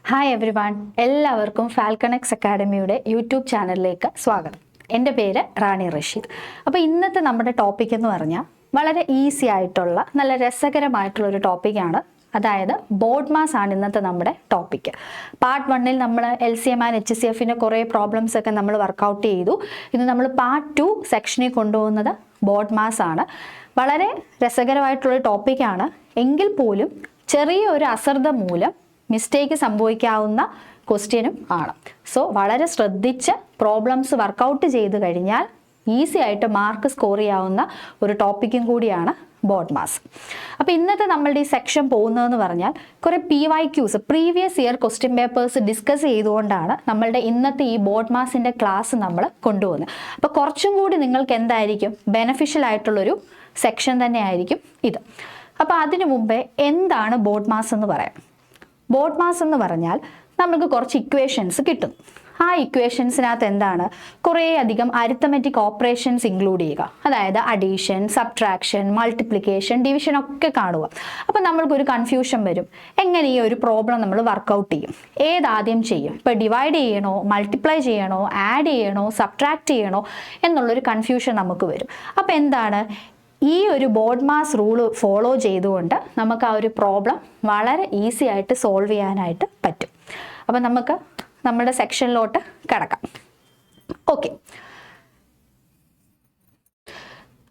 Hi every one, എല്ലാവർക്കും ഫാൽക്കണെക്സ് അക്കാഡമിയുടെ YouTube ചാനലിലേക്ക് സ്വാഗതം. എൻ്റെ പേര് റാണി റഷീദ്. അപ്പോൾ ഇന്നത്തെ നമ്മുടെ ടോപ്പിക് എന്ന് പറഞ്ഞാൽ വളരെ ഈസി ആയിട്ടുള്ള നല്ല രസകരമായിട്ടുള്ളൊരു ടോപ്പിക്കാണ്. അതായത് ബോർഡ് മാസ് ആണ് ഇന്നത്തെ നമ്മുടെ ടോപ്പിക്ക്. പാർട്ട് 1 നമ്മൾ LCM ആൻഡ് HCFിൻ്റെ കുറേ പ്രോബ്ലംസ് ഒക്കെ നമ്മൾ വർക്കൗട്ട് ചെയ്തു. ഇന്ന് നമ്മൾ പാർട്ട് 2 സെക്ഷനിൽ കൊണ്ടുപോകുന്നത് ബോർഡ് മാസ് ആണ്. വളരെ രസകരമായിട്ടുള്ള ടോപ്പിക്കാണ്. എങ്കിൽ പോലും ചെറിയൊരു അശ്രദ്ധ മൂലം മിസ്റ്റേക്ക് സംഭവിക്കാവുന്ന ക്വസ്റ്റ്യനും ആണ്. സോ വളരെ ശ്രദ്ധിച്ച് പ്രോബ്ലംസ് വർക്കൗട്ട് ചെയ്ത് കഴിഞ്ഞാൽ ഈസി ആയിട്ട് മാർക്ക് സ്കോർ ചെയ്യാവുന്ന ഒരു ടോപ്പിക്കും കൂടിയാണ് ബോർഡ് മാസ്. അപ്പോൾ ഇന്നത്തെ നമ്മളുടെ ഈ സെക്ഷൻ പോകുന്നതെന്ന് പറഞ്ഞാൽ കുറേ PYQs previous year question papers discuss ചെയ്തുകൊണ്ടാണ് നമ്മളുടെ ഇന്നത്തെ ഈ ബോർഡ് മാസിൻ്റെ ക്ലാസ് നമ്മൾ കൊണ്ടുപോകുന്നത്. അപ്പോൾ കുറച്ചും കൂടി നിങ്ങൾക്ക് എന്തായിരിക്കും ബെനഫിഷ്യൽ ആയിട്ടുള്ളൊരു സെക്ഷൻ തന്നെയായിരിക്കും ഇത്. അപ്പോൾ അതിനു മുമ്പേ എന്താണ് ബോർഡ് മാസ് എന്ന് പറയാം. ബോർഡ് മാസ് എന്ന് പറഞ്ഞാൽ നമുക്ക് കുറച്ച് ഇക്വേഷൻസ് കിട്ടും. ആ ഇക്വേഷൻസിനകത്ത് എന്താണ് കുറേ അധികം അരിത്തമെറ്റിക് ഓപ്പറേഷൻസ് ഇൻക്ലൂഡ് ചെയ്യുക. അതായത് അഡീഷൻ, സബ്ട്രാക്ഷൻ, മൾട്ടിപ്ലിക്കേഷൻ, ഡിവിഷൻ ഒക്കെ കാണുക. അപ്പം നമ്മൾക്കൊരു കൺഫ്യൂഷൻ വരും, എങ്ങനെ ഈ ഒരു പ്രോബ്ലം നമ്മൾ വർക്കൗട്ട് ചെയ്യും, ഏതാദ്യം ചെയ്യും, ഇപ്പോൾ ഡിവൈഡ് ചെയ്യണോ, മൾട്ടിപ്ലൈ ചെയ്യണോ, ആഡ് ചെയ്യണോ, സബ്ട്രാക്ട് ചെയ്യണോ എന്നുള്ളൊരു കൺഫ്യൂഷൻ നമുക്ക് വരും. അപ്പോൾ എന്താണ് ഈ ഒരു ബോർഡ് മാസ് റൂള് ഫോളോ ചെയ്തുകൊണ്ട് നമുക്ക് ആ ഒരു പ്രോബ്ലം വളരെ ഈസി ആയിട്ട് സോൾവ് ചെയ്യാനായിട്ട് പറ്റും. അപ്പം നമുക്ക് നമ്മുടെ സെക്ഷനിലോട്ട് കടക്കാം. ഓക്കെ,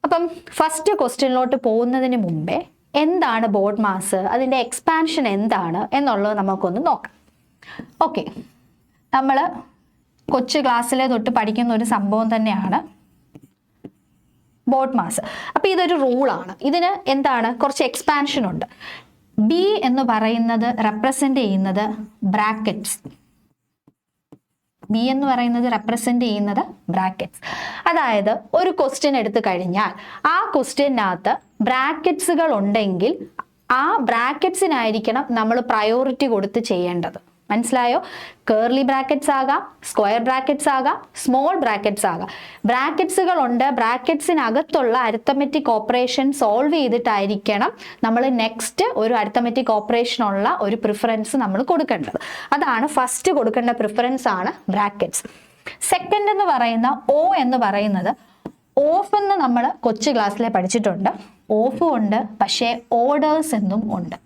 അപ്പം ഫസ്റ്റ് ക്വസ്റ്റ്യനിലോട്ട് പോകുന്നതിന് മുമ്പേ എന്താണ് ബോർഡ് മാസ്, അതിൻ്റെ എക്സ്പാൻഷൻ എന്താണ് എന്നുള്ളത് നമുക്കൊന്ന് നോക്കാം. ഓക്കെ, നമ്മൾ കൊച്ചു ക്ലാസ്സിലെ തൊട്ട് പഠിക്കുന്ന ഒരു സംഭവം തന്നെയാണ് ബോർഡ് മാസ്. അപ്പോൾ ഇതൊരു റൂളാണ്. ഇതിന് എന്താണ് കുറച്ച് എക്സ്പാൻഷൻ ഉണ്ട്. ബി എന്ന് പറയുന്നത് റെപ്രസെൻ്റ് ചെയ്യുന്നത് ബ്രാക്കറ്റ്സ്. ബി എന്ന് പറയുന്നത് റെപ്രസെൻ്റ് ചെയ്യുന്നത് ബ്രാക്കറ്റ്സ്. അതായത് ഒരു ക്വസ്റ്റ്യൻ എടുത്തു കഴിഞ്ഞാൽ ആ ക്വസ്റ്റ്യനകത്ത് ബ്രാക്കറ്റ്സുകൾ ഉണ്ടെങ്കിൽ ആ ബ്രാക്കറ്റ്സിനായിരിക്കണം നമ്മൾ പ്രയോറിറ്റി കൊടുത്ത് ചെയ്യേണ്ടത്. മനസ്സിലായോ? കേർലി ബ്രാക്കറ്റ്സ് ആകാം, സ്ക്വയർ ബ്രാക്കറ്റ്സ് ആകാം, സ്മോൾ ബ്രാക്കറ്റ്സ് ആകാം. ബ്രാക്കറ്റ്സുകൾ ഉണ്ട്, ബ്രാക്കറ്റ്സിനകത്തുള്ള അരിത്തമെറ്റിക് ഓപ്പറേഷൻ സോൾവ് ചെയ്തിട്ടായിരിക്കണം നമ്മൾ നെക്സ്റ്റ് ഒരു അരിത്തമെറ്റിക് ഓപ്പറേഷനുള്ള ഒരു പ്രിഫറൻസ് നമ്മൾ കൊടുക്കേണ്ടത്. അതാണ് ഫസ്റ്റ് കൊടുക്കേണ്ട പ്രിഫറൻസ് ആണ് ബ്രാക്കറ്റ്സ്. സെക്കൻഡ് എന്ന് പറയുന്ന O എന്ന് പറയുന്നത് ഓഫ് എന്ന് നമ്മൾ കൊച്ചു ക്ലാസ്സിലെ പഠിച്ചിട്ടുണ്ട്. ഓഫും ഉണ്ട്, പക്ഷേ ഓർഡേഴ്സ് എന്നും ഉണ്ട്.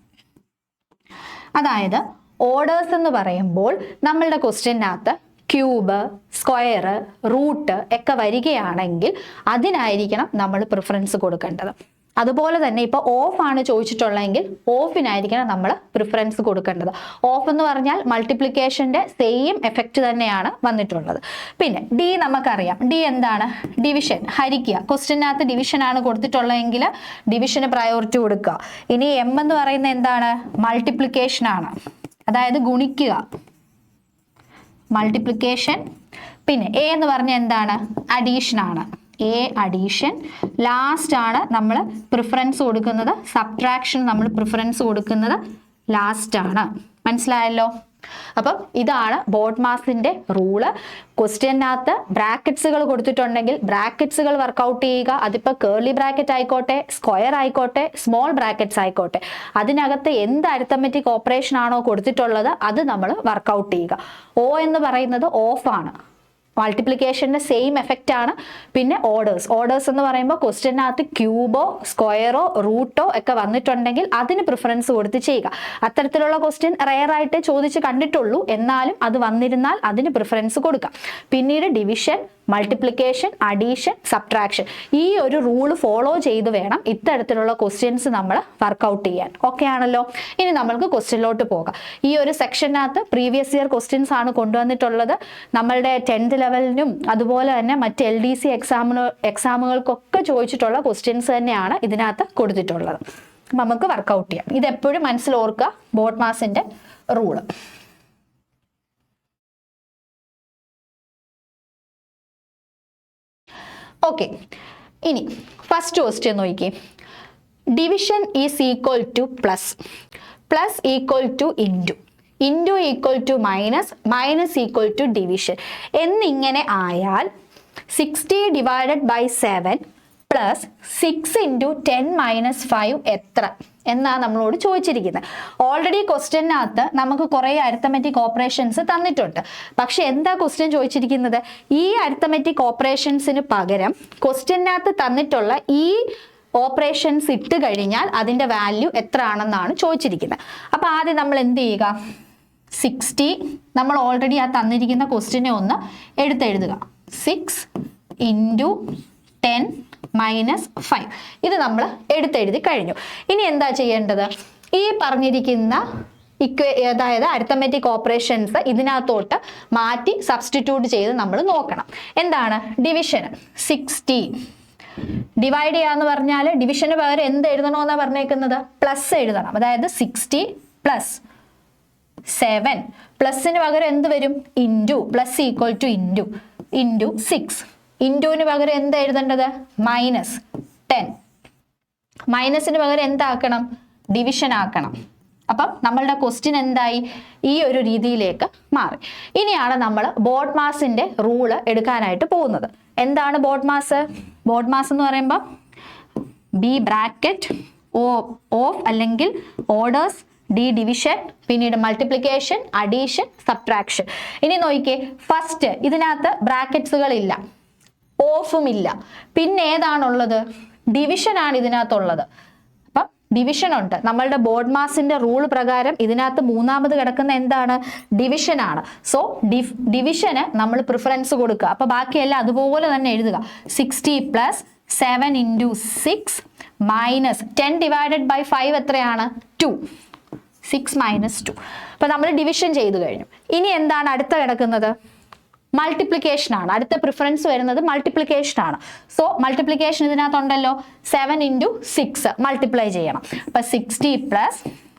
അതായത് ഓർഡേഴ്സ് എന്ന് പറയുമ്പോൾ നമ്മളുടെ ക്വസ്റ്റ്യനകത്ത് ക്യൂബ്, സ്ക്വയർ, റൂട്ട് ഒക്കെ വരികയാണെങ്കിൽ അതിനായിരിക്കണം നമ്മൾ പ്രിഫറൻസ് കൊടുക്കേണ്ടത്. അതുപോലെ തന്നെ ഇപ്പോൾ ഓഫ് ആണ് ചോദിച്ചിട്ടുള്ളതെങ്കിൽ ഓഫിനായിരിക്കണം നമ്മൾ പ്രിഫറൻസ് കൊടുക്കേണ്ടത്. ഓഫ് എന്ന് പറഞ്ഞാൽ മൾട്ടിപ്ലിക്കേഷൻ്റെ സെയിം എഫക്റ്റ് തന്നെയാണ് വന്നിട്ടുള്ളത്. പിന്നെ ഡി നമുക്കറിയാം. ഡി എന്താണ്? ഡിവിഷൻ, ഹരിക്കുക. ക്വസ്റ്റ്യനകത്ത് ഡിവിഷൻ ആണ് കൊടുത്തിട്ടുള്ളതെങ്കിൽ ഡിവിഷന് പ്രയോറിറ്റി കൊടുക്കുക. ഇനി എം എന്ന് പറയുന്നത് എന്താണ്? മൾട്ടിപ്ലിക്കേഷൻ ആണ്, അതായത് ഗുണിക്കുക, മൾട്ടിപ്ലിക്കേഷൻ. പിന്നെ എ എന്ന് പറഞ്ഞാൽ എന്താണ്? അഡീഷൻ ആണ്, എ അഡീഷൻ. ലാസ്റ്റ് ആണ് നമ്മൾ പ്രിഫറൻസ് കൊടുക്കുന്നത് സബ്ട്രാക്ഷൻ, നമ്മൾ പ്രിഫറൻസ് കൊടുക്കുന്നത് ലാസ്റ്റ് ആണ്. മനസ്സിലായല്ലോ? അപ്പം ഇതാണ് ബോർഡ് മാസിന്റെ റൂള്. ക്വസ്റ്റ്യനകത്ത് ബ്രാക്കറ്റ്സുകൾ കൊടുത്തിട്ടുണ്ടെങ്കിൽ ബ്രാക്കറ്റ്സുകൾ വർക്കൗട്ട് ചെയ്യുക. അതിപ്പോൾ കേർലി ബ്രാക്കറ്റ് ആയിക്കോട്ടെ, സ്ക്വയർ ആയിക്കോട്ടെ, സ്മോൾ ബ്രാക്കറ്റ്സ് ആയിക്കോട്ടെ, അതിനകത്ത് എന്ത് അരിത്തമെറ്റിക് ഓപ്പറേഷൻ ആണോ കൊടുത്തിട്ടുള്ളത് അത് നമ്മൾ വർക്കൗട്ട് ചെയ്യുക. O എന്ന് പറയുന്നത് ഓഫ് ആണ്, മൾട്ടിപ്ലിക്കേഷൻ്റെ സെയിം എഫക്റ്റ് ആണ്. പിന്നെ ഓർഡേഴ്സ് എന്ന് പറയുമ്പോൾ ക്വസ്റ്റ്യനകത്ത് ക്യൂബോ, സ്ക്വയറോ, റൂട്ടോ ഒക്കെ വന്നിട്ടുണ്ടെങ്കിൽ അതിന് പ്രിഫറൻസ് കൊടുത്ത് ചെയ്യുക. അത്തരത്തിലുള്ള ക്വസ്റ്റ്യൻ റെയർ ആയിട്ട് ചോദിച്ച് കണ്ടിട്ടുള്ളൂ, എന്നാലും അത് വന്നിരുന്നാൽ അതിന് പ്രിഫറൻസ് കൊടുക്കാം. പിന്നീട് ഡിവിഷൻ, മൾട്ടിപ്ലിക്കേഷൻ, അഡീഷൻ, സബ്ട്രാക്ഷൻ, ഈ ഒരു റൂൾ ഫോളോ ചെയ്ത് വേണം ഇത്തരത്തിലുള്ള ക്വസ്റ്റ്യൻസ് നമ്മൾ വർക്കൗട്ട് ചെയ്യാൻ. ഓക്കെ ആണല്ലോ? ഇനി നമ്മൾക്ക് ക്വസ്റ്റ്യനിലോട്ട് പോകാം. ഈ ഒരു സെക്ഷനകത്ത് പ്രീവിയസ് ഇയർ ക്വസ്റ്റ്യൻസ് ആണ് കൊണ്ടുവന്നിട്ടുള്ളത്. നമ്മളുടെ 10th ലെവലിനും അതുപോലെ തന്നെ മറ്റ് LDC എക്സാമുകൾക്കൊക്കെ ചോദിച്ചിട്ടുള്ള ക്വസ്റ്റ്യൻസ് തന്നെയാണ് ഇതിനകത്ത് കൊടുത്തിട്ടുള്ളത്. നമുക്ക് വർക്കൗട്ട് ചെയ്യാം. ഇതെപ്പോഴും മനസ്സിൽ ഓർക്കുക, ബോർഡ് മാസിന്റെ റൂള്. ഓക്കെ, ഇനി ഫസ്റ്റ് ക്വസ്റ്റ്യൻ നോക്കിക്കേ. Division is equal to plus, plus equal to into, into equal to minus, minus equal to division എന്നിങ്ങനെ ആയാൽ 60 ഡിവൈഡഡ് ബൈ 7 പ്ലസ് 6 × 10 - 5 എത്ര? എന്നാണ് നമ്മളോട് ചോദിച്ചിരിക്കുന്നത്. ഓൾറെഡി ക്വസ്റ്റ്യനകത്ത് നമുക്ക് കുറേ അരിത്തമെറ്റിക് ഓപ്പറേഷൻസ് തന്നിട്ടുണ്ട്. പക്ഷെ എന്താ ക്വസ്റ്റ്യൻ ചോദിച്ചിരിക്കുന്നത്? ഈ അരിത്തമെറ്റിക് ഓപ്പറേഷൻസിന് പകരം ക്വസ്റ്റ്യനകത്ത് തന്നിട്ടുള്ള ഈ ഓപ്പറേഷൻസ് ഇട്ട് കഴിഞ്ഞാൽ അതിന്റെ വാല്യൂ എത്ര ആണെന്നാണ് ചോദിച്ചിരിക്കുന്നത്. അപ്പൊ ആദ്യം നമ്മൾ എന്ത് ചെയ്യുക? 60 നമ്മൾ ഓൾറെഡി ആ തന്നിരിക്കുന്ന ക്വസ്റ്റ്യനെ ഒന്ന് എടുത്തെഴുതുക. 6 × 10 - 5 ഇത് നമ്മൾ എടുത്തെഴുതി കഴിഞ്ഞു. ഇനി എന്താ ചെയ്യേണ്ടത്? ഈ പറഞ്ഞിരിക്കുന്ന അതായത് അരിത്തമെറ്റിക് ഓപ്പറേഷൻസ് ഇതിനകത്തോട്ട് മാറ്റി സബ്സ്റ്റിറ്റ്യൂട്ട് ചെയ്ത് നമ്മൾ നോക്കണം. എന്താണ്? ഡിവിഷൻ. 60 ഡിവൈഡ് ചെയ്യാന്ന് പറഞ്ഞാൽ ഡിവിഷന് പകരം എന്ത് എഴുതണമെന്നാണ് പറഞ്ഞേക്കുന്നത്? പ്ലസ് എഴുതണം. അതായത് 60 + 7 പ്ലസിന് പകരം എന്ത് വരും? Into. Plus equal to into 6. ഇൻറ്റുവിന് പകരം എന്താ എഴുതേണ്ടത്? -10. മൈനസിന് പകരം എന്താക്കണം? ഡിവിഷൻ ആക്കണം. അപ്പം നമ്മളുടെ ക്വസ്റ്റ്യൻ എന്തായി? ഈ ഒരു രീതിയിലേക്ക് മാറി. ഇനിയാണ് നമ്മൾ ബോഡ് മാസിന്റെ റൂള് എടുക്കാനായിട്ട് പോകുന്നത്. എന്താണ് ബോഡ് മാസ്? ബോഡ് മാസ് എന്ന് പറയുമ്പോൾ ബി ബ്രാക്കറ്റ് ഓഫ് അല്ലെങ്കിൽ ഓർഡേഴ്സ്, ഡി ഡിവിഷൻ, പിന്നീട് മൾട്ടിപ്ലിക്കേഷൻ, അഡീഷൻ, സബ്ട്രാക്ഷൻ. ഇനി നോക്കിക്കേ, ഫസ്റ്റ് ഇതിനകത്ത് ബ്രാക്കറ്റ്സുകൾ ഇല്ല, ഓഫും ഇല്ല. പിന്നെ ഏതാണുള്ളത്? ഡിവിഷൻ ആണ് ഇതിനകത്തുള്ളത്. അപ്പം ഡിവിഷൻ ഉണ്ട്. നമ്മളുടെ ബോഡ് മാസിന്റെ റൂൾ പ്രകാരം ഇതിനകത്ത് മൂന്നാമത് കിടക്കുന്ന എന്താണ്? ഡിവിഷൻ ആണ്. സോ ഡിവിഷന് നമ്മൾ പ്രിഫറൻസ് കൊടുക്കുക. അപ്പൊ ബാക്കിയെല്ലാം അതുപോലെ തന്നെ എഴുതുക. 60 + 7 × 6 - 10 ഡിവൈഡഡ് ബൈ 5 എത്രയാണ്? 2. 6 - 2. അപ്പൊ നമ്മൾ ഡിവിഷൻ ചെയ്തു കഴിഞ്ഞു. ഇനി എന്താണ് അടുത്ത കിടക്കുന്നത്? മൾട്ടിപ്ലിക്കേഷൻ ആണ്. അടുത്ത പ്രിഫറൻസ് വരുന്നത് മൾട്ടിപ്ലിക്കേഷൻ ആണ്. So multiplication ഇതിനകത്തുണ്ടല്ലോ. 7 × 6 മൾട്ടിപ്ലൈ ചെയ്യണം. അപ്പൊ 60 +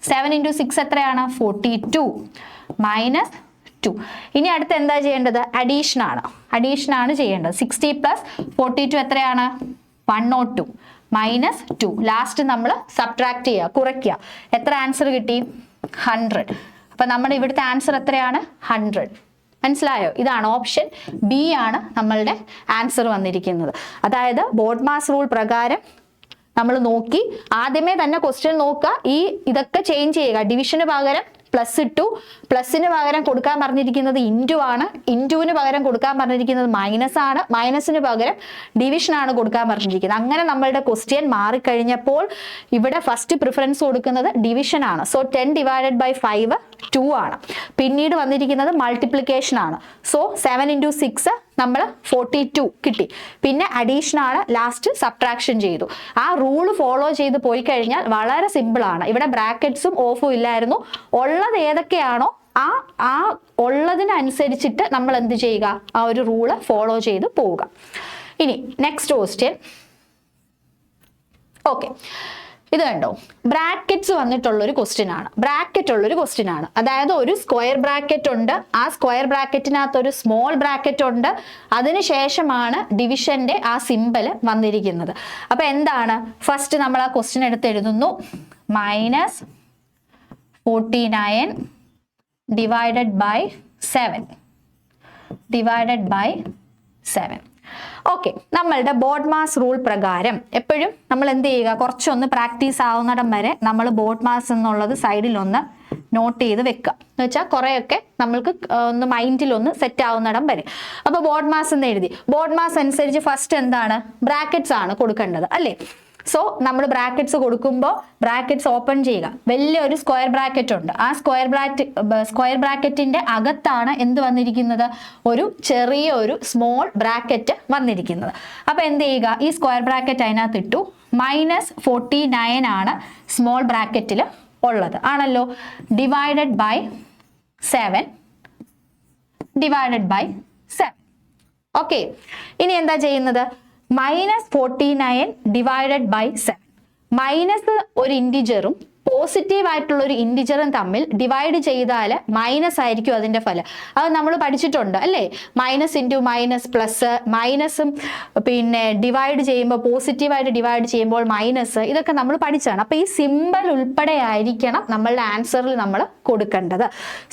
7 × 6 എത്രയാണ്? 42 - 2. ഇനി അടുത്ത് എന്താ ചെയ്യേണ്ടത്? അഡീഷൻ ആണ്. അഡീഷൻ ആണ് ചെയ്യേണ്ടത്. 60 + 42 എത്രയാണ്? 102 - 2. ലാസ്റ്റ് നമ്മൾ സബ്ട്രാക്ട് ചെയ്യുക, കുറയ്ക്കുക. എത്ര ആൻസർ കിട്ടി? 100. അപ്പൊ നമ്മുടെ ഇവിടുത്തെ ആൻസർ എത്രയാണ്? 100. മനസ്സിലായോ? ഇതാണ് ഓപ്ഷൻ ബി ആണ് നമ്മളുടെ ആൻസർ വന്നിരിക്കുന്നത്. അതായത് ബോഡ് മാസ് റൂൾ പ്രകാരം നമ്മൾ നോക്കി, ആദ്യമേ തന്നെ ക്വസ്റ്റ്യൻ നോക്കുക, ഇതൊക്കെ ചേഞ്ച് ചെയ്യുക. ഡിവിഷന് പകരം പ്ലസ് ഇട്ടു, പ്ലസിന് പകരം കൊടുക്കാൻ പറഞ്ഞിരിക്കുന്നത് ഇൻറ്റു ആണ്, ഇൻറ്റുവിന് പകരം കൊടുക്കാൻ പറഞ്ഞിരിക്കുന്നത് മൈനസ് ആണ്, മൈനസിന് പകരം ഡിവിഷൻ ആണ് കൊടുക്കാൻ പറഞ്ഞിരിക്കുന്നത്. അങ്ങനെ നമ്മളുടെ ക്വസ്റ്റ്യൻ മാറിക്കഴിഞ്ഞപ്പോൾ ഇവിടെ ഫസ്റ്റ് പ്രിഫറൻസ് കൊടുക്കുന്നത് ഡിവിഷൻ ആണ്. സോ 10 ഡിവൈഡഡ് ബൈ 5 2 ആണ്. പിന്നീട് വന്നിരിക്കുന്നത് മൾട്ടിപ്ലിക്കേഷൻ ആണ്. സോ 7 × 6 നമ്മൾ 42 കിട്ടി. പിന്നെ അഡീഷൻ ആണ്, ലാസ്റ്റ് സബ്ട്രാക്ഷൻ ചെയ്തു. ആ റൂള് ഫോളോ ചെയ്ത് പോയി കഴിഞ്ഞാൽ വളരെ സിമ്പിൾ ആണ്. ഇവിടെ ബ്രാക്കറ്റ്സും ഓഫും ഇല്ലായിരുന്നു. ഉള്ളത് ഏതൊക്കെയാണോ ആ ഉള്ളതിനനുസരിച്ചിട്ട് നമ്മൾ എന്ത് ചെയ്യുക? ആ ഒരു റൂള് ഫോളോ ചെയ്ത് പോവുക. ഇനി നെക്സ്റ്റ് ക്വസ്റ്റ്യൻ. ഓക്കെ, ഇത് കണ്ടോ? ബ്രാക്കറ്റ്സ് വന്നിട്ടുള്ളൊരു ക്വസ്റ്റ്യൻ ആണ്. ബ്രാക്കറ്റ് ഉള്ളൊരു ക്വസ്റ്റ്യൻ ആണ്. അതായത് ഒരു സ്ക്വയർ ബ്രാക്കറ്റ് ഉണ്ട്, ആ സ്ക്വയർ ബ്രാക്കറ്റിനകത്ത് ഒരു സ്മോൾ ബ്രാക്കറ്റ് ഉണ്ട്, അതിനുശേഷമാണ് ഡിവിഷന്റെ ആ സിമ്പൽ വന്നിരിക്കുന്നത്. അപ്പൊ എന്താണ്? ഫസ്റ്റ് നമ്മൾ ആ ക്വസ്റ്റ്യൻ എടുത്ത് എഴുതുന്നു. -49 divided by 7 divided by 7. Okay, നമ്മളുടെ ബോഡ് മാസ് റൂൾ പ്രകാരം എപ്പോഴും നമ്മൾ എന്ത് ചെയ്യുക? കുറച്ചൊന്ന് പ്രാക്ടീസ് ആവുന്നിടം വരെ നമ്മൾ ബോഡ് മാസ് എന്നുള്ളത് സൈഡിലൊന്ന് നോട്ട് ചെയ്ത് വെക്കുക. എന്ന് വെച്ചാൽ കുറേയൊക്കെ നമ്മൾക്ക് ഒന്ന് മൈൻഡിലൊന്ന് സെറ്റ് ആവുന്നിടം വരെ. അപ്പൊ ബോഡ് മാസ് എന്ന് എഴുതി. ബോഡ് മാസ് അനുസരിച്ച് ഫസ്റ്റ് എന്താണ്? ബ്രാക്കറ്റ്സ് ആണ് കൊടുക്കേണ്ടത്, അല്ലേ? സോ നമ്മൾ ബ്രാക്കറ്റ്സ് കൊടുക്കുമ്പോൾ ബ്രാക്കറ്റ്സ് ഓപ്പൺ ചെയ്യുക. വലിയൊരു സ്ക്വയർ ബ്രാക്കറ്റ് ഉണ്ട്. ആ സ്ക്വയർ ബ്രാക്കറ്റിന്റെ അകത്താണ് എന്ത് വന്നിരിക്കുന്നത്? ഒരു ചെറിയൊരു സ്മോൾ ബ്രാക്കറ്റ് വന്നിരിക്കുന്നത്. അപ്പൊ എന്ത് ചെയ്യുക? ഈ സ്ക്വയർ ബ്രാക്കറ്റ് അതിനകത്ത് ഇട്ടു. -49 ആണ് സ്മോൾ ബ്രാക്കറ്റിൽ ഉള്ളത്, ആണല്ലോ. Divided by 7 divided by 7. Okay, ഇനി എന്താ ചെയ്യുന്നത്? -49 ഡിവൈഡഡ് ബൈ 7. മൈനസ് ഒരു ഇൻറ്റിജറും പോസിറ്റീവ് ആയിട്ടുള്ള ഒരു ഇൻറ്റിജറും തമ്മിൽ ഡിവൈഡ് ചെയ്താൽ മൈനസ് ആയിരിക്കും അതിന്റെ ഫലം. അത് നമ്മൾ പഠിച്ചിട്ടുണ്ട്, അല്ലേ? മൈനസ് ഇൻറ്റു മൈനസ് പ്ലസ്, മൈനസും പിന്നെ ഡിവൈഡ് ചെയ്യുമ്പോൾ പോസിറ്റീവായിട്ട് ഡിവൈഡ് ചെയ്യുമ്പോൾ മൈനസ്, ഇതൊക്കെ നമ്മൾ പഠിച്ചാണ്. അപ്പൊ ഈ സിമ്പൽ ഉൾപ്പെടെ ആയിരിക്കണം നമ്മളുടെ ആൻസറിൽ നമ്മൾ കൊടുക്കേണ്ടത്.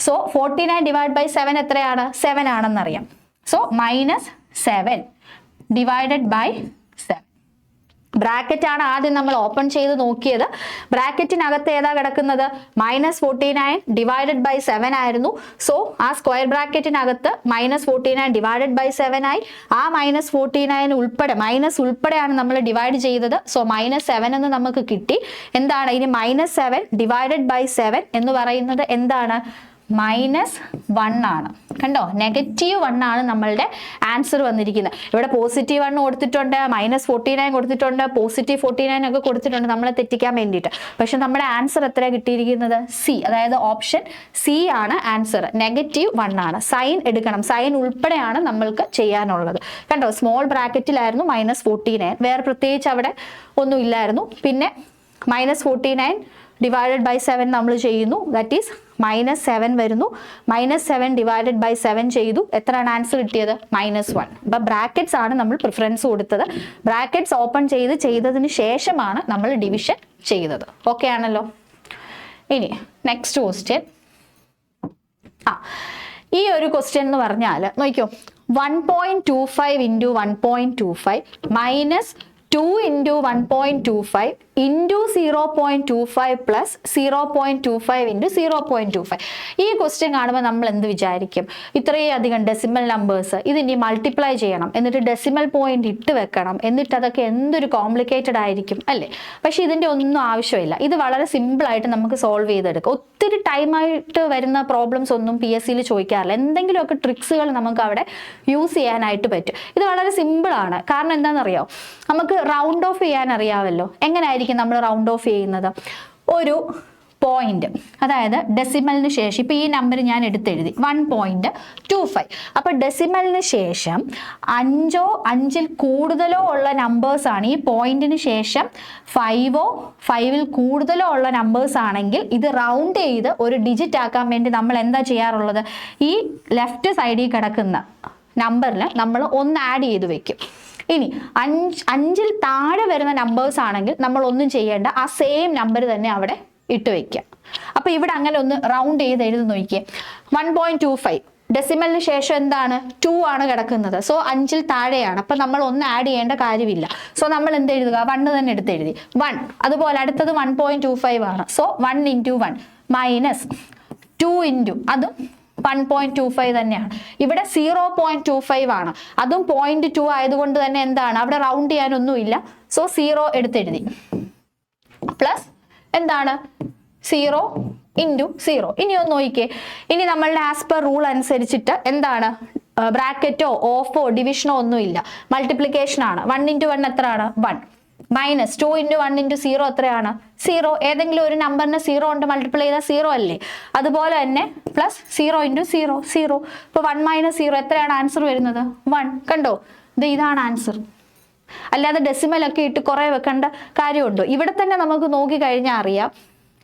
സോ 49 ഡിവൈഡ് ബൈ 7 എത്രയാണ്? 7 ആണെന്നറിയാം. So -7 divided by 7. ബ്രാക്കറ്റ് ആണ് ആദ്യം നമ്മൾ ഓപ്പൺ ചെയ്ത് നോക്കിയത്. ബ്രാക്കറ്റിനകത്ത് ഏതാ കിടക്കുന്നത്? -49 ഡിവൈഡഡ് ബൈ 7 ആയിരുന്നു. സോ ആ സ്ക്വയർ ബ്രാക്കറ്റിനകത്ത് -49 ഡിവൈഡഡ് ബൈ 7 ആയി. ആ -49 ഉൾപ്പെടെ ഉൾപ്പെടെയാണ് നമ്മൾ ഡിവൈഡ് ചെയ്തത്. സോ -7 എന്ന് നമുക്ക് കിട്ടി. എന്താണ് ഇനി -7 ഡിവൈഡഡ് ബൈ 7 എന്ന് പറയുന്നത് എന്താണ്? -1 ആണ്. കണ്ടോ, -1 ആണ് നമ്മളുടെ ആൻസർ വന്നിരിക്കുന്നത്. ഇവിടെ +1 കൊടുത്തിട്ടുണ്ട്, -49 കൊടുത്തിട്ടുണ്ട്, +49 ഒക്കെ കൊടുത്തിട്ടുണ്ട് നമ്മളെ തെറ്റിക്കാൻ വേണ്ടിയിട്ട്. പക്ഷെ നമ്മുടെ ആൻസർ എത്ര കിട്ടിയിരിക്കുന്നത്? സി, അതായത് ഓപ്ഷൻ സി ആണ് ആൻസർ. -1 ആണ്. സൈൻ എടുക്കണം, സൈൻ ഉൾപ്പെടെയാണ് നമ്മൾക്ക് ചെയ്യാനുള്ളത്. കണ്ടോ, സ്മോൾ ബ്രാക്കറ്റിലായിരുന്നു -49, വേറെ പ്രത്യേകിച്ച് അവിടെ ഒന്നും ഇല്ലായിരുന്നു. പിന്നെ -49 ഡിവൈഡഡ് ബൈ 7 നമ്മൾ ചെയ്യുന്നു, ദാറ്റ് ഈസ് -7 വരുന്നു. -7 ഡിവൈഡഡ് ബൈ 7 ചെയ്തു. എത്രയാണ് ആൻസർ കിട്ടിയത്? -1. അപ്പൊ ബ്രാക്കറ്റ്സ് ആണ് നമ്മൾ പ്രിഫറൻസ് കൊടുത്തത്. ബ്രാക്കറ്റ്സ് ഓപ്പൺ ചെയ്തതിന് ശേഷമാണ് നമ്മൾ ഡിവിഷൻ ചെയ്തത്. ഓക്കെ ആണല്ലോ. ഇനി നെക്സ്റ്റ് ക്വസ്റ്റ്യൻ. ഈ ഒരു ക്വസ്റ്റ്യൻ എന്ന് പറഞ്ഞാൽ നോക്കിയോ, 1.25 into 1.25 minus 2 into 1.25 into 0.25 plus 0.25 into 0.25. ഈ ക്വസ്റ്റ്യൻ കാണുമ്പോൾ നമ്മൾ എന്ത് വിചാരിക്കും? ഇത്രയും അധികം ഡെസിമൽ നമ്പേഴ്സ്, ഇതിനി മൾട്ടിപ്ലൈ ചെയ്യണം, എന്നിട്ട് ഡെസിമൽ പോയിന്റ് ഇട്ട് വെക്കണം, എന്നിട്ട് അതൊക്കെ എന്തൊരു കോംപ്ലിക്കേറ്റഡ് ആയിരിക്കും അല്ലേ? പക്ഷെ ഇതിൻ്റെ ഒന്നും ആവശ്യമില്ല. ഇത് വളരെ സിമ്പിളായിട്ട് നമുക്ക് സോൾവ് ചെയ്തെടുക്കാം. ഒത്തിരി ടൈമായിട്ട് വരുന്ന പ്രോബ്ലംസ് ഒന്നും PSCയിൽ ചോദിക്കാറില്ല. എന്തെങ്കിലുമൊക്കെ ട്രിക്സുകൾ നമുക്ക് അവിടെ യൂസ് ചെയ്യാനായിട്ട് പറ്റും. ഇത് വളരെ സിമ്പിളാണ്. കാരണം എന്താണെന്നറിയോ, നമുക്ക് റൗണ്ട് ഓഫ് ചെയ്യാൻ അറിയാമല്ലോ. എങ്ങനെയായിരിക്കും നമ്മൾ റൗണ്ട് ഓഫ് ചെയ്യുന്നത്? ഒരു പോയിന്റ്, അതായത് ഡെസിമലിന് ശേഷം ഇപ്പൊ ഈ നമ്പർ ഞാൻ എടുത്തെഴുതി 1.25. അപ്പൊ ഡെസിമലിന് ശേഷം 5ഓ 5ൽ കൂടുതലോ ഉള്ള നമ്പേഴ്സ് ആണ്. ഈ പോയിന്റിന് ശേഷം 5ഓ 5ൽ കൂടുതലോ ഉള്ള നമ്പേഴ്സ് ആണെങ്കിൽ ഇത് റൗണ്ട് ചെയ്ത് ഒരു ഡിജിറ്റ് ആക്കാൻ വേണ്ടി നമ്മൾ എന്താ ചെയ്യാറുള്ളത്? ഈ ലെഫ്റ്റ് സൈഡിൽ കിടക്കുന്ന നമ്പറിൽ നമ്മൾ 1 ആഡ് ചെയ്ത് വെക്കും. ഇനി 5ൽ താഴെ വരുന്ന നമ്പേഴ്സ് ആണെങ്കിൽ നമ്മൾ ഒന്നും ചെയ്യേണ്ട, ആ സെയിം നമ്പർ തന്നെ അവിടെ ഇട്ട് വെക്കുക. അപ്പൊ ഇവിടെ അങ്ങനെ ഒന്ന് റൗണ്ട് ചെയ്ത് എഴുതി നോക്കിയേ. 1.25 ഡെസിമലിന് ശേഷം എന്താണ്? 2 ആണ് കിടക്കുന്നത്. സോ 5ൽ താഴെയാണ്. അപ്പൊ നമ്മൾ ഒന്ന് ആഡ് ചെയ്യേണ്ട കാര്യമില്ല. സോ നമ്മൾ എന്ത് എഴുതുക? 1 തന്നെ എടുത്ത് എഴുതി 1. അതുപോലെ അടുത്തത് 1.25 ആണ്. സോ 1 into 1 മൈനസ് 2 into അതും 1.25 തന്നെയാണ്. ഇവിടെ 0.25 ആണ്. അതും 0.2 ആയതുകൊണ്ട് തന്നെ എന്താണ്? അവിടെ റൗണ്ട് ചെയ്യാനൊന്നുമില്ല. സോ 0 എടുത്തെഴുതി. പ്ലസ് എന്താണ്? 0 into 0. ഇനി ഒന്ന് നോക്കിക്കേ. ഇനി നമ്മളുടെ ആസ് പെർ റൂൾ അനുസരിച്ചിട്ട് എന്താണ്? ബ്രാക്കറ്റോ ഓഫോ ഡിവിഷനോ ഒന്നുമില്ല, മൾട്ടിപ്ലിക്കേഷൻ ആണ്. 1 into 1 എത്രയാണ്? 1. മൈനസ് 2 into 1 into 0 എത്രയാണ്? 0. ഏതെങ്കിലും ഒരു നമ്പറിന് 0 കൊണ്ട് മൾട്ടിപ്ലൈ ചെയ്താൽ 0 അല്ലേ? അതുപോലെ തന്നെ പ്ലസ് 0 into 0 0. ഇപ്പൊ 1 minus 0 എത്രയാണ് ആൻസർ വരുന്നത്? 1. കണ്ടോ, ഇതാണ് ആൻസർ. അല്ലാതെ ഡെസിമൽ ഒക്കെ ഇട്ട് കുറെ വെക്കേണ്ട കാര്യമുണ്ടോ? ഇവിടെ തന്നെ നമുക്ക് നോക്കി കഴിഞ്ഞാൽ അറിയാം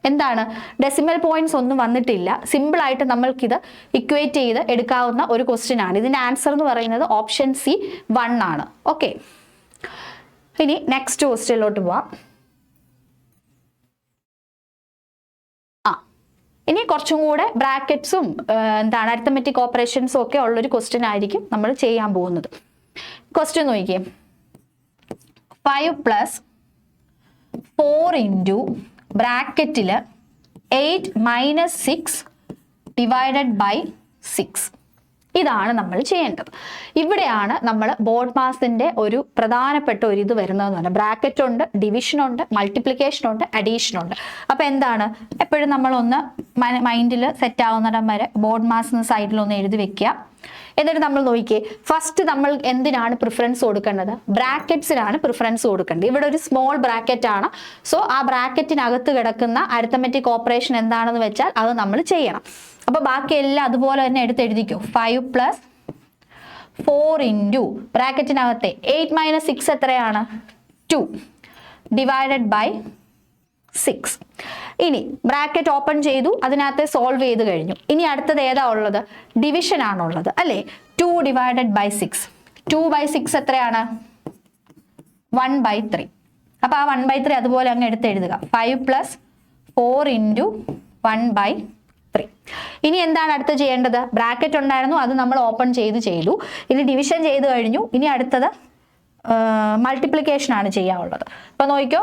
എന്താണ്, ഡെസിമൽ പോയിന്റ്സ് ഒന്നും വന്നിട്ടില്ല. സിമ്പിൾ ആയിട്ട് നമ്മൾക്കിത് ഇക്വേറ്റ് ചെയ്ത് എടുക്കാവുന്ന ഒരു ക്വസ്റ്റ്യൻ ആണ്. ഇതിന്റെ ആൻസർ എന്ന് പറയുന്നത് ഓപ്ഷൻ സി 1 ആണ്. ഓക്കെ, ഇനി നെക്സ്റ്റ് ക്വസ്റ്റ്യനിലോട്ട് പോവാം. ഇനി കുറച്ചും കൂടെ ബ്രാക്കറ്റ്സും എന്താണ് അരിത്തമെറ്റിക് ഓപ്പറേഷൻസും ഒക്കെ ഉള്ളൊരു ക്വസ്റ്റ്യൻ ആയിരിക്കും നമ്മൾ ചെയ്യാൻ പോകുന്നത്. ക്വസ്റ്റ്യൻ നോക്കിയേ. 5 + 4 into ബ്രാക്കറ്റിൽ 8 - 6 ഡിവൈഡഡ് ബൈ 6. ഇതാണ് നമ്മൾ ചെയ്യേണ്ടത്. ഇവിടെയാണ് നമ്മൾ ബോർഡ് മാസിന്റെ ഒരു പ്രധാനപ്പെട്ട ഒരു ഇത് വരുന്നതെന്ന് പറഞ്ഞാൽ ബ്രാക്കറ്റ് ഉണ്ട്, ഡിവിഷൻ ഉണ്ട്, മൾട്ടിപ്ലിക്കേഷൻ ഉണ്ട്, അഡീഷൻ ഉണ്ട്. അപ്പൊ എന്താണ്, എപ്പോഴും നമ്മളൊന്ന് മൈൻഡിൽ സെറ്റ് ആവുന്നിടം വരെ ബോർഡ് മാസ് സൈഡിലൊന്ന് എഴുതി വെക്കുക. എന്നിട്ട് നമ്മൾ നോക്കിയേ, ഫസ്റ്റ് നമ്മൾ എന്തിനാണ് പ്രിഫറൻസ് കൊടുക്കേണ്ടത്? ബ്രാക്കറ്റ്സിനാണ് പ്രിഫറൻസ് കൊടുക്കേണ്ടത്. ഇവിടെ ഒരു സ്മോൾ ബ്രാക്കറ്റ് ആണ്. സോ ആ ബ്രാക്കറ്റിനകത്ത് കിടക്കുന്ന അരിത്തമെറ്റിക് ഓപ്പറേഷൻ എന്താണെന്ന് വെച്ചാൽ അത് നമ്മൾ ചെയ്യണം. അപ്പൊ ബാക്കി എല്ലാം അതുപോലെ തന്നെ എടുത്ത് എഴുതിക്കോ. 5 + 4 into ബ്രാക്കറ്റിനകത്തെ 8 - 6 എത്രയാണ്? 2 ഡിവൈഡഡ് ബൈ 6. ഇനി ബ്രാക്കറ്റ് ഓപ്പൺ ചെയ്തു, അതിനകത്ത് സോൾവ് ചെയ്ത് കഴിഞ്ഞു. ഇനി അടുത്തത് ഏതാ ഉള്ളത്? ഡിവിഷൻ ആണുള്ളത് അല്ലേ? 2 ഡിവൈഡഡ് ബൈ 6. 2/6 എത്രയാണ്? 1/3. അപ്പൊ ആ 1/3 അതുപോലെ അങ്ങ് എടുത്ത് എഴുതുക. 5 + 4 into 1/3. ഇനി എന്താണ് അടുത്ത് ചെയ്യേണ്ടത്? ബ്രാക്കറ്റ് ഉണ്ടായിരുന്നു, അത് നമ്മൾ ഓപ്പൺ ചെയ്തു. ഇനി ഡിവിഷൻ ചെയ്ത് കഴിഞ്ഞു. ഇനി അടുത്തത് മൾട്ടിപ്ലിക്കേഷൻ ആണ് ചെയ്യാനുള്ളത്. അപ്പോൾ നോക്കിക്കോ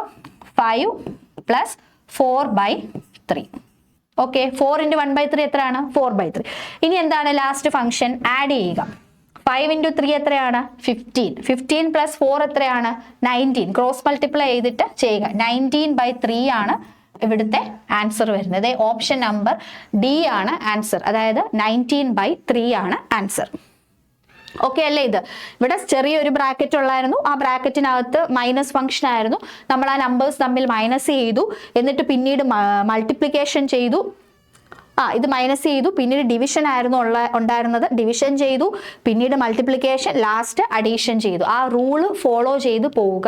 5 + 4/3. ഓക്കെ, 4 × 1/3 എത്രയാണ്? 4/3. ഇനി എന്താണ് ലാസ്റ്റ് ഫംഗ്ഷൻ? ആഡ് ചെയ്യുക. 5 × 3 എത്രയാണ്? 15. 15 + 4 എത്രയാണ്? 19. ക്രോസ് മൾട്ടിപ്ലൈ ചെയ്തിട്ട് ചെയ്യുക. 19/3 ആണ് ഇവിടുത്തെ ആൻസർ വരുന്നത്. ഓപ്ഷൻ നമ്പർ ഡി ആണ് ആൻസർ. അതായത് 19/3 ആണ് ആൻസർ. ഓക്കെ അല്ലേ? ഇത് ഇവിടെ ചെറിയൊരു ബ്രാക്കറ്റ് ഉള്ളായിരുന്നു. ആ ബ്രാക്കറ്റിനകത്ത് മൈനസ് ഫംഗ്ഷൻ ആയിരുന്നു. നമ്മൾ ആ നമ്പേഴ്സ് തമ്മിൽ മൈനസ് ചെയ്തു, എന്നിട്ട് പിന്നീട് മൾട്ടിപ്ലിക്കേഷൻ ചെയ്തു. ഇത് മൈനസ് ചെയ്തു, പിന്നീട് ഡിവിഷൻ ആയിരുന്നു ഉണ്ടായിരുന്നത്, ഡിവിഷൻ ചെയ്തു, പിന്നീട് മൾട്ടിപ്ലിക്കേഷൻ, ലാസ്റ്റ് അഡീഷൻ ചെയ്തു. ആ റൂള് ഫോളോ ചെയ്ത് പോവുക.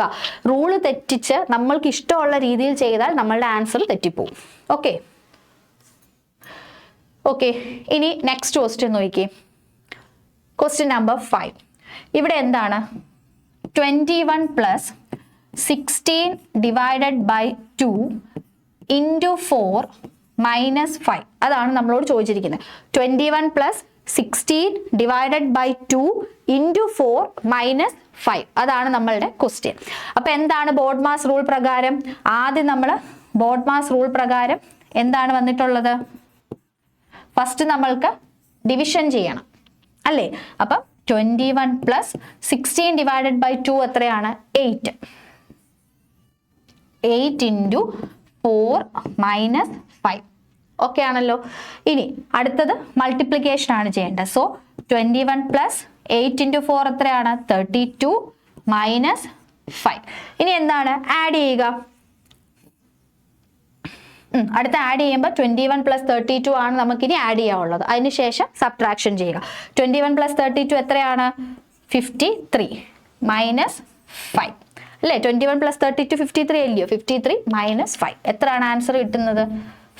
റൂള് തെറ്റിച്ച് നമ്മൾക്ക് ഇഷ്ടമുള്ള രീതിയിൽ ചെയ്താൽ നമ്മളുടെ ആൻസർ തെറ്റിപ്പോവും. ഓക്കെ ഓക്കെ ഇനി നെക്സ്റ്റ് ക്വസ്റ്റ്യൻ നോക്കിക്കേ. Question number 5. ഇവിടെ എന്താണ്? 21 + 16 ÷ 2 × 4 - 5. അതാണ് നമ്മളോട് ചോദിച്ചിരിക്കുന്നത്. 21 + 16 ÷ 2 × 4 - 5. അതാണ് നമ്മളുടെ ക്വസ്റ്റ്യൻ. അപ്പൊ എന്താണ് ബോഡ്മാസ് റൂൾ പ്രകാരം? ആദ്യം നമ്മൾ ബോഡ്മാസ് റൂൾ പ്രകാരം എന്താണ് വന്നിട്ടുള്ളത്? ഫസ്റ്റ് നമ്മൾക്ക് ഡിവിഷൻ ചെയ്യണം അല്ലേ? അപ്പം 21 + 16 ÷ 2 എത്രയാണ്? 8. 8 × 4 - 5. ഓക്കെ ആണല്ലോ. ഇനി അടുത്തത് മൾട്ടിപ്ലിക്കേഷൻ ആണ് ചെയ്യേണ്ടത്. സോ 21 + 8 × 4 എത്രയാണ്? 32 - 5. ഇനി എന്താണ്? ആഡ് ചെയ്യുക. അടുത്ത ആഡ് ചെയ്യുമ്പോൾ 21 + 32 ആണ് നമുക്കിനി ആഡ് ചെയ്യാനുള്ളത്. അതിനുശേഷം സബ്ട്രാക്ഷൻ ചെയ്യുക. 21 + 32 എത്രയാണ്? 53 - 5 അല്ലേ? 21 + 32 53 അല്ലയോ? 53 - 5 എത്രയാണ് ആൻസർ കിട്ടുന്നത്?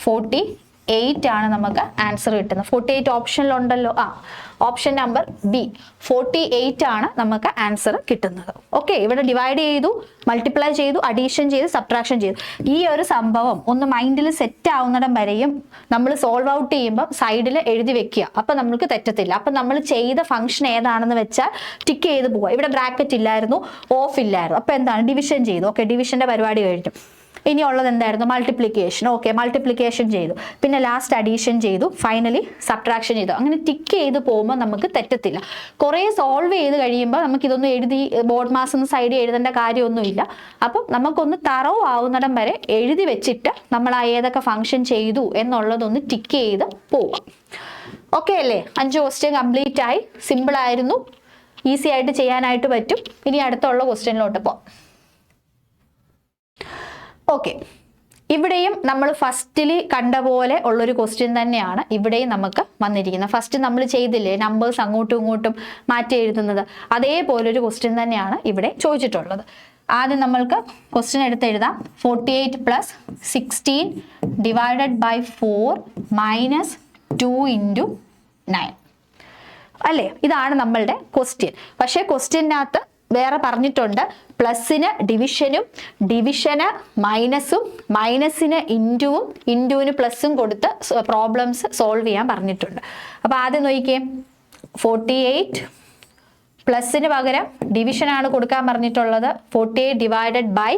48 ആണ് നമുക്ക് ആൻസർ കിട്ടുന്നത്. 48 ഓപ്ഷനിലുണ്ടല്ലോ. ഓപ്ഷൻ നമ്പർ ബി 48 ആണ് നമുക്ക് ആൻസർ കിട്ടുന്നത്. ഓക്കെ, ഇവിടെ ഡിവൈഡ് ചെയ്തു, മൾട്ടിപ്ലൈ ചെയ്തു, അഡീഷൻ ചെയ്തു, സബ്ട്രാക്ഷൻ ചെയ്തു. ഈ ഒരു സംഭവം ഒന്ന് മൈൻഡിൽ സെറ്റ് ആവുന്നിടം വരെയും നമ്മൾ സോൾവ് ഔട്ട് ചെയ്യുമ്പോൾ സൈഡിൽ എഴുതി വെക്കുക. അപ്പം നമുക്ക് തെറ്റത്തില്ല. അപ്പം നമ്മൾ ചെയ്ത ഫംഗ്ഷൻ ഏതാണെന്ന് വെച്ചാൽ ടിക്ക് ചെയ്ത് പോവുക. ഇവിടെ ബ്രാക്കറ്റ് ഇല്ലായിരുന്നു, ഓഫ് ഇല്ലായിരുന്നു. അപ്പം എന്താണ്? ഡിവിഷൻ ചെയ്തു. ഓക്കെ, ഡിവിഷൻ്റെ പരിപാടി കഴിഞ്ഞു. ഇനി ഉള്ളത് എന്തായിരുന്നു? മൾട്ടിപ്ലിക്കേഷൻ. ഓക്കെ, മൾട്ടിപ്ലിക്കേഷൻ ചെയ്തു, പിന്നെ ലാസ്റ്റ് അഡീഷൻ ചെയ്തു, ഫൈനലി സബ്ട്രാക്ഷൻ ചെയ്തു. അങ്ങനെ ടിക്ക് ചെയ്ത് പോകുമ്പോൾ നമുക്ക് തെറ്റത്തില്ല. കുറേ സോൾവ് ചെയ്ത് കഴിയുമ്പോൾ നമുക്കിതൊന്നും എഴുതി ബോർഡ് മാസ് ഒന്ന് സൈഡിൽ എഴുതേണ്ട കാര്യമൊന്നുമില്ല. അപ്പം നമുക്കൊന്ന് തറവ് ആവുന്നിടം വരെ എഴുതി വെച്ചിട്ട് നമ്മൾ ആ ഏതൊക്കെ ഫംഗ്ഷൻ ചെയ്തു എന്നുള്ളതൊന്ന് ടിക്ക് ചെയ്ത് പോവാം. ഓക്കെ അല്ലേ? 5 ക്വസ്റ്റ്യൻ കംപ്ലീറ്റ് ആയി. സിമ്പിൾ ആയിരുന്നു, ഈസി ആയിട്ട് ചെയ്യാനായിട്ട് പറ്റും. ഇനി അടുത്തുള്ള ക്വസ്റ്റ്യനിലോട്ട് പോവാം. ഓക്കെ, ഇവിടെയും നമ്മൾ ഫസ്റ്റിൽ കണ്ട പോലെ ഉള്ളൊരു ക്വസ്റ്റ്യൻ തന്നെയാണ് ഇവിടെയും നമുക്ക് വന്നിരിക്കുന്നത്. ഫസ്റ്റ് നമ്മൾ ചെയ്തില്ലേ നമ്പേഴ്സ് അങ്ങോട്ടും ഇങ്ങോട്ടും മാറ്റി എഴുതുന്നത്, അതേപോലൊരു ക്വസ്റ്റ്യൻ തന്നെയാണ് ഇവിടെ ചോദിച്ചിട്ടുള്ളത്. ആദ്യം നമ്മൾക്ക് ക്വസ്റ്റ്യൻ എടുത്ത് എഴുതാം. 48 + 16 ÷ 4 - 2 × 9 അല്ലേ? ഇതാണ് നമ്മളുടെ ക്വസ്റ്റ്യൻ. പക്ഷേ ക്വസ്റ്റ്യനകത്ത് വേറെ പറഞ്ഞിട്ടുണ്ട്, പ്ലസിന് ഡിവിഷനും, ഡിവിഷന് മൈനസും, മൈനസിന് ഇൻറ്റുവും, ഇൻറ്റുവിന് പ്ലസും കൊടുത്ത് പ്രോബ്ലംസ് സോൾവ് ചെയ്യാൻ പറഞ്ഞിട്ടുണ്ട്. അപ്പോൾ ആദ്യം നോക്കിക്കേ, 48 പ്ലസിന് പകരം ഡിവിഷനാണ് കൊടുക്കാൻ പറഞ്ഞിട്ടുള്ളത്. 48 ÷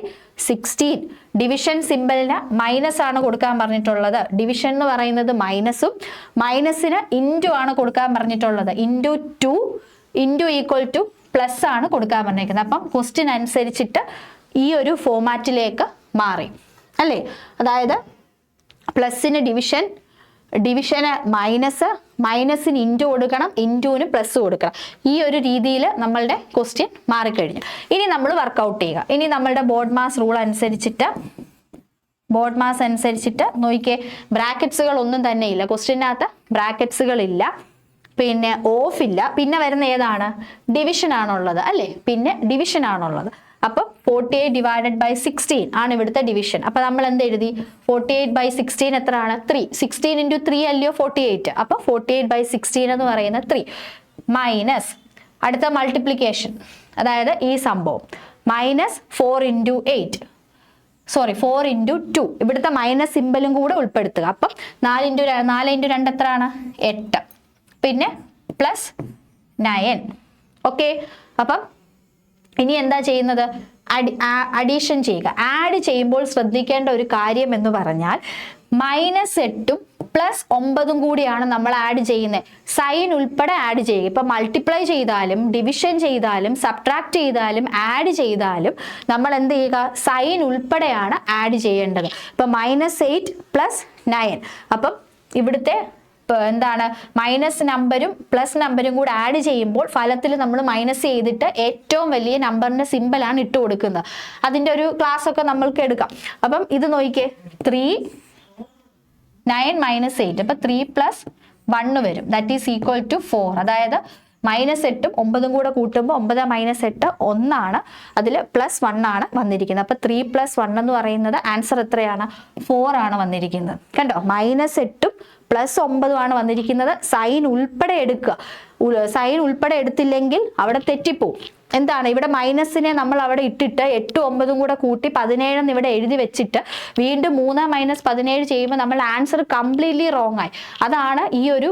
16 ഡിവിഷൻ സിമ്പിളിന് മൈനസ് ആണ് കൊടുക്കാൻ പറഞ്ഞിട്ടുള്ളത്. ഡിവിഷൻ എന്ന് പറയുന്നത് മൈനസും, മൈനസിന് ഇൻറ്റു ആണ് കൊടുക്കാൻ പറഞ്ഞിട്ടുള്ളത്. ഇൻറ്റു 2 ഇൻറ്റു = പ്ലസ് ആണ് കൊടുക്കാൻ പറഞ്ഞിരിക്കുന്നത്. അപ്പം ക്വസ്റ്റ്യൻ അനുസരിച്ചിട്ട് ഈ ഒരു ഫോമാറ്റിലേക്ക് മാറി അല്ലേ? അതായത് പ്ലസിന് ഡിവിഷൻ, ഡിവിഷന് മൈനസ്, മൈനസിന് ഇൻറ്റു കൊടുക്കണം, ഇൻറ്റുവിന് പ്ലസ് കൊടുക്കണം. ഈ ഒരു രീതിയിൽ നമ്മളുടെ ക്വസ്റ്റ്യൻ മാറിക്കഴിഞ്ഞു. ഇനി നമ്മൾ വർക്കൗട്ട് ചെയ്യുക. ഇനി നമ്മളുടെ ബോർഡ് മാസ് റൂൾ അനുസരിച്ചിട്ട്, ബോർഡ് മാസ് അനുസരിച്ചിട്ട് നോക്കിയേ, ബ്രാക്കറ്റ്സുകൾ ഒന്നും തന്നെ ഇല്ല. ക്വസ്റ്റ്യനകത്ത് ബ്രാക്കറ്റ്സുകൾ ഇല്ല, പിന്നെ ഓഫ് ഇല്ല, പിന്നെ വരുന്ന ഏതാണ്? ഡിവിഷൻ ആണുള്ളത് അല്ലേ? പിന്നെ ഡിവിഷൻ ആണുള്ളത്. അപ്പം 48 / 16 ആണ് ഇവിടുത്തെ ഡിവിഷൻ. അപ്പം നമ്മൾ എന്ത് എഴുതി? 48 / 16 എത്രയാണ്? 3. 16 × 3 അല്ലയോ 48. അപ്പം 48 / 16 എന്ന് പറയുന്നത് 3 മൈനസ് അടുത്ത മൾട്ടിപ്ലിക്കേഷൻ, അതായത് ഈ സംഭവം -4 × 8, സോറി 4 × 2. ഇവിടുത്തെ മൈനസ് സിമ്പലും കൂടെ ഉൾപ്പെടുത്തുക. അപ്പം 4 × 2 എത്രയാണ്? 8, പിന്നെ +9. ഓക്കെ, അപ്പം ഇനി എന്താ ചെയ്യുന്നത്? അഡീഷൻ ചെയ്യുക. ആഡ് ചെയ്യുമ്പോൾ ശ്രദ്ധിക്കേണ്ട ഒരു കാര്യം എന്ന് പറഞ്ഞാൽ -8ഉം +9ഉം കൂടിയാണ് നമ്മൾ ആഡ് ചെയ്യുന്നത്. സൈൻ ഉൾപ്പെടെ ആഡ് ചെയ്യുക. ഇപ്പൊ മൾട്ടിപ്ലൈ ചെയ്താലും ഡിവിഷൻ ചെയ്താലും സബ്ട്രാക്ട് ചെയ്താലും ആഡ് ചെയ്താലും നമ്മൾ എന്ത് ചെയ്യുക? സൈൻ ഉൾപ്പെടെയാണ് ആഡ് ചെയ്യേണ്ടത്. ഇപ്പൊ -8 + 9. അപ്പം ഇവിടുത്തെ എന്താണ് മൈനസ് നമ്പരും പ്ലസ് നമ്പരും കൂടെ ആഡ് ചെയ്യുമ്പോൾ ഫലത്തിൽ നമ്മൾ മൈനസ് ചെയ്തിട്ട് ഏറ്റവും വലിയ നമ്പറിന്റെ സിമ്പലാണ് ഇട്ട് കൊടുക്കുന്നത്. അതിന്റെ ഒരു ക്ലാസ് ഒക്കെ നമ്മൾക്ക് എടുക്കാം. അപ്പം ഇത് നോക്കിക്കേ, 3 9 - 8. അപ്പൊ 3 + 1 വരും. That is equal to 4. അതായത് -8ഉം 9ഉം കൂടെ കൂട്ടുമ്പോൾ 9 - 8 1 അതിൽ +1 ആണ് വന്നിരിക്കുന്നത്. അപ്പൊ 3 + 1 എന്ന് പറയുന്നത് ആൻസർ എത്രയാണ്? 4 ആണ് വന്നിരിക്കുന്നത്. കണ്ടോ? -8ഉം +9ഉം ആണ് വന്നിരിക്കുന്നത്. സൈൻ ഉൾപ്പെടെ എടുക്കുക. സൈൻ ഉൾപ്പെടെ എടുത്തില്ലെങ്കിൽ അവിടെ തെറ്റിപ്പോവും. എന്താണ് ഇവിടെ മൈനസിനെ നമ്മൾ അവിടെ ഇട്ടിട്ട് 8ഉം 9ഉം കൂടെ കൂട്ടി 17 ഇവിടെ എഴുതി വെച്ചിട്ട് വീണ്ടും 3 - 17 ചെയ്യുമ്പോൾ നമ്മൾ ആൻസർ കംപ്ലീറ്റ്ലി റോങ് ആയി. അതാണ് ഈ ഒരു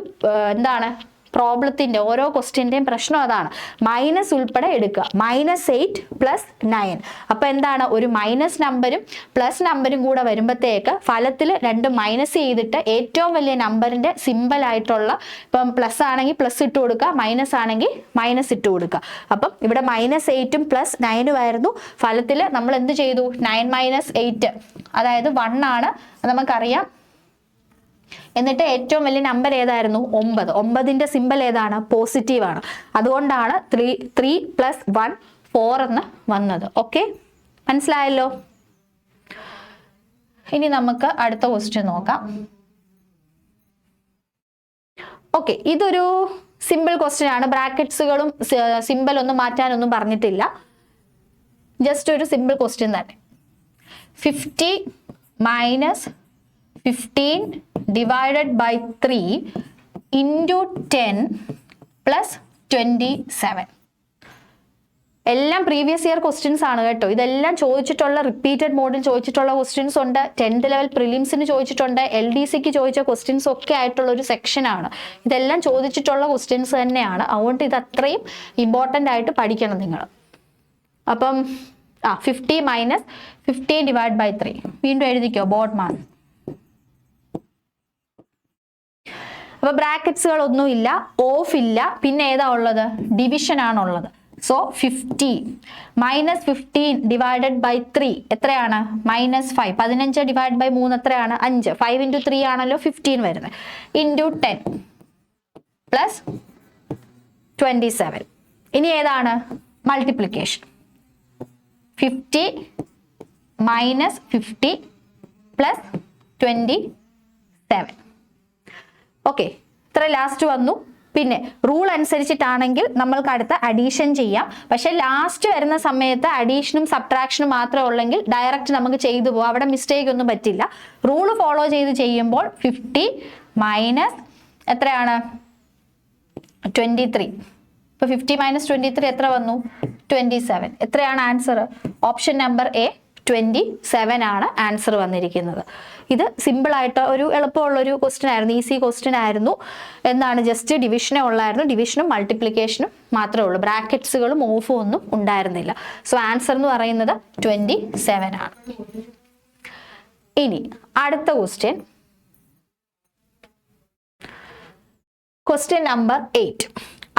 എന്താണ് പ്രോബ്ലത്തിന്റെ ഓരോ ക്വസ്റ്റ്യന്റെയും പ്രശ്നം. അതാണ് മൈനസ് ഉൾപ്പെടെ എടുക്കുക. -8 + 9. അപ്പൊ എന്താണ്? ഒരു മൈനസ് നമ്പരും പ്ലസ് നമ്പരും കൂടെ വരുമ്പോഴത്തേക്ക് ഫലത്തിൽ രണ്ടും മൈനസ് ചെയ്തിട്ട് ഏറ്റവും വലിയ നമ്പറിന്റെ സിമ്പിൾ ആയിട്ടുള്ള, ഇപ്പം പ്ലസ് ആണെങ്കിൽ പ്ലസ് ഇട്ട് കൊടുക്കുക, മൈനസ് ആണെങ്കിൽ മൈനസ് ഇട്ട് കൊടുക്കുക. അപ്പം ഇവിടെ -8ഉം +9ഉം ആയിരുന്നു. ഫലത്തിൽ നമ്മൾ എന്ത് ചെയ്തു? 9 - 8 അതായത് 1 ആണ്, നമുക്കറിയാം. എന്നിട്ട് ഏറ്റവും വലിയ നമ്പർ ഏതായിരുന്നു? 9. 9ന്റെ സിമ്പൽ ഏതാണ്? പോസിറ്റീവ് ആണ്. അതുകൊണ്ടാണ് 3 + 1 4 എന്ന് വന്നത്. ഓക്കെ, മനസ്സിലായല്ലോ? ഇനി നമുക്ക് അടുത്ത ക്വസ്റ്റ്യൻ നോക്കാം. ഓക്കെ, ഇതൊരു സിമ്പിൾ ക്വസ്റ്റ്യൻ ആണ്. ബ്രാക്കറ്റ്സുകളും സിമ്പൽ ഒന്നും മാറ്റാനൊന്നും പറഞ്ഞിട്ടില്ല. ജസ്റ്റ് ഒരു സിമ്പിൾ ക്വസ്റ്റ്യൻ തന്നെ. 50 - 15 divided by 3 into 10 plus 27. എല്ലാം പ്രീവിയസ് ഇയർ ക്വസ്റ്റ്യൻസ് ആണ് കേട്ടോ. ഇതെല്ലാം ചോദിച്ചിട്ടുള്ള റിപ്പീറ്റഡ് മോഡിൽ ചോദിച്ചിട്ടുള്ള ക്വസ്റ്റ്യൻസ് ഉണ്ട്. 10th ലെവൽ പ്രിലിംസിന് ചോദിച്ചിട്ടുണ്ട്. LDCക്ക് ചോദിച്ച ക്വസ്റ്റ്യൻസ് ഒക്കെ ആയിട്ടുള്ള ഒരു സെക്ഷൻ ആണ്. ഇതെല്ലാം ചോദിച്ചിട്ടുള്ള ക്വസ്റ്റ്യൻസ് തന്നെയാണ്. അതുകൊണ്ട് ഇത് അത്രയും ഇമ്പോർട്ടൻ്റ് ആയിട്ട് പഠിക്കണം നിങ്ങൾ. അപ്പം 50 - 15 divided by 3 വീണ്ടും എഴുതിക്കോ ബോർഡ്മാൻ. അപ്പൊ ബ്രാക്കറ്റ്സുകൾ ഒന്നും ഇല്ല, ഓഫ് ഇല്ല, പിന്നെ ഏതാ ഉള്ളത്? ഡിവിഷൻ ആണുള്ളത്. സോ 50 - 15 divided by 3 എത്രയാണ്? -5. 15 divided by 3 എത്രയാണ്? 5. 5 into 3 ആണല്ലോ 15 വരുന്നത്. into 10 plus 27. ഇനി ഏതാണ്? മൾട്ടിപ്ലിക്കേഷൻ. 50 - 50 plus 27. ഓക്കെ, ഇത്ര ലാസ്റ്റ് വന്നു. പിന്നെ റൂൾ അനുസരിച്ചിട്ടാണെങ്കിൽ നമ്മൾക്ക് അടുത്ത അഡീഷൻ ചെയ്യാം. പക്ഷെ ലാസ്റ്റ് വരുന്ന സമയത്ത് അഡീഷനും സബ്ട്രാക്ഷനും മാത്രമേ ഉള്ളെങ്കിൽ ഡയറക്റ്റ് നമുക്ക് ചെയ്തു പോകാം. അവിടെ മിസ്റ്റേക്ക് ഒന്നും പറ്റില്ല. റൂൾ ഫോളോ ചെയ്ത് ചെയ്യുമ്പോൾ 50 മൈനസ് എത്രയാണ്? 23. ഇപ്പൊ 50 - 23 എത്ര വന്നു? 27. എത്രയാണ് ആൻസർ? ഓപ്ഷൻ നമ്പർ എ 27 ആണ് ആൻസർ വന്നിരിക്കുന്നത്. ഇത് സിമ്പിൾ ആയിട്ട് ഒരു എളുപ്പമുള്ള ഒരു ക്വസ്റ്റ്യൻ ആയിരുന്നു, ഈസി ക്വസ്റ്റ്യൻ ആയിരുന്നു. എന്താണ്? ജസ്റ്റ് ഡിവിഷനേ ഉള്ളായിരുന്നു. ഡിവിഷനും മൾട്ടിപ്ലിക്കേഷനും മാത്രമേ ഉള്ളൂ. ബ്രാക്കറ്റ്സുകളും ഓഫും ഒന്നും ഉണ്ടായിരുന്നില്ല. സോ ആൻസർ എന്ന് പറയുന്നത് 27 ആണ്. ഇനി അടുത്ത ക്വസ്റ്റ്യൻ, ക്വസ്റ്റ്യൻ നമ്പർ 8.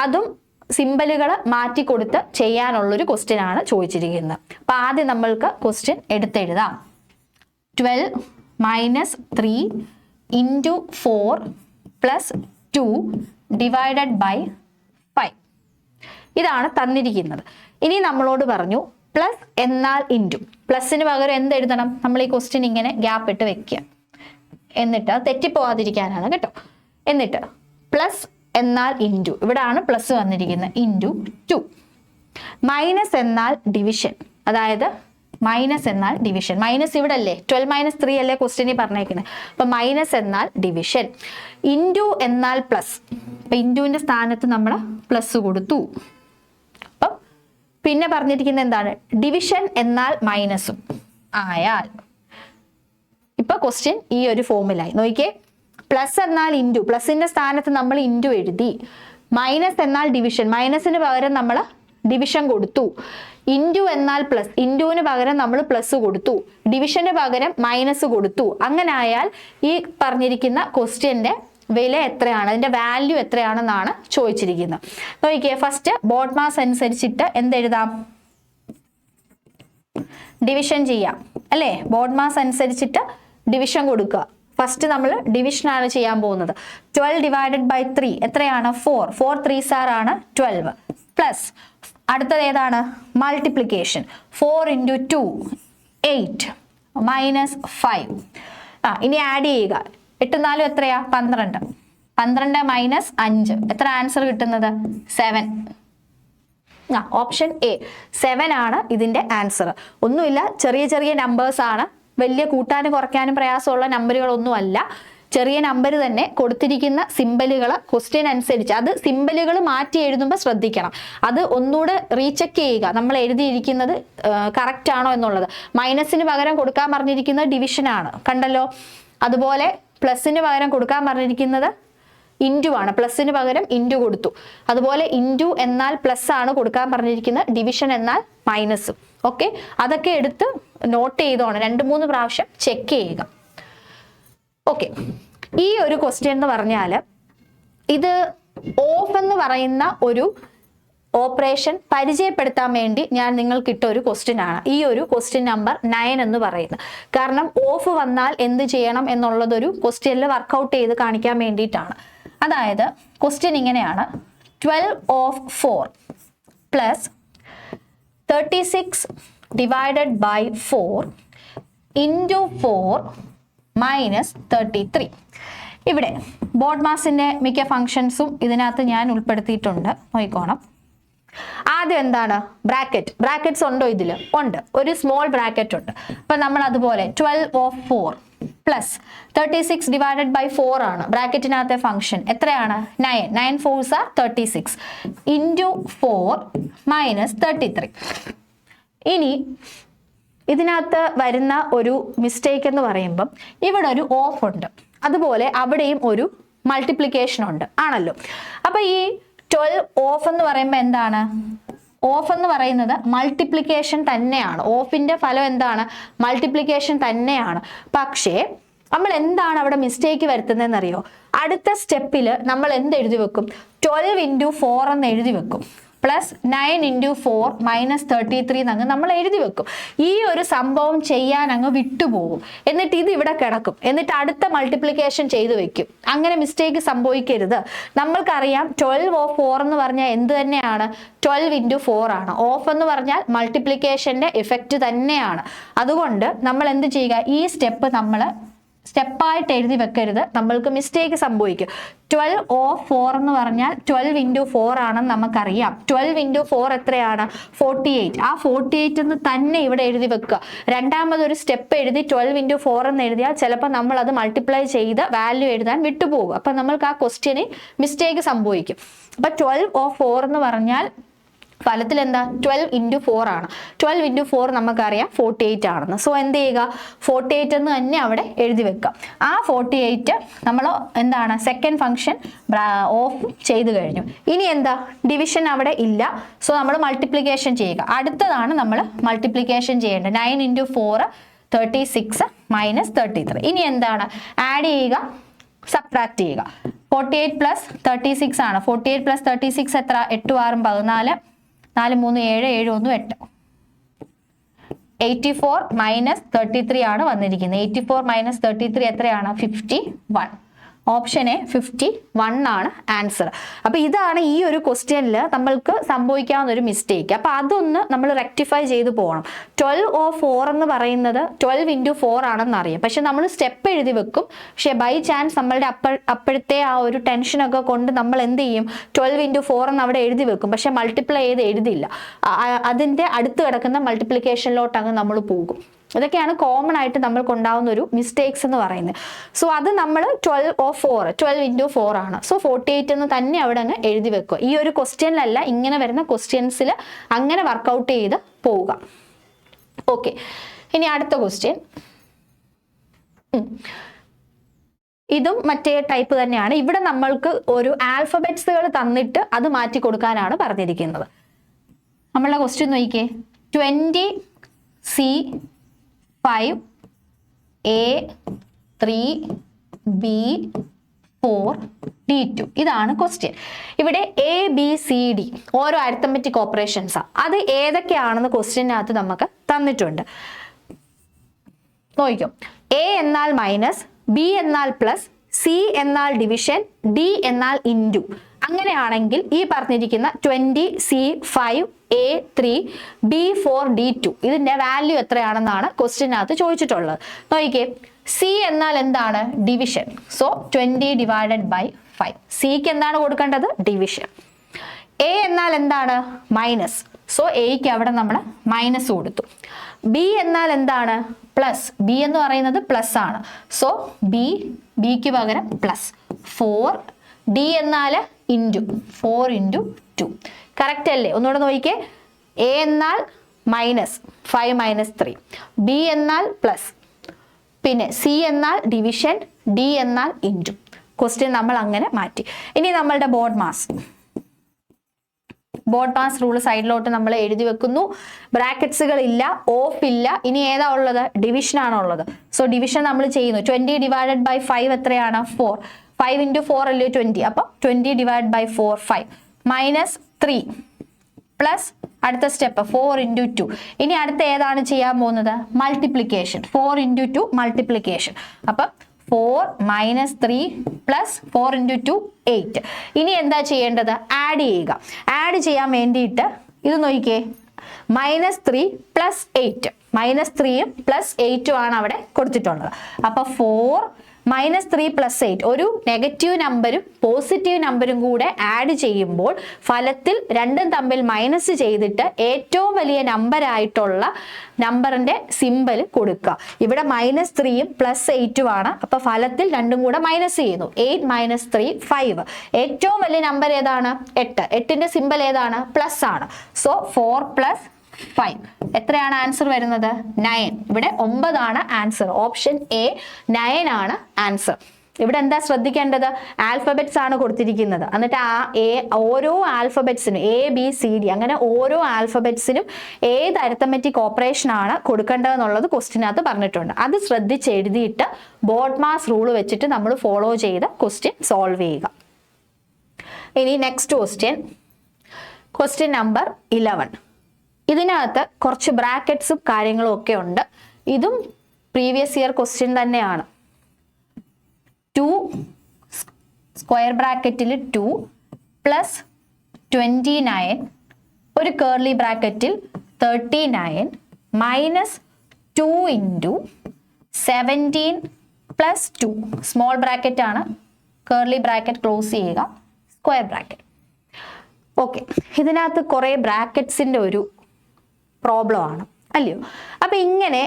അതും സിമ്പലുകൾ മാറ്റിക്കൊടുത്ത് ചെയ്യാനുള്ളൊരു ക്വസ്റ്റ്യൻ ആണ് ചോദിച്ചിരിക്കുന്നത്. അപ്പൊ ആദ്യം നമ്മൾക്ക് question എടുത്തെഴുതാം. 12 - 3 into 4 plus 2 divided by 5. ഇതാണ് തന്നിരിക്കുന്നത്. ഇനി നമ്മളോട് പറഞ്ഞു പ്ലസ് എന്നാൽ ഇൻറ്റു. പ്ലസിന് പകരം എന്ത് എഴുതണം? നമ്മൾ ഈ ക്വസ്റ്റ്യൻ ഇങ്ങനെ ഗ്യാപ്പ് ഇട്ട് വെക്കുക. എന്നിട്ട് തെറ്റിപ്പോവാതിരിക്കാനാണ് കേട്ടോ. എന്നിട്ട് പ്ലസ് എന്നാൽ ഇൻറ്റു, ഇവിടാണ് പ്ലസ് വന്നിരിക്കുന്നത്, ഇൻറ്റു 2. മൈനസ് എന്നാൽ ഡിവിഷൻ, അതായത് മൈനസ് എന്നാൽ ഡിവിഷൻ. മൈനസ് ഇവിടെ അല്ലേ? 12 - 3 അല്ലേ ക്വസ്റ്റ്യനിൽ പറഞ്ഞേക്കുന്നത്. അപ്പൊ മൈനസ് എന്നാൽ ഡിവിഷൻ. ഇൻറ്റു എന്നാൽ പ്ലസ്. അപ്പൊ ഇൻറ്റുവിന്റെ സ്ഥാനത്ത് നമ്മൾ പ്ലസ് കൊടുത്തു. അപ്പം പിന്നെ പറഞ്ഞിരിക്കുന്നത് എന്താണ്? ഡിവിഷൻ എന്നാൽ മൈനസും ആയാൽ. ഇപ്പൊ ക്വസ്റ്റ്യൻ ഈ ഒരു ഫോമിലായി. നോക്കിയേ, പ്ലസ് എന്നാൽ ഇൻറ്റു, പ്ലസിന്റെ സ്ഥാനത്ത് നമ്മൾ ഇൻറ്റു എഴുതി. മൈനസ് എന്നാൽ ഡിവിഷൻ, മൈനസിന് പകരം നമ്മൾ ഡിവിഷൻ കൊടുത്തു. ഇൻറ്റു എന്നാൽ പ്ലസ്, ഇൻറ്റുവിന് പകരം നമ്മൾ പ്ലസ് കൊടുത്തു, ഡിവിഷന് പകരം മൈനസ് കൊടുത്തു. അങ്ങനെ ആയാൽ ഈ പറഞ്ഞിരിക്കുന്ന ക്വസ്റ്റ്യന്റെ വില എത്രയാണ്, അതിന്റെ വാല്യൂ എത്രയാണെന്നാണ് ചോദിച്ചിരിക്കുന്നത്. നോക്കിയേ, ഫസ്റ്റ് ബോഡ് മാസ് അനുസരിച്ചിട്ട് എന്തെഴുതാം, ഡിവിഷൻ ചെയ്യാം അല്ലേ. ബോഡ് മാസ് അനുസരിച്ചിട്ട് ഡിവിഷൻ കൊടുക്കുക. ഫസ്റ്റ് നമ്മൾ ഡിവിഷൻ ആണ് ചെയ്യാൻ പോകുന്നത്. 12 ഡിവൈഡഡ് ബൈ 3 എത്രയാണ്? 4. 4 3s ആണ് 12 പ്ലസ് അടുത്തത് ഏതാണ്? മൾട്ടിപ്ലിക്കേഷൻ. 4 into 2 8 minus 5. ഇനി ആഡ് ചെയ്യുക. 8 4 എത്രയാ? 12. 12 മൈനസ് 5 എത്ര ആൻസർ കിട്ടുന്നത്? 7. ഓപ്ഷൻ എ 7 ആണ് ഇതിന്റെ ആൻസർ. ഒന്നുമില്ല, ചെറിയ ചെറിയ നമ്പേഴ്സ് ആണ്, വലിയ കൂട്ടാനും കുറയ്ക്കാനും പ്രയാസമുള്ള നമ്പറുകളൊന്നും അല്ല. ചെറിയ നമ്പർ തന്നെ കൊടുത്തിരിക്കുന്ന സിമ്പലുകൾ ക്വസ്റ്റ്യൻ അനുസരിച്ച്, അത് സിമ്പലുകൾ മാറ്റി എഴുതുമ്പോൾ ശ്രദ്ധിക്കണം. അത് ഒന്നുകൂടെ റീചെക്ക് ചെയ്യുക, നമ്മൾ എഴുതിയിരിക്കുന്നത് കറക്റ്റ് ആണോ എന്നുള്ളത്. മൈനസിന് പകരം കൊടുക്കാൻ പറഞ്ഞിരിക്കുന്നത് ഡിവിഷൻ ആണ്, കണ്ടല്ലോ. അതുപോലെ പ്ലസിന് പകരം കൊടുക്കാൻ പറഞ്ഞിരിക്കുന്നത് ഇൻറ്റു ആണ്, പ്ലസിന് പകരം ഇൻറ്റു കൊടുത്തു. അതുപോലെ ഇൻറ്റു എന്നാൽ പ്ലസ് ആണ് കൊടുക്കാൻ പറഞ്ഞിരിക്കുന്നത്, ഡിവിഷൻ എന്നാൽ മൈനസും. ഓക്കെ, അതൊക്കെ എടുത്ത് നോട്ട് ചെയ്തോണം, 2-3 പ്രാവശ്യം ചെക്ക് ചെയ്യുക. ഓക്കെ, ഈ ഒരു ക്വസ്റ്റ്യൻ എന്ന് പറഞ്ഞാൽ ഇത് ഓഫ് എന്ന് പറയുന്ന ഒരു ഓപ്പറേഷൻ പരിചയപ്പെടുത്താൻ വേണ്ടി ഞാൻ നിങ്ങൾക്ക് ഇട്ട ഒരു ക്വസ്റ്റ്യൻ ആണ് ഈ ഒരു ക്വസ്റ്റ്യൻ നമ്പർ 9 എന്ന് പറയുന്നത്. കാരണം ഓഫ് വന്നാൽ എന്ത് ചെയ്യണം എന്നുള്ളതൊരു ക്വസ്റ്റ്യനിൽ വർക്കൗട്ട് ചെയ്ത് കാണിക്കാൻ വേണ്ടിയിട്ടാണ്. അതായത് ക്വസ്റ്റ്യൻ ഇങ്ങനെയാണ്, 12 of 4 plus 36 divided by 4 into 4 minus 33. ഇവിടെ ബോഡ് മാസിന്റെ മിക്ക ഫങ്ഷൻസും ഇതിനകത്ത് ഞാൻ ഉൾപ്പെടുത്തിയിട്ടുണ്ട്, നോക്കിക്കോണം. ആദ്യം എന്താണ്? ബ്രാക്കറ്റ്സ് ഉണ്ടോ ഇതിൽ? ഉണ്ട്, ഒരു സ്മോൾ ബ്രാക്കറ്റ് ഉണ്ട്. അപ്പൊ നമ്മൾ അതുപോലെ 12 ഓഫ് 4 പ്ലസ് 36 ഡിവൈഡഡ് ബൈ 4 ആണ് ബ്രാക്കറ്റിനകത്തെ ഫംഗ്ഷൻ. എത്രയാണ്? 9. 9 4s are 36 ഇൻറ്റു 4 മൈനസ് 33. ഇനി ഇതിനകത്ത് വരുന്ന ഒരു മിസ്റ്റേക്ക് എന്ന് പറയുമ്പം ഇവിടെ ഒരു ഓഫ് ഉണ്ട്, അതുപോലെ അവിടെയും ഒരു മൾട്ടിപ്ലിക്കേഷൻ ഉണ്ട്, ആണല്ലോ. അപ്പൊ ഈ 12 ഓഫ് എന്ന് പറയുമ്പോൾ എന്താണ്? ഓഫ് എന്ന് പറയുന്നത് മൾട്ടിപ്ലിക്കേഷൻ തന്നെയാണ്. ഓഫിന്റെ ഫലം എന്താണ്? മൾട്ടിപ്ലിക്കേഷൻ തന്നെയാണ്. പക്ഷേ നമ്മൾ എന്താണ് അവിടെ മിസ്റ്റേക്ക് വരുത്തുന്നതെന്നറിയോ? അടുത്ത സ്റ്റെപ്പിൽ നമ്മൾ എന്ത് എഴുതി വെക്കും? 12 ഇൻറ്റു 4 എന്ന് എഴുതി വെക്കും, പ്ലസ് 9 ഇൻറ്റു 4 മൈനസ് 33 എന്നങ്ങ് നമ്മൾ എഴുതി വെക്കും. ഈ ഒരു സംഭവം ചെയ്യാൻ അങ്ങ് വിട്ടുപോകും, എന്നിട്ട് ഇത് ഇവിടെ കിടക്കും, എന്നിട്ട് അടുത്ത മൾട്ടിപ്ലിക്കേഷൻ ചെയ്തു വെക്കും. അങ്ങനെ മിസ്റ്റേക്ക് സംഭവിക്കരുത്. നമ്മൾക്കറിയാം 12 ഓഫ് 4 എന്ന് പറഞ്ഞാൽ എന്ത് തന്നെയാണ്? 12 ഇൻറ്റു 4 ആണ്. ഓഫ് എന്ന് പറഞ്ഞാൽ മൾട്ടിപ്ലിക്കേഷന്റെ ഇഫക്റ്റ് തന്നെയാണ്. അതുകൊണ്ട് നമ്മൾ എന്ത് ചെയ്യുക? ഈ സ്റ്റെപ്പ് നമ്മൾ സ്റ്റെപ്പായിട്ട് എഴുതി വെക്കരുത്, നമ്മൾക്ക് മിസ്റ്റേക്ക് സംഭവിക്കും. 12 ഓഫ് 4 എന്ന് പറഞ്ഞാൽ 12 ഇൻറ്റു 4 ആണെന്ന് നമുക്കറിയാം. 12 ഇൻറ്റു 4 എത്രയാണ്? 48. ആ 48 എന്ന് തന്നെ ഇവിടെ എഴുതി വെക്കുക. രണ്ടാമതൊരു സ്റ്റെപ്പ് എഴുതി 12 ഇൻറ്റു 4 എന്ന് എഴുതിയാൽ ചിലപ്പോൾ നമ്മൾ അത് മൾട്ടിപ്ലൈ ചെയ്ത് വാല്യൂ എഴുതാൻ വിട്ടുപോകും. അപ്പം നമ്മൾക്ക് ആ ക്വസ്റ്റ്യന് മിസ്റ്റേക്ക് സംഭവിക്കും. അപ്പം 12 ഓഫ് 4 എന്ന് പറഞ്ഞാൽ ഫലത്തിൽ എന്താ? 12 ഇൻറ്റു 4 ആണ്. 12 ഇൻറ്റു 4 നമുക്കറിയാം 48 ആണെന്ന്. സോ എന്ത് ചെയ്യുക? 48 എന്ന് തന്നെ അവിടെ എഴുതി വെക്കുക. ആ 48 നമ്മൾ എന്താണ്? സെക്കൻഡ് ഫംഗ്ഷൻ ഓഫ് ചെയ്ത് കഴിഞ്ഞു. ഇനി എന്താ? ഡിവിഷൻ അവിടെ ഇല്ല. സോ നമ്മൾ മൾട്ടിപ്ലിക്കേഷൻ ചെയ്യുക. അടുത്തതാണ് നമ്മൾ മൾട്ടിപ്ലിക്കേഷൻ ചെയ്യേണ്ടത്. 9 ഇൻറ്റു 4 36 മൈനസ് 33. ഇനി എന്താണ്? ആഡ് ചെയ്യുക, സബ്ട്രാക്ട് ചെയ്യുക. 48 പ്ലസ് 36 ആണ്. 48 പ്ലസ് 36 എത്ര? 8 6 14, 4 3 7, 7 1 8. 84 മൈനസ് 33 ആണ് വന്നിരിക്കുന്നത്. 84 മൈനസ് 33 എത്രയാണ്? 51. ഓപ്ഷൻ എ 51 ആണ് ആൻസർ. അപ്പൊ ഇതാണ് ഈ ഒരു ക്വസ്റ്റ്യനിൽ നമ്മൾക്ക് സംഭവിക്കാവുന്ന ഒരു മിസ്റ്റേക്ക്. അപ്പൊ അതൊന്ന് നമ്മൾ റെക്ടിഫൈ ചെയ്ത് പോകണം. 12 ഓഫ് 4 എന്ന് പറയുന്നത് 12 ഇൻറ്റു 4 ആണെന്ന് അറിയാം, പക്ഷെ നമ്മൾ സ്റ്റെപ്പ് എഴുതി വെക്കും. പക്ഷെ ബൈ ചാൻസ് നമ്മളുടെ അപ്പോഴത്തെ ആ ഒരു ടെൻഷനൊക്കെ കൊണ്ട് നമ്മൾ എന്ത് ചെയ്യും? 12 ഇൻറ്റു 4 എന്ന് അവിടെ എഴുതി വെക്കും, പക്ഷെ മൾട്ടിപ്ലൈ ചെയ്ത് എഴുതില്ല. അതിന്റെ അടുത്ത് കിടക്കുന്ന മൾട്ടിപ്ലിക്കേഷനിലോട്ട് അങ്ങ് നമ്മൾ പോകും. ഇതൊക്കെയാണ് കോമൺ ആയിട്ട് നമ്മൾക്ക് ഉണ്ടാവുന്ന ഒരു മിസ്റ്റേക്സ് എന്ന് പറയുന്നത്. സോ അത് നമ്മൾ 12 ഓഫ് 4 12 ഇൻറ്റു 4 ആണ്. സോ 48 എന്ന് തന്നെ അവിടെ അങ്ങ് എഴുതി വെക്കുക. ഈ ഒരു ക്വസ്റ്റ്യനിലല്ല, ഇങ്ങനെ വരുന്ന ക്വസ്റ്റ്യൻസിൽ അങ്ങനെ വർക്കൗട്ട് ചെയ്ത് പോവുക. ഓക്കെ, ഇനി അടുത്ത ക്വസ്റ്റ്യൻ. ഇതും മറ്റേ ടൈപ്പ് തന്നെയാണ്. ഇവിടെ നമ്മൾക്ക് ഒരു ആൽഫബറ്റ്സുകൾ തന്നിട്ട് അത് മാറ്റി കൊടുക്കാനാണ് പറഞ്ഞിരിക്കുന്നത്. നമ്മളുടെ ക്വസ്റ്റ്യൻ നോക്കിക്കേ. 20C5A3B4D2 ഇതാണ് ക്വസ്റ്റ്യൻ. ഇവിടെ ABCD ഓരോ അരിത്തമെറ്റിക് ഓപ്പറേഷൻസാ. അത് ഏതൊക്കെയാണെന്ന് ക്വസ്റ്റ്യനകത്ത് നമുക്ക് തന്നിട്ടുണ്ട്. നോക്കിക്കോ. A എന്നാൽ മൈനസ്, B എന്നാൽ പ്ലസ്, C എന്നാൽ ഡിവിഷൻ, D എന്നാൽ ഇൻറ്റു. അങ്ങനെയാണെങ്കിൽ ഈ പറഞ്ഞിരിക്കുന്ന 20C5A3B4D2 ഇതിന്റെ വാല്യൂ എത്രയാണെന്നാണ് ക്വസ്റ്റ്യനകത്ത് ചോദിച്ചിട്ടുള്ളത്. നോക്കിക്കേ, C എന്നാൽ എന്താണ്? ഡിവിഷൻ. സോ 20/5. സിക്ക് എന്താണ് കൊടുക്കേണ്ടത്? ഡിവിഷൻ. A എന്നാൽ എന്താണ്? മൈനസ്. സോ എക്ക് അവിടെ നമ്മൾ മൈനസ് കൊടുത്തു. B എന്നാൽ എന്താണ്? പ്ലസ്. B എന്ന് പറയുന്നത് പ്ലസ് ആണ്. സോ ബിക്ക് പകരം പ്ലസ് 4. D എന്നാൽ ഇൻറ്റു 4 × 2. കറക്റ്റ് അല്ലേ? ഒന്നുകൂടെ നോക്കിക്കേ. A എന്നാൽ മൈനസ് 5 - 3, B എന്നാൽ പ്ലസ്, പിന്നെ C എന്നാൽ ഡിവിഷൻ, D എന്നാൽ ഇൻറ്റു. ക്വസ്റ്റ്യൻ നമ്മൾ അങ്ങനെ മാറ്റി. ഇനി നമ്മളുടെ ബോഡ് മാസ് റൂൾ സൈഡിലോട്ട് നമ്മൾ എഴുതി വെക്കുന്നു. ബ്രാക്കറ്റ്സുകൾ ഇല്ല, ഓഫ് ഇല്ല. ഇനി ഏതാ ഉള്ളത്? ഡിവിഷൻ ആണോ ഉള്ളത്. സോ ഡിവിഷൻ നമ്മൾ ചെയ്യുന്നു. 20/5 എത്രയാണ്? 4. 5 × 4 അല്ലേ 20. അപ്പോൾ 20/4 5 -3 പ്ലസ് അടുത്ത സ്റ്റെപ്പ് 4 × 2. ഇനി അടുത്ത ഏതാണ് ചെയ്യാൻ പോകുന്നത്? മൾട്ടിപ്ലിക്കേഷൻ. 4 × 2 മൾട്ടിപ്ലിക്കേഷൻ. അപ്പം 4 - 3 പ്ലസ് 4 × 2 8. ഇനി എന്താ ചെയ്യേണ്ടത്? ആഡ് ചെയ്യുക. ആഡ് ചെയ്യാൻ വേണ്ടിയിട്ട് ഇത് നോക്കിക്കേ, -3 + 8. -3ഉം +8ഉം ആണ് അവിടെ കൊടുത്തിട്ടുള്ളത്. അപ്പൊ 4 -3 + 8 ഒരു നെഗറ്റീവ് നമ്പരും പോസിറ്റീവ് നമ്പരും കൂടെ ആഡ് ചെയ്യുമ്പോൾ ഫലത്തിൽ രണ്ടും തമ്മിൽ മൈനസ് ചെയ്തിട്ട് ഏറ്റവും വലിയ നമ്പറായിട്ടുള്ള നമ്പറിന്റെ സിമ്പൽ കൊടുക്കുക. ഇവിടെ -3ഉം +8ഉം ആണ്. അപ്പൊ ഫലത്തിൽ രണ്ടും കൂടെ മൈനസ് ചെയ്യുന്നു. 8 - 3 5. ഏറ്റവും വലിയ നമ്പർ ഏതാണ്? 8. 8ന്റെ സിമ്പൽ ഏതാണ്? പ്ലസ് ആണ്. സോ 4 + 5 എത്രയാണ് ആൻസർ വരുന്നത്? 9. ഇവിടെ 9 ആണ് ആൻസർ. ഓപ്ഷൻ A 9 ആണ് ആൻസർ. ഇവിടെ എന്താ ശ്രദ്ധിക്കേണ്ടത്? ആൽഫബറ്റ്സ് ആണ് കൊടുത്തിരിക്കുന്നത്. എന്നിട്ട് ഓരോ ആൽഫബറ്റ്സിനും ABCD അങ്ങനെ ഓരോ ആൽഫബറ്റ്സിനും ഏത് അരിത്തമെറ്റിക് ഓപ്പറേഷൻ ആണ് കൊടുക്കേണ്ടതെന്നുള്ളത് ക്വസ്റ്റ്യനകത്ത് പറഞ്ഞിട്ടുണ്ട്. അത് ശ്രദ്ധിച്ച് എഴുതിയിട്ട് ബോഡ് മാസ് റൂൾ വെച്ചിട്ട് നമ്മൾ ഫോളോ ചെയ്ത് ക്വസ്റ്റ്യൻ സോൾവ് ചെയ്യുക. ഇനി നെക്സ്റ്റ് ക്വസ്റ്റ്യൻ നമ്പർ 11. ഇതിനകത്ത് കുറച്ച് ബ്രാക്കറ്റ്സും കാര്യങ്ങളും ഒക്കെ ഉണ്ട്. ഇതും പ്രീവിയസ് ഇയർ ക്വസ്റ്റ്യൻ തന്നെയാണ്. 2 സ്ക്വയർ ബ്രാക്കറ്റിൽ 2 + 29 ഒരു കേർലി ബ്രാക്കറ്റിൽ 39 -2 × 17 + 2 സ്മോൾ ബ്രാക്കറ്റ് ആണ്. കേർലി ബ്രാക്കറ്റ് ക്ലോസ് ചെയ്യുക, സ്ക്വയർ ബ്രാക്കറ്റ്. ഓക്കെ, ഇതിനകത്ത് കുറേ ബ്രാക്കറ്റ്സിന്റെ ഒരു പ്രോബ്ലം ആണ് അല്ലയോ? അപ്പൊ ഇങ്ങനെ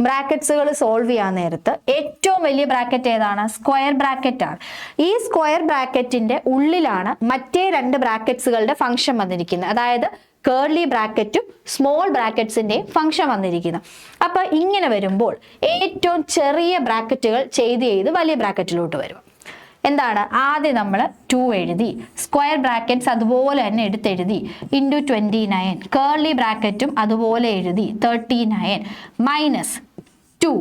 ബ്രാക്കറ്റ്സുകൾ സോൾവ് ചെയ്യാൻ നേരത്ത് ഏറ്റവും വലിയ ബ്രാക്കറ്റ് ഏതാണ്? സ്ക്വയർ ബ്രാക്കറ്റ് ആണ്. ഈ സ്ക്വയർ ബ്രാക്കറ്റിന്റെ ഉള്ളിലാണ് മറ്റേ രണ്ട് ബ്രാക്കറ്റ്സുകളുടെ ഫംഗ്ഷൻ വന്നിരിക്കുന്നത്. അതായത് കേർലി ബ്രാക്കറ്റും സ്മോൾ ബ്രാക്കറ്റ്സിന്റെയും ഫംഗ്ഷൻ വന്നിരിക്കുന്നത്. അപ്പൊ ഇങ്ങനെ വരുമ്പോൾ ഏറ്റവും ചെറിയ ബ്രാക്കറ്റുകൾ ചെയ്ത് വലിയ ബ്രാക്കറ്റിലോട്ട് വരും. എന്താണ്? ആദ്യം നമ്മൾ 2 എഴുതി, സ്ക്വയർ ബ്രാക്കറ്റ്സ് അതുപോലെ തന്നെ എടുത്തെഴുതി, × 29 കേർലി ബ്രാക്കറ്റും അതുപോലെ എഴുതി 39 -2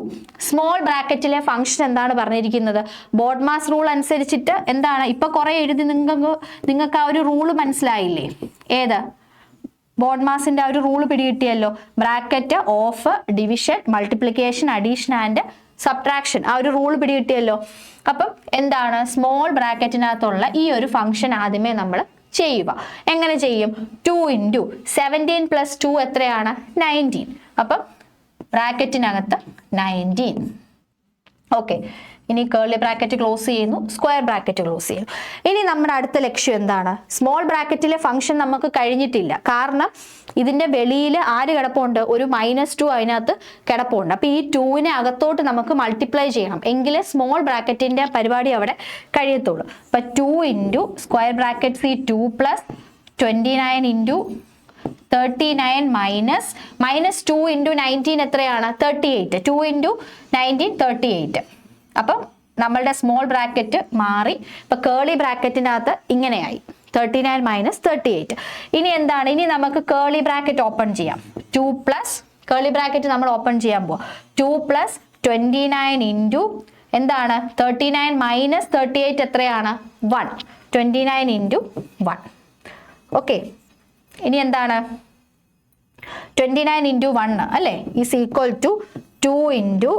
സ്മോൾ ബ്രാക്കറ്റിലെ ഫംഗ്ഷൻ എന്താണ് പറഞ്ഞിരിക്കുന്നത്? ബോഡ് മാസ് റൂൾ അനുസരിച്ചിട്ട് എന്താണ്? ഇപ്പൊ കുറെ എഴുതി നിങ്ങൾക്ക് ആ ഒരു റൂള് മനസ്സിലായില്ലേ? ഏത്? ബോഡ് മാസിന്റെ ആ ഒരു റൂള് പിടികിട്ടിയല്ലോ. Bracket, of, division, multiplication, addition and subtraction. ആ ഒരു റൂൾ പിടികിട്ടിയല്ലോ. അപ്പം എന്താണ്? സ്മോൾ ബ്രാക്കറ്റിനകത്തുള്ള ഈ ഒരു ഫംഗ്ഷൻ ആദ്യമേ നമ്മൾ ചെയ്യുക. എങ്ങനെ ചെയ്യും? 2 × 17 + 2 എത്രയാണ്? 19. അപ്പം ബ്രാക്കറ്റിനകത്ത് 19. ഓക്കെ, ഇനി കേർലി ബ്രാക്കറ്റ് ക്ലോസ് ചെയ്യുന്നു, സ്ക്വയർ ബ്രാക്കറ്റ് ക്ലോസ് ചെയ്യുന്നു. ഇനി നമ്മുടെ അടുത്ത ലക്ഷ്യം എന്താണ്? സ്മോൾ ബ്രാക്കറ്റിലെ ഫംഗ്ഷൻ നമുക്ക് കഴിഞ്ഞിട്ടില്ല. കാരണം ഇതിന്റെ വെളിയിൽ ആര് കിടപ്പുണ്ട്? ഒരു -2 അതിനകത്ത് കിടപ്പുണ്ട്. അപ്പൊ ഈ 2നെ അകത്തോട്ട് നമുക്ക് മൾട്ടിപ്ലൈ ചെയ്യണം, എങ്കിലേ സ്മോൾ ബ്രാക്കറ്റിന്റെ പരിപാടി അവിടെ കഴിയത്തുള്ളൂ. അപ്പൊ 2 × സ്ക്വയർ ബ്രാക്കറ്റ് 2 + 29 × 39 -2 × 19 എത്രയാണ്? 38. 2 × 19 38. അപ്പം നമ്മളുടെ സ്മോൾ ബ്രാക്കറ്റ് മാറി. ഇപ്പൊ കേർലി ബ്രാക്കറ്റിനകത്ത് ഇങ്ങനെയായി. 39 മൈനസ് 38. ഇനി എന്താണ്? ഇനി നമുക്ക് കേർലി ബ്രാക്കറ്റ് ഓപ്പൺ ചെയ്യാം. 2 പ്ലസ് കേർലി ബ്രാക്കറ്റ് നമ്മൾ ഓപ്പൺ ചെയ്യാൻ പോവാം. 2 പ്ലസ് 29 ഇൻറ്റു എന്താണ് 39 മൈനസ് 38 എത്രയാണ്? 1. 29 ഇൻറ്റു 1. ഓക്കെ, ഇനി എന്താണ് 29 ഇൻറ്റു 1 അല്ലേ is equal to 2 into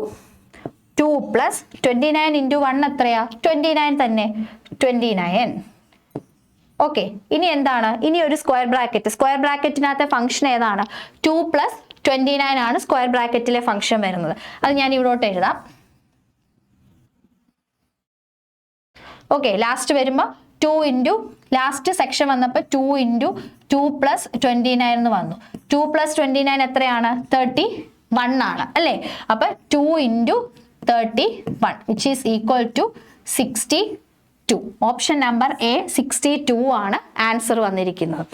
2 plus 29 into 1 എത്രയാ? 29 തന്നെ, 29. ഓക്കെ, ഇനി എന്താണ്? ഇനി ഒരു സ്ക്വയർ ബ്രാക്കറ്റ്. സ്ക്വയർ ബ്രാക്കറ്റിനകത്തെ ഫംഗ്ഷൻ ഏതാണ്? 2 പ്ലസ് 29 ആണ് സ്ക്വയർ ബ്രാക്കറ്റിലെ ഫംഗ്ഷൻ വരുന്നത്. അത് ഞാൻ ഇവിടോട്ട് എഴുതാം. ഓക്കെ, ലാസ്റ്റ് വരുമ്പോൾ 2 ഇൻറ്റു ലാസ്റ്റ് സെക്ഷൻ വന്നപ്പോൾ 2 ഇൻറ്റു 2 പ്ലസ് 29 എന്ന് വന്നു. 2 പ്ലസ് 29 എത്രയാണ്? 31 ആണ് അല്ലേ? അപ്പൊ 2 into 31 which is equal to 62. Option number A 62 ആണ് ആൻസർ വന്നിരിക്കുന്നത്.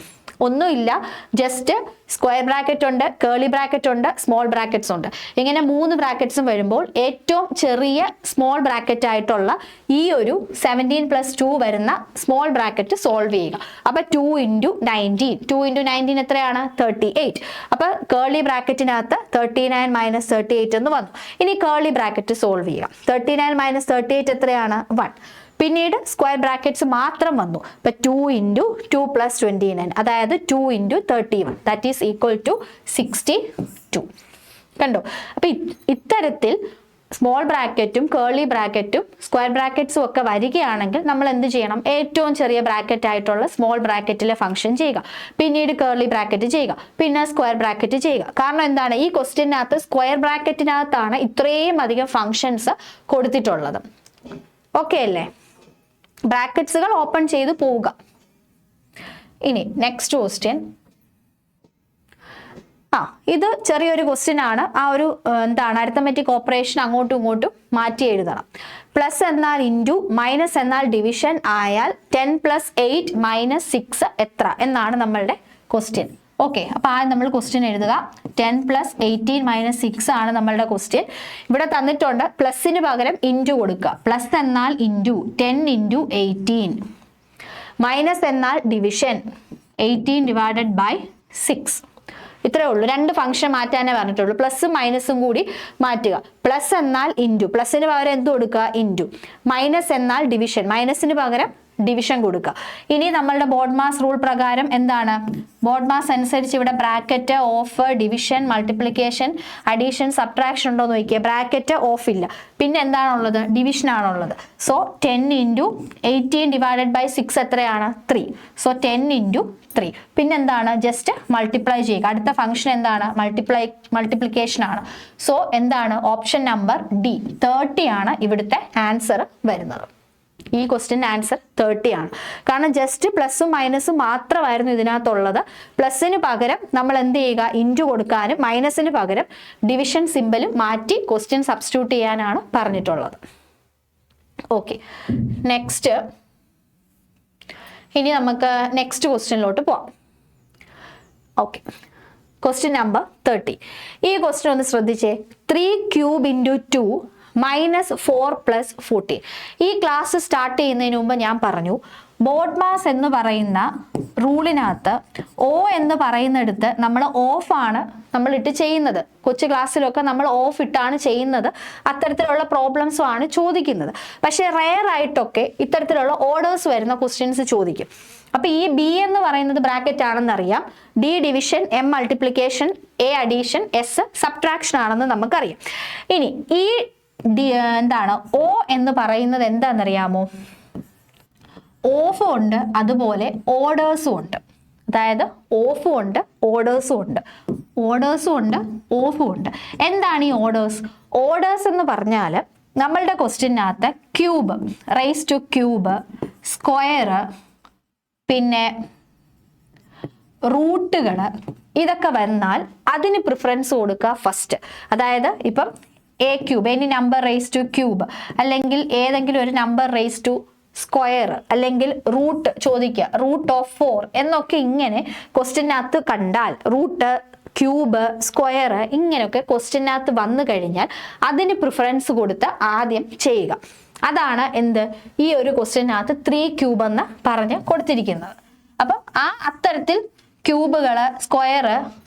ഒന്നുമില്ല, ജസ്റ്റ് സ്ക്വയർ ബ്രാക്കറ്റ് ഉണ്ട്, കേർലി ബ്രാക്കറ്റ് ഉണ്ട്, സ്മോൾ ബ്രാക്കറ്റ്സ് ഉണ്ട്. ഇങ്ങനെ 3 ബ്രാക്കറ്റ്സും വരുമ്പോൾ ഏറ്റവും ചെറിയ സ്മോൾ ബ്രാക്കറ്റ് ആയിട്ടുള്ള ഈ ഒരു 17+2 വരുന്ന സ്മോൾ ബ്രാക്കറ്റ് സോൾവ് ചെയ്യുക. അപ്പൊ 2 ഇൻറ്റു 19 എത്രയാണ്? 38. അപ്പൊ കേർലി ബ്രാക്കറ്റിനകത്ത് 39 മൈനസ് 38 എന്ന് വന്നു. ഇനി കേർലി ബ്രാക്കറ്റ് സോൾവ് ചെയ്യുക. 39 മൈനസ് 38 എത്രയാണ്? 1. പിന്നീട് സ്ക്വയർ ബ്രാക്കറ്റ്സ് മാത്രം വന്നു. ഇപ്പൊ 2 ഇൻറ്റു 2 പ്ലസ് 29 അതായത് 2 into 31 that is equal to 62. കണ്ടോ? അപ്പൊ ഇത്തരത്തിൽ സ്മോൾ ബ്രാക്കറ്റും കേർലി ബ്രാക്കറ്റും സ്ക്വയർ ബ്രാക്കറ്റ്സും ഒക്കെ വരികയാണെങ്കിൽ നമ്മൾ എന്ത് ചെയ്യണം? ഏറ്റവും ചെറിയ ബ്രാക്കറ്റ് ആയിട്ടുള്ള സ്മോൾ ബ്രാക്കറ്റിലെ ഫംഗ്ഷൻ ചെയ്യുക, പിന്നീട് കേർലി ബ്രാക്കറ്റ് ചെയ്യുക, പിന്നെ സ്ക്വയർ ബ്രാക്കറ്റ് ചെയ്യുക. കാരണം എന്താണ്? ഈ ക്വസ്റ്റ്യനകത്ത് സ്ക്വയർ ബ്രാക്കറ്റിനകത്താണ് ഇത്രയും അധികം ഫംഗ്ഷൻസ് കൊടുത്തിട്ടുള്ളത്. ഓക്കെ അല്ലേ? ബ്രാക്കറ്റ്സുകൾ ഓപ്പൺ ചെയ്ത് പോവുക. ഇനി നെക്സ്റ്റ് ക്വസ്റ്റ്യൻ. ഇത് ചെറിയൊരു ക്വസ്റ്റ്യൻ ആണ്. ആ ഒരു എന്താണ് അരിത്തമെറ്റിക് ഓപ്പറേഷൻ അങ്ങോട്ടും ഇങ്ങോട്ടും മാറ്റി എഴുതണം. പ്ലസ് എന്നാൽ ഇൻറ്റു, മൈനസ് എന്നാൽ ഡിവിഷൻ ആയാൽ 10 പ്ലസ് 8 മൈനസ് 6 എത്ര എന്നാണ് നമ്മളുടെ ക്വസ്റ്റ്യൻ. ഓക്കെ, അപ്പൊ ആദ്യം നമ്മൾ ക്വസ്റ്റ്യൻ എഴുതുക. 10 പ്ലസ് 18 മൈനസ് 6 ആണ് നമ്മളുടെ ക്വസ്റ്റ്യൻ. ഇവിടെ തന്നിട്ടുണ്ട് പ്ലസിന് പകരം ഇൻറ്റു കൊടുക്കുക. പ്ലസ് എന്നാൽ ഇൻറ്റു 10 ഇൻറ്റു 18, മൈനസ് എന്നാൽ ഡിവിഷൻ 18 ഡിവൈഡഡ് ബൈ 6. ഇത്രേ ഉള്ളൂ. 2 ഫംഗ്ഷൻ മാറ്റാനേ പറഞ്ഞിട്ടുള്ളൂ. പ്ലസും മൈനസും കൂടി മാറ്റുക. പ്ലസ് എന്നാൽ ഇൻറ്റു, പ്ലസിന് പകരം എന്ത് കൊടുക്കുക? ഇൻറ്റു. മൈനസ് എന്നാൽ ഡിവിഷൻ, മൈനസിന് പകരം ഡിവിഷൻ കൊടുക്കുക. ഇനി നമ്മളുടെ ബോഡ്മാസ് റൂൾ പ്രകാരം എന്താണ്? ബോഡ്മാസ് അനുസരിച്ച് ഇവിടെ bracket, of, division, multiplication, addition, subtraction ഉണ്ടോ എന്ന് നോക്കിയാൽ ബ്രാക്കറ്റ് ഓഫ് ഇല്ല. പിന്നെ എന്താണുള്ളത്? ഡിവിഷൻ ആണുള്ളത്. സോ 10 ഇൻറ്റു 18 ഡിവൈഡഡ് ബൈ 6 എത്രയാണ്? 3. So 10 into 3. പിന്നെന്താണ്? ജസ്റ്റ് മൾട്ടിപ്ലൈ ചെയ്യുക. അടുത്ത ഫംഗ്ഷൻ എന്താണ്? മൾട്ടിപ്ലിക്കേഷൻ ആണ്. സോ എന്താണ്? ഓപ്ഷൻ നമ്പർ ഡി 30 ആണ് ഇവിടുത്തെ ആൻസർ വരുന്നത്. ഈ ക്വസ്റ്റ്യൻ ആൻസർ 30 ആണ്. കാരണം ജസ്റ്റ് പ്ലസും മൈനസും മാത്രമായിരുന്നു ഇതിനകത്തുള്ളത്. പ്ലസിന് പകരം നമ്മൾ എന്ത് ചെയ്യുക? ഇൻറ്റു കൊടുക്കാനും മൈനസിന് പകരം ഡിവിഷൻ സിമ്പലും മാറ്റി ക്വസ്റ്റ്യൻ സബ്സ്റ്റിറ്റ്യൂട്ട് ചെയ്യാനാണ് പറഞ്ഞിട്ടുള്ളത്. Okay, next. ഇനി നമുക്ക് നെക്സ്റ്റ് ക്വസ്റ്റ്യനിലോട്ട് പോവാം. Okay, question number 30. ഈ ക്വസ്റ്റ്യൻ ഒന്ന് ശ്രദ്ധിച്ചേ. 3 ക്യൂബ് ഇൻറ്റു 2 മൈനസ് 4 പ്ലസ് 14. ഈ ക്ലാസ് സ്റ്റാർട്ട് ചെയ്യുന്നതിന് മുമ്പ് ഞാൻ പറഞ്ഞു ബോഡ്മാസ് എന്ന് പറയുന്ന റൂളിനകത്ത് ഓ എന്ന് പറയുന്നിടത്ത് നമ്മൾ ഓഫാണ് നമ്മൾ ഇട്ട് ചെയ്യുന്നത്. കൊച്ചു ക്ലാസ്സിലൊക്കെ നമ്മൾ ഓഫ് ഇട്ടാണ് ചെയ്യുന്നത്. അത്തരത്തിലുള്ള പ്രോബ്ലംസും ആണ് ചോദിക്കുന്നത്. പക്ഷെ റെയർ ആയിട്ടൊക്കെ ഇത്തരത്തിലുള്ള ഓർഡേഴ്സ് വരുന്ന ക്വസ്റ്റ്യൻസ് ചോദിക്കും. അപ്പൊ ഈ ബി എന്ന് പറയുന്നത് ബ്രാക്കറ്റ് ആണെന്ന് അറിയാം. D division, M multiplication, A addition, S subtraction ആണെന്ന് നമുക്കറിയാം. ഇനി ഈ എന്താണ് ഓ എന്ന് പറയുന്നത് എന്താണെന്നറിയാമോ? ഓഫും ഉണ്ട്, അതുപോലെ ഓർഡേഴ്സും ഉണ്ട്. അതായത് ഓഫും ഉണ്ട്, ഓർഡേഴ്സും ഉണ്ട്. ഓർഡേഴ്സും ഉണ്ട്, ഓഫും ഉണ്ട്. എന്താണ് ഈ ഓർഡേഴ്സ്? ഓർഡേഴ്സ് എന്ന് പറഞ്ഞാൽ നമ്മളുടെ ക്വസ്റ്റ്യനകത്ത് cube, raise to cube, square, പിന്നെ റൂട്ടുകൾ, ഇതൊക്കെ വന്നാൽ അതിന് പ്രിഫറൻസ് കൊടുക്കുക ഫസ്റ്റ്. അതായത് ഇപ്പം a cube, any number raise to cube, അല്ലെങ്കിൽ ഏതെങ്കിലും ഒരു നമ്പർ റേസ് ടു സ്ക്വയർ, അല്ലെങ്കിൽ റൂട്ട് ചോദിക്കുക, റൂട്ട് ഓഫ് 4 എന്നൊക്കെ ഇങ്ങനെ ക്വസ്റ്റ്യനകത്ത് കണ്ടാൽ, റൂട്ട്, ക്യൂബ്, സ്ക്വയർ ഇങ്ങനെയൊക്കെ ക്വസ്റ്റ്യനകത്ത് വന്നു കഴിഞ്ഞാൽ അതിന് പ്രിഫറൻസ് കൊടുത്ത് ആദ്യം ചെയ്യുക. അതാണ് എന്ത് ഈ ഒരു ക്വസ്റ്റ്യനകത്ത് 3 ക്യൂബ് എന്ന് പറഞ്ഞ് കൊടുത്തിരിക്കുന്നത്. അപ്പം അത്തരത്തിൽ ക്യൂബുകള്,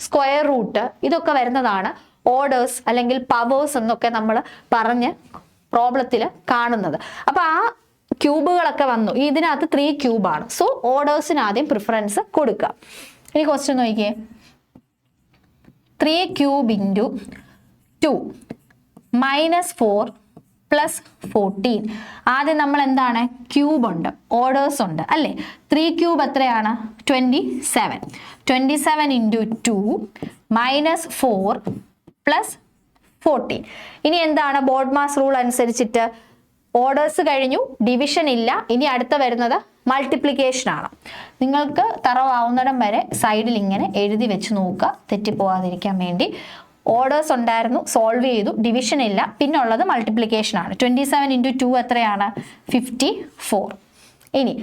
സ്ക്വയർ റൂട്ട് ഇതൊക്കെ വരുന്നതാണ് ഓർഡേഴ്സ് അല്ലെങ്കിൽ പവേഴ്സ് എന്നൊക്കെ നമ്മൾ പറഞ്ഞ് പ്രോബ്ലത്തിൽ കാണുന്നത്. അപ്പൊ ക്യൂബുകളൊക്കെ വന്നു, ഇതിനകത്ത് 3 ക്യൂബാണ്. സോ ഓർഡേഴ്സിന് ആദ്യം പ്രിഫറൻസ് കൊടുക്കുക. ഇനി ക്വസ്റ്റ്യൻ നോക്കിയേ, 3 ക്യൂബ് ഇൻറ്റു 2 -4 + 14. ആദ്യം നമ്മൾ എന്താണ്, ക്യൂബ് ഉണ്ട്, ഓർഡേഴ്സ് ഉണ്ട് അല്ലേ. 3 ക്യൂബ് എത്രയാണ്, 27. 27 ഇൻറ്റു 2 -4 + 14. ഇനി എന്താണ്, ബോർഡ് മാസ് റൂൾ അനുസരിച്ചിട്ട് ഓർഡേഴ്സ് കഴിഞ്ഞു, ഡിവിഷൻ ഇല്ല. ഇനി അടുത്ത വരുന്നത് മൾട്ടിപ്ലിക്കേഷൻ ആണ്. നിങ്ങൾക്ക് തറവാവുന്നിടം വരെ സൈഡിൽ ഇങ്ങനെ എഴുതി വെച്ച് നോക്കുക, തെറ്റിപ്പോവാതിരിക്കാൻ വേണ്ടി. ഓർഡേഴ്സ് ഉണ്ടായിരുന്നു, സോൾവ് ചെയ്തു, ഡിവിഷൻ ഇല്ല, പിന്നെ ഉള്ളത് മൾട്ടിപ്ലിക്കേഷൻ ആണ്. 27 ഇൻറ്റു 2 എത്രയാണ്, 54. ഇനി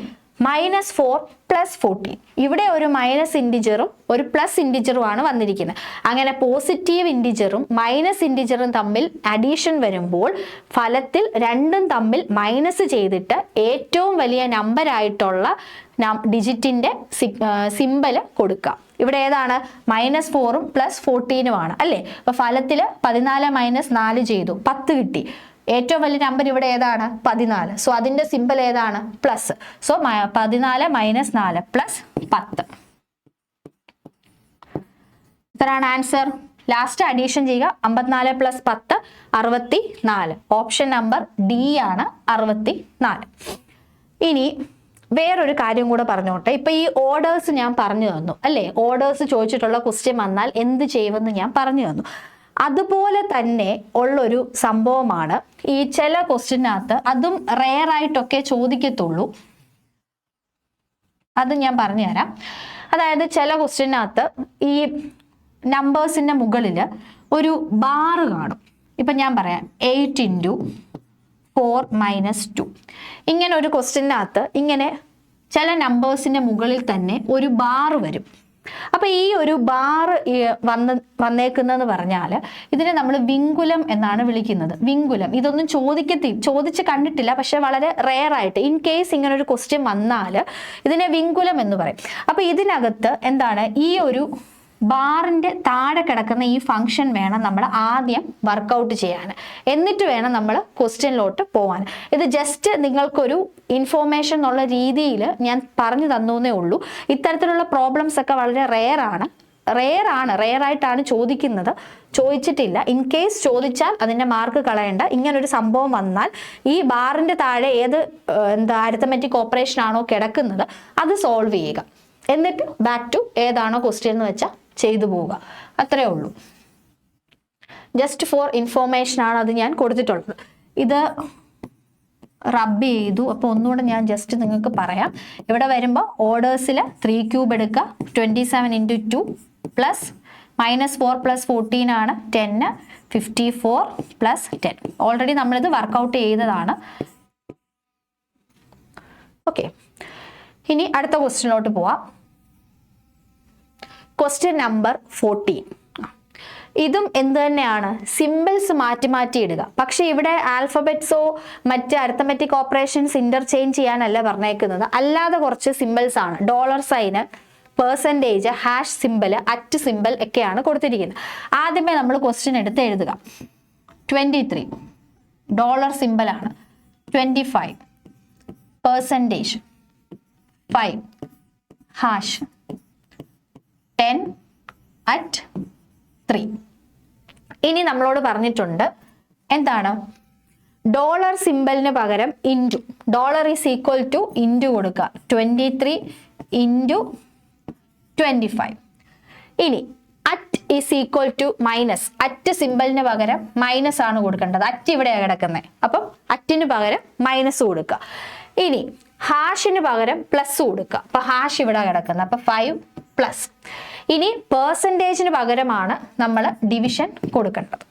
-4 + 14. ഇവിടെ ഒരു മൈനസ് ഇൻഡിജറും ഒരു പ്ലസ് ഇൻഡിജറും ആണ് വന്നിരിക്കുന്നത്. അങ്ങനെ പോസിറ്റീവ് ഇൻഡിജറും മൈനസ് ഇൻഡിജറും തമ്മിൽ അഡീഷൻ വരുമ്പോൾ ഫലത്തിൽ രണ്ടും തമ്മിൽ മൈനസ് ചെയ്തിട്ട് ഏറ്റവും വലിയ നമ്പർ ആയിട്ടുള്ള ഡിജിറ്റിന്റെ സിമ്പല് കൊടുക്കുക. ഇവിടെ ഏതാണ്, -4ഉം +14ഉമാണ് അല്ലേ. അപ്പൊ ഫലത്തിൽ 14 - 4 ചെയ്തു, 10 കിട്ടി. ഏറ്റവും വലിയ നമ്പർ ഇവിടെ ഏതാണ്, 14. സോ അതിന്റെ സിമ്പൽ ഏതാണ്, പ്ലസ്. സോ 14 - 4 +10. ഇത്രയാണ് ആൻസർ. ലാസ്റ്റ് അഡീഷൻ ചെയ്യുക. 54 + 10 64. ഓപ്ഷൻ നമ്പർ ഡി ആണ് 64. ഇനി വേറൊരു കാര്യം കൂടെ പറഞ്ഞോട്ടെ. ഇപ്പൊ ഈ ഓർഡേഴ്സ് ഞാൻ പറഞ്ഞു തന്നു അല്ലേ, ഓർഡേഴ്സ് ചോദിച്ചിട്ടുള്ള ക്വസ്റ്റ്യൻ വന്നാൽ എന്ത് ചെയ്യുമെന്ന് ഞാൻ പറഞ്ഞു തന്നു. അതുപോലെ തന്നെ ഉള്ളൊരു സംഭവമാണ് ഈ ചില ക്വസ്റ്റ്യനകത്ത്, അതും റെയർ ആയിട്ടൊക്കെ ചോദിക്കത്തുള്ളൂ. അത് ഞാൻ പറഞ്ഞുതരാം. അതായത് ചില ക്വസ്റ്റ്യനകത്ത് ഈ നമ്പേഴ്സിന്റെ മുകളിൽ ഒരു ബാറ് കാണും. ഇപ്പൊ ഞാൻ പറയാം, 8 ഇൻറ്റു 4 - 2. ഇങ്ങനെ ഒരു ക്വസ്റ്റ്യനകത്ത് ഇങ്ങനെ ചില നമ്പേഴ്സിന്റെ മുകളിൽ തന്നെ ഒരു ബാറ് വരും. അപ്പൊ ഈ ഒരു ബാർ വന്നേക്കുന്നതെന്ന് പറഞ്ഞാൽ ഇതിനെ നമ്മൾ വിങ്കുലം എന്നാണ് വിളിക്കുന്നത്. വിങ്കുലം ഇതൊന്നും ചോദിച്ച് കണ്ടിട്ടില്ല, പക്ഷെ വളരെ റെയർ ആയിട്ട് ഇൻ കേസ് ഇങ്ങനെ ഒരു ക്വസ്റ്റ്യൻ വന്നാൽ ഇതിനെ വിങ്കുലം എന്ന് പറയും. അപ്പൊ ഇതിനകത്ത് എന്താണ്, ഈ ഒരു ബാറിന്റെ താഴെ കിടക്കുന്ന ഈ ഫംഗ്ഷൻ വേണം നമ്മൾ ആദ്യം വർക്കൗട്ട് ചെയ്യാൻ, എന്നിട്ട് വേണം നമ്മൾ ക്വസ്റ്റ്യനിലോട്ട് പോകാൻ. ഇത് ജസ്റ്റ് നിങ്ങൾക്കൊരു ഇൻഫോർമേഷൻ എന്നുള്ള രീതിയിൽ ഞാൻ പറഞ്ഞു തന്നേ ഉള്ളൂ. ഇത്തരത്തിലുള്ള പ്രോബ്ലംസ് ഒക്കെ വളരെ റെയർ ആയിട്ടാണ് ചോദിക്കുന്നത്, ചോദിച്ചിട്ടില്ല. ഇൻ കേസ് ചോദിച്ചാൽ അതിന്റെ മാർക്ക് കളയണ്ട. ഇങ്ങനൊരു സംഭവം വന്നാൽ ഈ ബാറിന്റെ താഴെ ഏത് അരിത്തമെറ്റിക് ഓപ്പറേഷൻ ആണോ കിടക്കുന്നത് അത് സോൾവ് ചെയ്യുക, എന്നിട്ട് ബാക്ക് ടു ഏതാണോ ക്വസ്റ്റ്യൻ എന്ന് വെച്ചാൽ ചെയ്തു പോവുക. അത്രേ ഉള്ളൂ. ജസ്റ്റ് ഫോർ ഇൻഫോർമേഷൻ ആണ് അത് ഞാൻ കൊടുത്തിട്ടുള്ളത്. ഇത് റബ്ബ് ചെയ്തു. അപ്പോൾ ഒന്നുകൂടെ ഞാൻ ജസ്റ്റ് നിങ്ങൾക്ക് പറയാം. ഇവിടെ വരുമ്പോൾ ഓർഡേഴ്സിൽ 3 ക്യൂബ് എടുക്കുക. 27 ഇൻറ്റു 2 പ്ലസ് -4 + 14 ആണ് 10. 54 + 10. ഓൾറെഡി നമ്മളിത് വർക്കൗട്ട് ചെയ്തതാണ്. ഓക്കെ, ഇനി അടുത്ത ക്വസ്റ്റ്യനിലോട്ട് പോവാം. Question number 14. ഇതും എന്ത് തന്നെയാണ്, സിമ്പിൾസ് മാറ്റി ഇടുക. പക്ഷെ ഇവിടെ ആൽഫബറ്റ്സോ മറ്റ് അരിത്തമെറ്റിക് ഓപ്പറേഷൻസ് ഇന്റർചേഞ്ച് ചെയ്യാനല്ല പറഞ്ഞേക്കുന്നത്, അല്ലാതെ കുറച്ച് സിമ്പിൾസ് ആണ്. $സൈന്, percentage, hash symbol, at symbol ഒക്കെയാണ് കൊടുത്തിരിക്കുന്നത്. ആദ്യമേ നമ്മൾ ക്വസ്റ്റ്യൻ എടുത്ത് എഴുതുക. 23 ഡോളർ സിമ്പിൾ ആണ്. 25 പെർസെൻറ്റേജ്, 5 ഹാഷ്, 10 അറ്റ് 3. ഇനി നമ്മളോട് പറഞ്ഞിട്ടുണ്ട് എന്താണ്, ഡോളർ സിമ്പിളിന് പകരം into, dollar is equal to into കൊടുക്കുക. 23 ഇൻറ്റു 25. ഇനി at is equal to minus, at സിമ്പിളിന് പകരം മൈനസ് ആണ് കൊടുക്കേണ്ടത്. അറ്റ് ഇവിടെയാണ് കിടക്കുന്നത്, അപ്പം അറ്റിന് പകരം മൈനസ് കൊടുക്കുക. ഇനി ഹാഷിന് പകരം പ്ലസ് കൊടുക്കുക. അപ്പൊ ഹാഷ് ഇവിടെ കിടക്കുന്നത്, അപ്പൊ 5 പ്ലസ്. ഇനി പെർസെൻറ്റേജിന് പകരമാണ് നമ്മൾ ഡിവിഷൻ കൊടുക്കേണ്ടത്.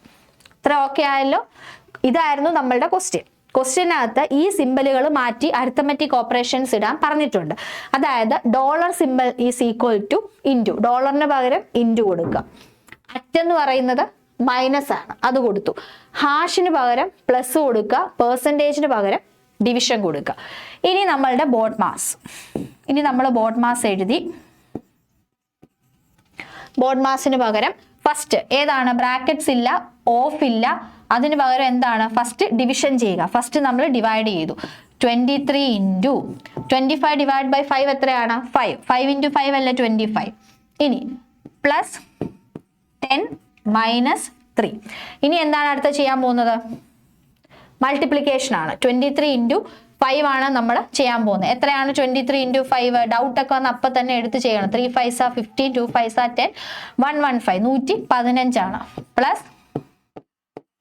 ഇത്ര ഓക്കെ ആയല്ലോ. ഇതായിരുന്നു നമ്മളുടെ ക്വസ്റ്റ്യനകത്ത് ഈ സിമ്പിളുകൾ മാറ്റി അരിത്തമെറ്റിക് ഓപ്പറേഷൻസ് ഇടാൻ പറഞ്ഞിട്ടുണ്ട്. അതായത് dollar symbol is equal to into, ഡോളറിന് പകരം ഇൻറ്റു കൊടുക്കുക. അറ്റ് എന്ന് പറയുന്നത് മൈനസ് ആണ്, അത് കൊടുത്തു. ഹാഷിന് പകരം പ്ലസ് കൊടുക്കുക, പെർസെൻറ്റേജിന് പകരം ഡിവിഷൻ കൊടുക്കുക. ഇനി നമ്മളുടെ ബോഡ് മാസ്, ഇനി നമ്മൾ ബോഡ് മാസ് എഴുതി. ബോഡ് മാസിന് പകരം ഫസ്റ്റ് ഏതാണ്? ബ്രാക്കറ്റ്സ് ഇല്ല, ഓഫ് ഇല്ല, അതിന് പകരം എന്താണ്? ഫസ്റ്റ് ഡിവിഷൻ ചെയ്യുക. ഫസ്റ്റ് നമ്മൾ ഡിവൈഡ് ചെയ്തു. 23 ഇൻറ്റു 25 ഡിവൈഡ് ബൈ 5 എത്രയാണ്? 5. 5 ഇൻറ്റു 5 അല്ലേ 25. ഇനി പ്ലസ് 10 മൈനസ് 3. ഇനി എന്താണ് അടുത്ത ചെയ്യാൻ പോകുന്നത്? മൾട്ടിപ്ലിക്കേഷൻ ആണ്. 23 ഇൻറ്റു 5 ആണ് നമ്മൾ ചെയ്യാൻ പോകുന്നത്. എത്രയാണ് 23 ഇൻറ്റു 5? ഡൗട്ട് ഒക്കെ വന്ന് അപ്പം തന്നെ എടുത്ത് ചെയ്യണം. 3 5s 15, 2 5s 10, 115, 115 ആണ്. Plus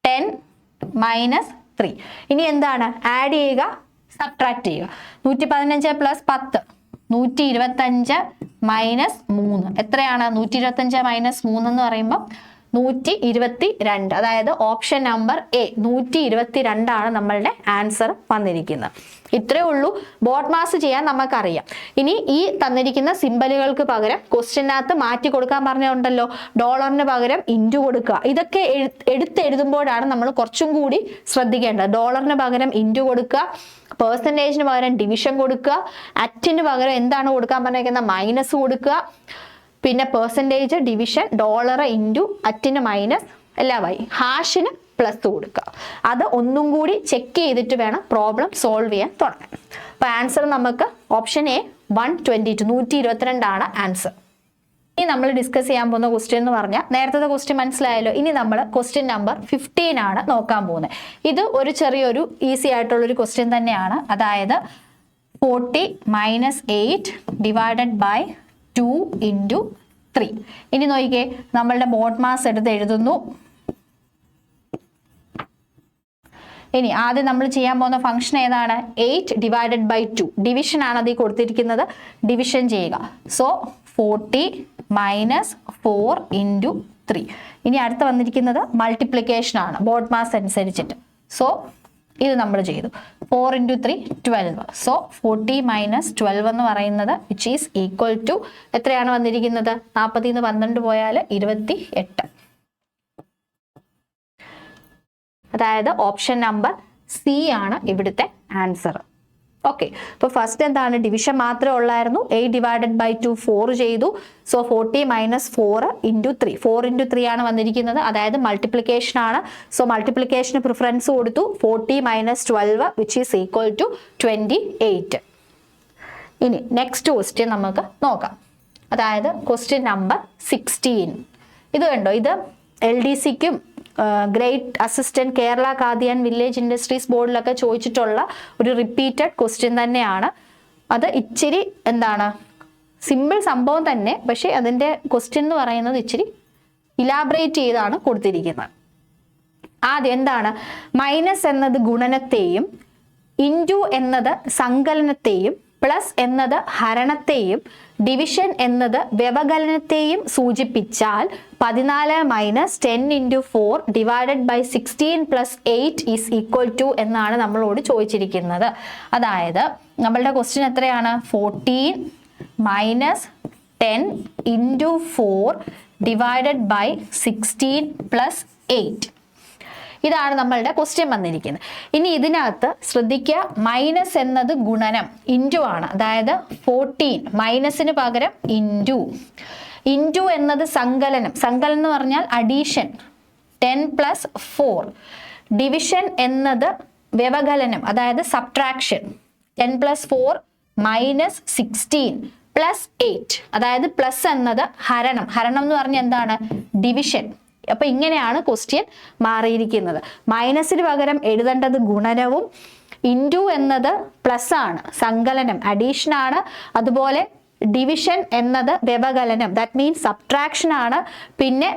10 minus 3. ഇനി എന്താണ്? ആഡ് ചെയ്യുക, സബ്ട്രാക്ട് ചെയ്യുക. 115 പ്ലസ് 10, 125 മൈനസ് 3 എത്രയാണ്? 125 മൈനസ് 3 എന്ന് പറയുമ്പോൾ 122. അതായത് ഓപ്ഷൻ നമ്പർ എ 122 ആണ് നമ്മളുടെ ആൻസർ വന്നിരിക്കുന്നത്. ഇത്രയേ ഉള്ളൂ. ബോഡ് മാസ് ചെയ്യാൻ നമുക്കറിയാം. ഇനി ഈ തന്നിരിക്കുന്ന സിമ്പലുകൾക്ക് പകരം ക്വസ്റ്റ്യനകത്ത് മാറ്റി കൊടുക്കാൻ പറഞ്ഞുണ്ടല്ലോ, ഡോളറിന് പകരം ഇൻറ്റു കൊടുക്കുക. ഇതൊക്കെ എഴുതുമ്പോഴാണ് നമ്മൾ കുറച്ചും കൂടി ശ്രദ്ധിക്കേണ്ടത്. ഡോളറിന് പകരം ഇൻറ്റു കൊടുക്കുക, പെർസെൻറ്റേജിന് പകരം ഡിവിഷൻ കൊടുക്കുക, അറ്റിന് പകരം എന്താണ് കൊടുക്കാൻ പറഞ്ഞിരിക്കുന്നത്? മൈനസ് കൊടുക്കുക. പിന്നെ പെർസെൻറ്റേജ്, ഡിവിഷൻ, ഡോളർ ഇൻറ്റു അറ്റിന് മൈനസ് എല്ലാമായി, ഹാഷിന് പ്ലസ് കൊടുക്കുക. അത് ഒന്നും കൂടി ചെക്ക് ചെയ്തിട്ട് വേണം പ്രോബ്ലം സോൾവ് ചെയ്യാൻ തുടങ്ങാൻ. അപ്പോൾ ആൻസർ നമുക്ക് ഓപ്ഷൻ എ 122, 122 ആണ് ആൻസർ. ഇനി നമ്മൾ ഡിസ്കസ് ചെയ്യാൻ പോകുന്ന ക്വസ്റ്റ്യൻ എന്ന് പറഞ്ഞാൽ നേരത്തെ ക്വസ്റ്റ്യൻ മനസ്സിലായല്ലോ. ഇനി നമ്മൾ ക്വസ്റ്റ്യൻ നമ്പർ 15 ആണ് നോക്കാൻ പോകുന്നത്. ഇത് ഒരു ചെറിയൊരു ഈസി ആയിട്ടുള്ളൊരു ക്വസ്റ്റ്യൻ തന്നെയാണ്. അതായത് 40 മൈനസ് 8 ഡിവൈഡഡ് ബൈ 2 ഇൻറ്റു 3. ഇനി നോക്കിക്കേ, നമ്മളുടെ ബോഡ് മാസ് എടുത്ത് എഴുതുന്നു. ഇനി ആദ്യം നമ്മൾ ചെയ്യാൻ പോകുന്ന ഫംഗ്ഷൻ ഏതാണ്? 8 ഡിവൈഡഡ് ബൈ 2. ഡിവിഷൻ ആണ് അതിൽ കൊടുത്തിരിക്കുന്നത്. ഡിവിഷൻ ചെയ്യുക. So 40 minus 4 into 3. ഇനി അടുത്ത് വന്നിരിക്കുന്നത് മൾട്ടിപ്ലിക്കേഷൻ ആണ് ബോഡ് മാസ് അനുസരിച്ചിട്ട്. സോ ഇത് നമ്മൾ ചെയ്തു. 4 ഇൻറ്റു 3 12. സോ 40 മൈനസ് 12 എന്ന് പറയുന്നത് വിച്ച് ഈസ് ഈക്വൽ ടു എത്രയാണ് വന്നിരിക്കുന്നത്? 40 നിന്ന് 12 പോയാൽ 28. അതായത് ഓപ്ഷൻ നമ്പർ സി ആണ് ഇവിടുത്തെ ആൻസർ. ഓക്കെ, അപ്പോൾ ഫസ്റ്റ് എന്താണ്? ഡിവിഷൻ മാത്രമേ ഉള്ളായിരുന്നു. 8 ഡിവൈഡഡ് ബൈ 2 4 ചെയ്തു. So 40 minus 4 into 3. 4 ഇൻറ്റു 3 ആണ് വന്നിരിക്കുന്നത്. അതായത് മൾട്ടിപ്ലിക്കേഷൻ ആണ്. സോ മൾട്ടിപ്ലിക്കേഷന് പ്രിഫറൻസ് കൊടുത്തു. 40 minus 12 which is equal to 28. ഇനി നെക്സ്റ്റ് ക്വസ്റ്റ്യൻ നമുക്ക് നോക്കാം. അതായത് ക്വസ്റ്റ്യൻ നമ്പർ 16. ഇത് കണ്ടോ, ഇത് LDCക്കും grade assistant Kerala Khadi and village industries ബോർഡിലൊക്കെ ചോദിച്ചിട്ടുള്ള ഒരു റിപ്പീറ്റഡ് ക്വസ്റ്റ്യൻ തന്നെയാണ്. അത് ഇച്ചിരി എന്താണ്, സിമ്പിൾ സംഭവം തന്നെ, പക്ഷെ അതിൻ്റെ ക്വസ്റ്റ്യൻ എന്ന് പറയുന്നത് ഇച്ചിരി ഇലാബറേറ്റ് ചെയ്താണ് കൊടുത്തിരിക്കുന്നത്. ആദ്യം എന്താണ്? മൈനസ് എന്നത് ഗുണനത്തെയും ഇൻറ്റു എന്നത് സങ്കലനത്തെയും പ്ലസ് എന്നത് ഹരണത്തെയും ഡിവിഷൻ എന്നത് വ്യവകലനത്തെയും സൂചിപ്പിച്ചാൽ 14 minus 10 into 4 divided by 16 plus 8 is equal to എന്നാണ് നമ്മളോട് ചോദിച്ചിരിക്കുന്നത്. അതായത് നമ്മളുടെ ക്വസ്റ്റ്യൻ എത്രയാണ്? 14 minus 10 into 4 divided by 16 plus 8. ഇതാണ് നമ്മളുടെ ക്വസ്റ്റ്യൻ വന്നിരിക്കുന്നത്. ഇനി ഇതിനകത്ത് ശ്രദ്ധിക്കുക, മൈനസ് എന്നത് ഗുണനം, ഇൻറ്റു ആണ്. അതായത് 14 മൈനസിന് പകരം ഇൻറ്റു. ഇൻറ്റു എന്നത് സങ്കലനം, സങ്കലനം എന്ന് പറഞ്ഞാൽ അഡീഷൻ 10 പ്ലസ് 4. ഡിവിഷൻ എന്നത് വ്യവകലനം, അതായത് സബ്ട്രാക്ഷൻ 10 പ്ലസ് 4 മൈനസ് 16 പ്ലസ് 8. അതായത് പ്ലസ് എന്നത് ഹരണം, ഹരണം എന്ന് പറഞ്ഞാൽ എന്താണ്? ഡിവിഷൻ. അപ്പൊ ഇങ്ങനെയാണ് ക്വസ്റ്റ്യൻ മാറിയിരിക്കുന്നത്. മൈനസിന് പകരം എഴുതേണ്ടത് ഗുണനവും, ഇൻറ്റു എന്നത് പ്ലസ് ആണ്, സങ്കലനം അഡീഷൻ ആണ്. അതുപോലെ ഡിവിഷൻ എന്നത് വ്യവകലനം, ദാറ്റ് മീൻസ് സബ്ട്രാക്ഷൻ ആണ്. പിന്നെ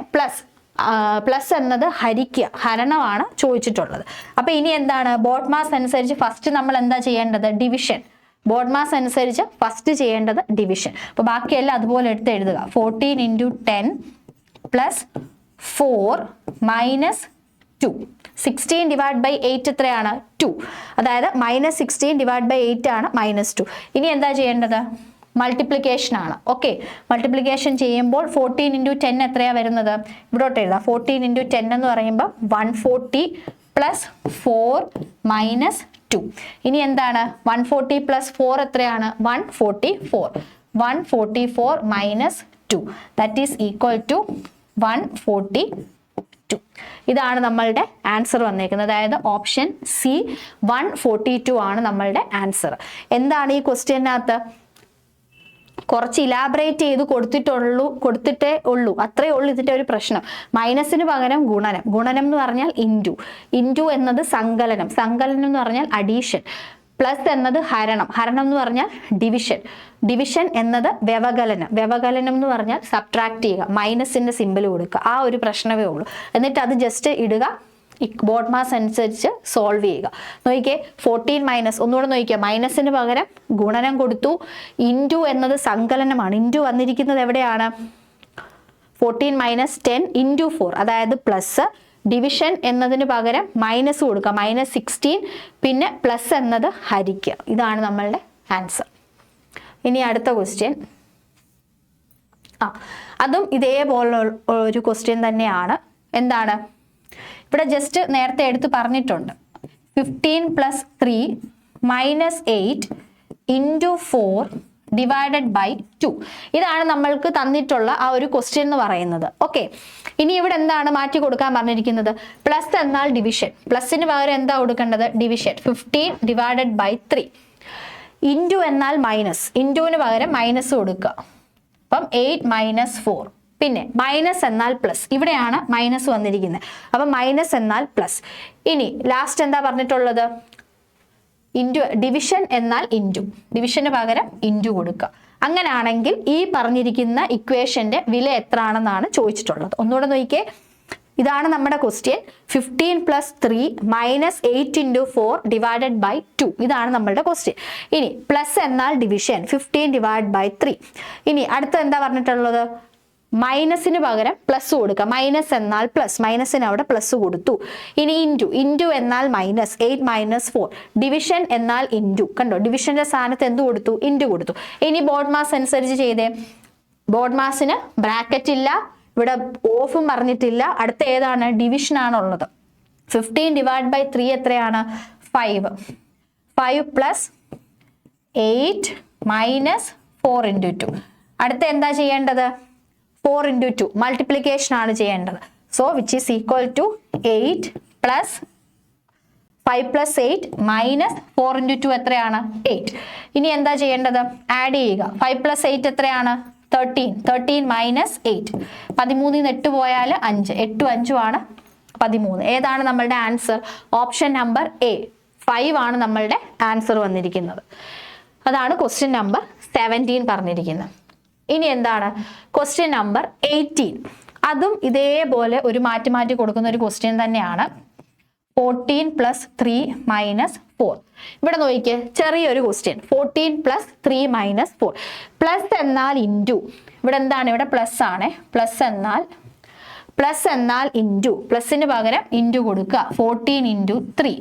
പ്ലസ് എന്നത് ഹരിക്കുക, ഹരണമാണ് ചോദിച്ചിട്ടുള്ളത്. അപ്പൊ ഇനി എന്താണ്? ബോഡ് മാസ് അനുസരിച്ച് ഫസ്റ്റ് നമ്മൾ എന്താ ചെയ്യേണ്ടത്? ഡിവിഷൻ. ബോഡ് മാസ് അനുസരിച്ച് ഫസ്റ്റ് ചെയ്യേണ്ടത് ഡിവിഷൻ. അപ്പൊ ബാക്കിയെല്ലാം അതുപോലെ എടുത്ത് എഴുതുക. 14 into 10 plus 4 minus 2. 16 divide by 8 എത്രയാണ്? 2. അതായത് മൈനസ് 16 ഡിവൈഡ് ബൈ 8 ആണ് -2. ഇനി എന്താ ചെയ്യേണ്ടത്? മൾട്ടിപ്ലിക്കേഷൻ ആണ്. ഓക്കെ, മൾട്ടിപ്ലിക്കേഷൻ ചെയ്യുമ്പോൾ 14 ഇൻറ്റു 10 എത്രയാണ് വരുന്നത്? ഇവിടോട്ട് എഴുതാം. 14 ഇൻറ്റു 10 എന്ന് പറയുമ്പോൾ 140 പ്ലസ് 4 മൈനസ് 2. ഇനി എന്താണ് 140 പ്ലസ് 4 എത്രയാണ്? 144. 144 minus 2 that is equal to 142. ഇതാണ് നമ്മളുടെ ആൻസർ വന്നേക്കുന്നത്. അതായത് ഓപ്ഷൻ സി 142 ആണ് നമ്മളുടെ ആൻസർ. എന്താണ് ഈ ക്വസ്റ്റ്യനകത്ത് കുറച്ച് ഇലാബറേറ്റ് ചെയ്ത് കൊടുത്തിട്ടേ ഉള്ളൂ, അത്രേ ഉള്ളൂ ഇതിന്റെ ഒരു പ്രശ്നം. മൈനസിന് പകരം ഗുണനം. ഗുണനം എന്ന് പറഞ്ഞാൽ ഇൻറ്റു എന്നത് സങ്കലനം എന്ന് പറഞ്ഞാൽ അഡീഷൻ. പ്ലസ് എന്നത് ഹരണം എന്ന് പറഞ്ഞാൽ ഡിവിഷൻ എന്നത് വ്യവകലനം എന്ന് പറഞ്ഞാൽ സബ്ട്രാക്ട് ചെയ്യുക, മൈനസിന്റെ സിമ്പിൾ കൊടുക്കുക. ആ ഒരു പ്രശ്നമേ ഉള്ളൂ. എന്നിട്ട് അത് ജസ്റ്റ് ഇടുക, ബോഡ് മാസ് അനുസരിച്ച് സോൾവ് ചെയ്യുക. നോക്കിക്കേ 14 മൈനസ്, ഒന്നുകൂടെ നോക്കിക്കുക, മൈനസിന് പകരം ഗുണനം കൊടുത്തു. ഇൻറ്റു എന്നത് സങ്കലനമാണ്. ഇൻറ്റു വന്നിരിക്കുന്നത് എവിടെയാണ്? 14 മൈനസ് 10 ഇൻറ്റു 4, അതായത് പ്ലസ്. ഡിവിഷൻ എന്നതിന് പകരം മൈനസ് കൊടുക്കുക, -16, പിന്നെ പ്ലസ് എന്നത് ഹരിക്കുക. ഇതാണ് നമ്മളുടെ ആൻസർ. ഇനി അടുത്ത ക്വസ്റ്റ്യൻ. അതും ഇതേപോലുള്ള ഒരു ക്വസ്റ്റ്യൻ തന്നെയാണ്. എന്താണ്? ഇവിടെ ജസ്റ്റ് നേരത്തെ എടുത്ത് പറഞ്ഞിട്ടുണ്ട്. 15 plus 3 minus 8 into 4 divided by 2. ഇതാണ് നമ്മൾക്ക് തന്നിട്ടുള്ള ആ ഒരു ക്വസ്റ്റ്യൻ എന്ന് പറയുന്നത്. ഓക്കെ, ഇനി ഇവിടെ എന്താണ് മാറ്റി കൊടുക്കാൻ പറഞ്ഞിരിക്കുന്നത്? പ്ലസ് എന്നാൽ ഡിവിഷൻ, പ്ലസിന് പകരം എന്താ കൊടുക്കേണ്ടത്? ഡിവിഷൻ. 15 divided by 3. ഇൻറ്റു എന്നാൽ മൈനസ്, ഇൻറ്റുവിന് പകരം മൈനസ് കൊടുക്കുക. അപ്പം 8 മൈനസ് 4. പിന്നെ മൈനസ് എന്നാൽ പ്ലസ്, ഇവിടെയാണ് മൈനസ് വന്നിരിക്കുന്നത്. അപ്പം മൈനസ് എന്നാൽ പ്ലസ്. ഇനി ലാസ്റ്റ് എന്താ പറഞ്ഞിട്ടുള്ളത്? ഇൻറ്റു. ഡിവിഷൻ എന്നാൽ ഇൻറ്റു, ഡിവിഷന് പകരം ഇൻറ്റു കൊടുക്കുക. അങ്ങനെയാണെങ്കിൽ ഈ പറഞ്ഞിരിക്കുന്ന ഇക്വേഷന്റെ വില എത്ര ആണെന്നാണ് ചോദിച്ചിട്ടുള്ളത്. ഒന്നുകൂടെ നോക്കിക്കേ, ഇതാണ് നമ്മുടെ question. 15 plus 3 minus 8 into 4 divided by 2. ഇതാണ് നമ്മളുടെ ക്വസ്റ്റ്യൻ. ഇനി പ്ലസ് എന്നാൽ ഡിവിഷൻ, 15 ഡിവൈഡ് ബൈ 3. ഇനി അടുത്ത എന്താ പറഞ്ഞിട്ടുള്ളത്? മൈനസിന് പകരം പ്ലസ് കൊടുക്കുക. മൈനസ് എന്നാൽ പ്ലസ്, മൈനസിന് അവിടെ പ്ലസ് കൊടുത്തു. ഇനി ഇൻറ്റു എന്നാൽ മൈനസ്, 8 മൈനസ് 4. ഡിവിഷൻ എന്നാൽ ഇൻറ്റു. കണ്ടോ, ഡിവിഷന്റെ സ്ഥാനത്ത് എന്ത് കൊടുത്തു? ഇൻറ്റു കൊടുത്തു. ഇനി ബോഡ് മാസ് അനുസരിച്ച് ചെയ്തേ. ബോഡ് മാസിന് ബ്രാക്കറ്റ് ഇല്ല, ഇവിടെ ഓഫും പറഞ്ഞിട്ടില്ല. അടുത്ത ഏതാണ്? ഡിവിഷൻ ആണുള്ളത്. 15 ഡിവൈഡ് ബൈ 3 എത്രയാണ്? 5. 5 പ്ലസ് 8 മൈനസ് 4 ഇൻറ്റു 2. അടുത്ത എന്താ ചെയ്യേണ്ടത്? 4 ഇൻറ്റു 2 മൾട്ടിപ്ലിക്കേഷൻ ആണ് ചെയ്യേണ്ടത്. So which is equal to 8 plus 5 plus 8 minus 4 into 2 എത്രയാണ്? 8. ഇനി എന്താ ചെയ്യേണ്ടത്? ആഡ് ചെയ്യുക. 5 പ്ലസ് 8 എത്രയാണ്? 13. 13 മൈനസ് 8. 13 8 പോയാൽ 5. 8 5 ആണ് 13. ഏതാണ് നമ്മളുടെ ആൻസർ? ഓപ്ഷൻ നമ്പർ എ 5 ആണ് നമ്മളുടെ ആൻസർ വന്നിരിക്കുന്നത്. അതാണ് ക്വസ്റ്റ്യൻ നമ്പർ 17 പറഞ്ഞിരിക്കുന്നത്. ഇനി എന്താണ് ക്വസ്റ്റ്യൻ നമ്പർ 18? അതും ഇതേപോലെ ഒരു മാറ്റി കൊടുക്കുന്ന ഒരു ക്വസ്റ്റ്യൻ തന്നെയാണ്. 14 പ്ലസ് 3 മൈനസ് 4. ഇവിടെ നോക്കിക്കേ, ചെറിയൊരു ക്വസ്റ്റ്യൻ. 14 plus 3 minus 4. പ്ലസ് എന്നാൽ ഇൻറ്റു. ഇവിടെ എന്താണ്? ഇവിടെ പ്ലസ് ആണ്. പ്ലസ് എന്നാൽ ഇൻറ്റു, പ്ലസിന് പകരം ഇൻറ്റു കൊടുക്കുക. 14 ഇൻറ്റു 3.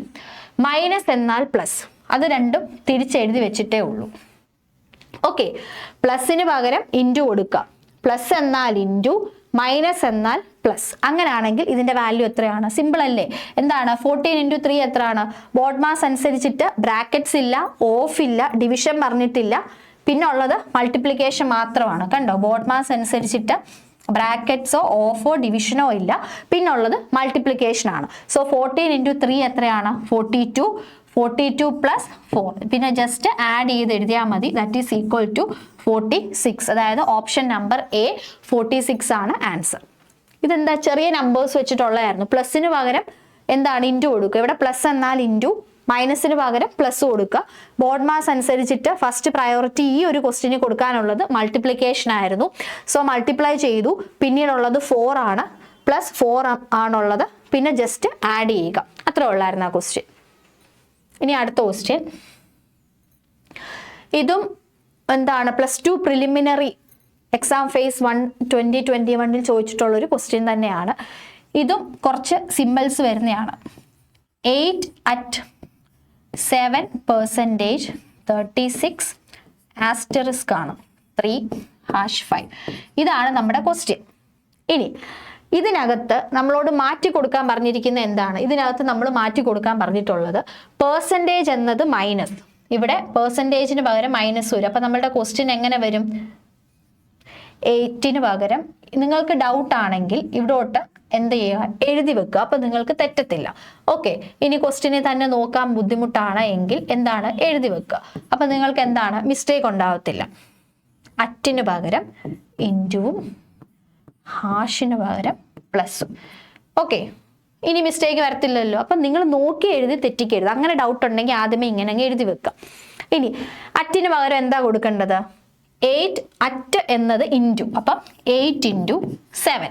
മൈനസ് എന്നാൽ പ്ലസ്, അത് രണ്ടും തിരിച്ചെഴുതി വെച്ചിട്ടേ ഉള്ളൂ. ഓക്കെ, പ്ലസിന് പകരം ഇൻറ്റു കൊടുക്കുക. പ്ലസ് എന്നാൽ ഇൻറ്റു, മൈനസ് എന്നാൽ പ്ലസ്. അങ്ങനെയാണെങ്കിൽ ഇതിന്റെ വാല്യൂ എത്രയാണ്? സിമ്പിൾ അല്ലേ? എന്താണ്? 14 ഇൻറ്റു 3 എത്രയാണ്? ബോഡ് മാസ് അനുസരിച്ചിട്ട് ബ്രാക്കറ്റ്സ് ഇല്ല, ഓഫ് ഇല്ല, ഡിവിഷൻ പറഞ്ഞിട്ടില്ല, പിന്നെ ഉള്ളത് മൾട്ടിപ്ലിക്കേഷൻ മാത്രമാണ്. കണ്ടോ, ബോഡ് മാസ് അനുസരിച്ചിട്ട് ബ്രാക്കറ്റ്സോ ഓഫോ ഡിവിഷനോ ഇല്ല, പിന്നെ ഉള്ളത് മൾട്ടിപ്ലിക്കേഷൻ ആണ്. സോ 14 ഇൻറ്റു 3 എത്രയാണ്? 42. 42 പ്ലസ് 4, പിന്നെ ജസ്റ്റ് ആഡ് ചെയ്ത് എഴുതിയാൽ മതി. That is equal to 46. അതായത് ഓപ്ഷൻ നമ്പർ എ 46 ആണ് ആൻസർ. ഇതെന്താ? ചെറിയ നമ്പേഴ്സ് വെച്ചിട്ടുള്ളതായിരുന്നു. പ്ലസിന് പകരം എന്താണ്? ഇൻറ്റു കൊടുക്കുക. ഇവിടെ പ്ലസ് എന്നാൽ ഇൻറ്റു, മൈനസിന് പകരം പ്ലസ് കൊടുക്കുക. ബോഡ് മാസ് അനുസരിച്ചിട്ട് ഫസ്റ്റ് പ്രയോറിറ്റി ഈ ഒരു ക്വസ്റ്റിന് കൊടുക്കാനുള്ളത് മൾട്ടിപ്ലിക്കേഷൻ ആയിരുന്നു. സോ മൾട്ടിപ്ലൈ ചെയ്തു. പിന്നീടുള്ളത് 4 ആണ്, പ്ലസ് 4 ആണുള്ളത്, പിന്നെ ജസ്റ്റ് ആഡ് ചെയ്യുക. അത്രേ ഉള്ളായിരുന്നു ആ ക്വസ്റ്റ്യൻ. ഇനി അടുത്ത ക്വസ്റ്റ്യൻ. ഇതും എന്താണ്? +2 പ്രിലിമിനറി എക്സാം ഫേസ് 1 2021 ചോദിച്ചിട്ടുള്ള ഒരു ക്വസ്റ്റ്യൻ തന്നെയാണ്. ഇതും കുറച്ച് സിമ്പിൾസ് വരുന്നതാണ്. 8 at 7% 36 ആസ്റ്ററിസ്ക് ആണ് 3 #5. ഇതാണ് നമ്മുടെ ക്വസ്റ്റ്യൻ. ഇനി ഇതിനകത്ത് നമ്മളോട് മാറ്റി കൊടുക്കാൻ പറഞ്ഞിരിക്കുന്ന എന്താണ്? ഇതിനകത്ത് നമ്മൾ മാറ്റി കൊടുക്കാൻ പറഞ്ഞിട്ടുള്ളത് പെർസെൻറ്റേജ് എന്നത് മൈനസ്, ഇവിടെ പെർസെൻറ്റേജിന് പകരം മൈനസ് വരും. അപ്പം നമ്മളുടെ ക്വസ്റ്റ്യൻ എങ്ങനെ വരും? 8 പകരം നിങ്ങൾക്ക് ഡൗട്ട് ആണെങ്കിൽ ഇവിടോട്ട് എന്ത് ചെയ്യുക? എഴുതി വെക്കുക. അപ്പം നിങ്ങൾക്ക് തെറ്റത്തില്ല. ഓക്കെ, ഇനി ക്വസ്റ്റ്യനെ തന്നെ നോക്കാൻ ബുദ്ധിമുട്ടാണ് എങ്കിൽ എന്താണ്? എഴുതി വെക്കുക. അപ്പം നിങ്ങൾക്ക് എന്താണ്? മിസ്റ്റേക്ക് ഉണ്ടാവത്തില്ല. അറ്റിന് പകരം ഇൻറ്റുവും ഹാഷിന് പകരം പ്ലസും. ഓക്കെ, ഇനി മിസ്റ്റേക്ക് വരത്തില്ലല്ലോ. അപ്പം നിങ്ങൾ നോക്കി എഴുതി തെറ്റിക്കരുത്. അങ്ങനെ ഡൗട്ട് ഉണ്ടെങ്കിൽ ആദ്യമേ ഇങ്ങനെ അങ്ങ് എഴുതി വെക്കാം. ഇനി അറ്റിന് പകരം എന്താ കൊടുക്കേണ്ടത്? 8 അറ്റ് എന്നത് ഇൻറ്റു, അപ്പം 8 ഇൻറ്റു 7.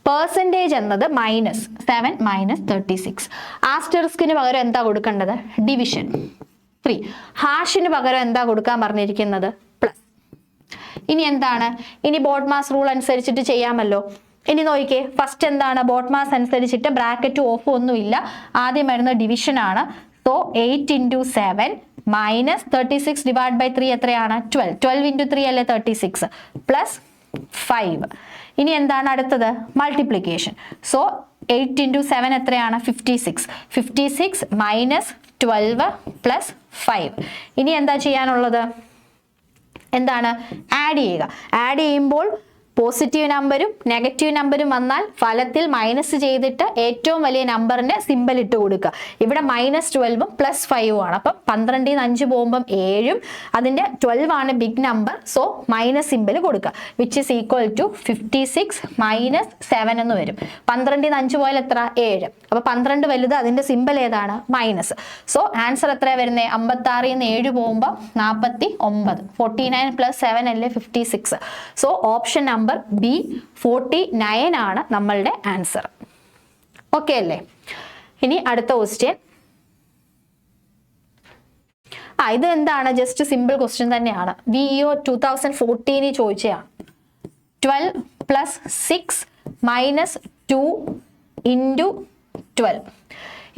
പെർസെൻറ്റേജ് എന്നത് -7 -36. ആസ്റ്ററിസ്കിന് പകരം എന്താ കൊടുക്കേണ്ടത്? ഡിവിഷൻ 3. ഹാഷിന് പകരം എന്താ കൊടുക്കാൻ പറഞ്ഞിരിക്കുന്നത്? പ്ലസ്. ഇനി എന്താണ്? ഇനി ബോഡ്മാസ് റൂൾ അനുസരിച്ചിട്ട് ചെയ്യാമല്ലോ. ഇനി നോക്കിക്കേ, ഫസ്റ്റ് എന്താണ്? ബോഡ്മാസ് അനുസരിച്ചിട്ട് ബ്രാക്കറ്റ് ഓഫ് ഒന്നുമില്ല, ആദ്യം വരുന്ന ഡിവിഷൻ ആണ്. So 8 into 7 minus 36 divide by 3 എത്രയാണ്? 12. 12 ഇൻറ്റു 3 അല്ലേ 36 പ്ലസ് 5. ഇനി എന്താണ് അടുത്തത്? മൾട്ടിപ്ലിക്കേഷൻ. സോ 8 ഇൻറ്റു 7 എത്രയാണ്? 56. 56 മൈനസ് 12 പ്ലസ് 5. ഇനി എന്താ ചെയ്യാനുള്ളത്? എന്താണ്? ആഡ് ചെയ്യുക. ആഡ് ചെയ്യുമ്പോൾ പോസിറ്റീവ് നമ്പരും നെഗറ്റീവ് നമ്പരും വന്നാൽ ഫലത്തിൽ മൈനസ് ചെയ്തിട്ട് ഏറ്റവും വലിയ നമ്പറിന്റെ സിമ്പൽ ഇട്ട് കൊടുക്കുക. ഇവിടെ -12ഉം +5ഉം ആണ്. അപ്പം 12 ൽ 5 പോകുമ്പം 7ഉം അതിന്റെ 12 ആണ് big number. So minus symbol കൊടുക്കുക, വിച്ച് ഇസ് ഈക്വൽ ടു 56 -7 എന്ന് വരും. 12 ൽ 5 പോയാൽ എത്ര? 7. അപ്പൊ 12 വലുത്, അതിന്റെ സിമ്പൽ ഏതാണ്? മൈനസ്. സോ ആൻസർ എത്രയാണ് വരുന്നത്? 56 നിന്ന് 7 പോകുമ്പോൾ 49. 49 + 7 അല്ലേ 56. സോ ഓപ്ഷൻ നമ്പർ ബി 49 ആണ് നമ്മളുടെ ആൻസർ. ഓക്കെ അല്ലേ? ഇനി അടുത്ത ക്വസ്റ്റ്യൻ. ഇത് എന്താണ്? ജസ്റ്റ് സിമ്പിൾ ക്വസ്റ്റ്യൻ തന്നെയാണ്. വിഇഒ 2014 ചോദിച്ചതാണ്. 12 + 6 - 2 × 12.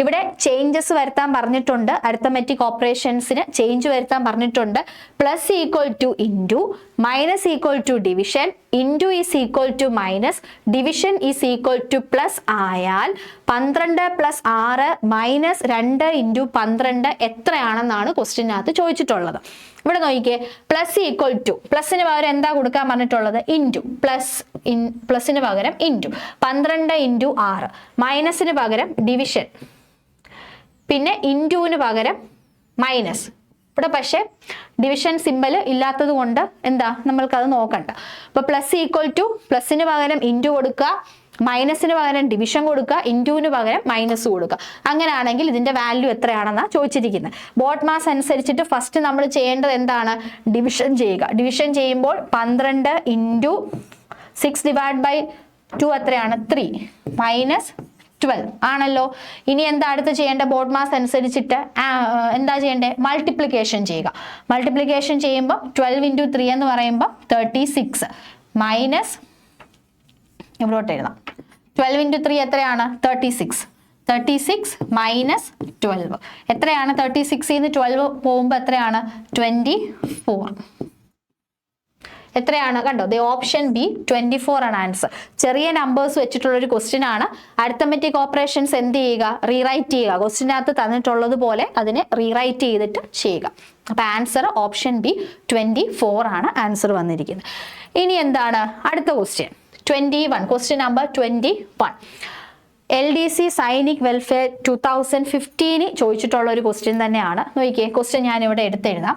ഇവിടെ ചേഞ്ചസ് വരുത്താൻ പറഞ്ഞിട്ടുണ്ട്. അരിത്തമെറ്റിക് ഓപ്പറേഷൻസിന് ചേഞ്ച് വരുത്താൻ പറഞ്ഞിട്ടുണ്ട്. Plus equal to into, minus equal to division, into is equal to minus, division is equal to plus ആയാൽ 12 + 6 -2 × 12 എത്രയാണെന്നാണ് ക്വസ്റ്റ്യനകത്ത് ചോദിച്ചിട്ടുള്ളത്. ഇവിടെ നോക്കിക്കേ, പ്ലസ് ഈക്വൽ ടു, പ്ലസിന് പകരം എന്താ കൊടുക്കാൻ പറഞ്ഞിട്ടുള്ളത്? ഇൻറ്റു. പ്ലസിന് പകരം ഇൻറ്റു 12 × 6, മൈനസിന് പകരം ഡിവിഷൻ, പിന്നെ ഇൻറ്റുവിന് പകരം മൈനസ്. ഇവിടെ പക്ഷേ ഡിവിഷൻ സിമ്പൽ ഇല്ലാത്തത് കൊണ്ട് എന്താ നമ്മൾക്കത് നോക്കണ്ട. അപ്പോൾ പ്ലസ് ഈക്വൽ ടു, പ്ലസിന് പകരം ഇൻറ്റു കൊടുക്കുക, മൈനസിന് പകരം ഡിവിഷൻ കൊടുക്കുക, ഇൻറ്റുവിന് പകരം മൈനസ് കൊടുക്കുക. അങ്ങനെയാണെങ്കിൽ ഇതിന്റെ വാല്യൂ എത്രയാണെന്നാണ് ചോദിച്ചിരിക്കുന്നത്. ബോഡ് മാസ് അനുസരിച്ചിട്ട് ഫസ്റ്റ് നമ്മൾ ചെയ്യേണ്ടത് എന്താണ്? ഡിവിഷൻ ചെയ്യുക. ഡിവിഷൻ ചെയ്യുമ്പോൾ 12 × 6 ഡിവൈഡ് ബൈ 2 എത്രയാണ്? 3 -12 ആണല്ലോ. ഇനി എന്താ അടുത്ത് ചെയ്യേണ്ട? ബോഡ് മാസ് അനുസരിച്ചിട്ട് എന്താ ചെയ്യേണ്ടത്? മൾട്ടിപ്ലിക്കേഷൻ ചെയ്യുക. മൾട്ടിപ്ലിക്കേഷൻ ചെയ്യുമ്പോൾ 12 × 3 എന്ന് പറയുമ്പോൾ 36 മൈനസ്, ഇവിടോട്ട് എഴുതാം, 12 × 3 എത്രയാണ്? 36. 36 - 12 എത്രയാണ്? 36 നിന്ന് 12 പോകുമ്പോൾ എത്രയാണ്? 24. എത്രയാണ്? കണ്ടോ, ദ ഓപ്ഷൻ ബി 24 ആണ് ആൻസർ. ചെറിയ നമ്പേഴ്സ് വെച്ചിട്ടുള്ള ഒരു ക്വസ്റ്റ്യൻ ആണ്. അരിത്തമെറ്റിക് ഓപ്പറേഷൻസ് എന്ത് ചെയ്യുക? റീറൈറ്റ് ചെയ്യുക. ക്വസ്റ്റ്യനകത്ത് തന്നിട്ടുള്ളത് പോലെ അതിനെ റീറൈറ്റ് ചെയ്തിട്ട് ചെയ്യുക. അപ്പൊ ആൻസർ ഓപ്ഷൻ ബി 24 ആണ് ആൻസർ വന്നിരിക്കുന്നത്. ഇനി എന്താണ് അടുത്ത ക്വസ്റ്റ്യൻ? 21. Question number 21. LDC സൈനിക് വെൽഫെയർ 2015 ചോദിച്ചിട്ടുള്ള ഒരു ക്വസ്റ്റ്യൻ തന്നെയാണ്. നോക്കിയേ, ക്വസ്റ്റ്യൻ ഞാൻ ഇവിടെ എടുത്തെഴുതാം.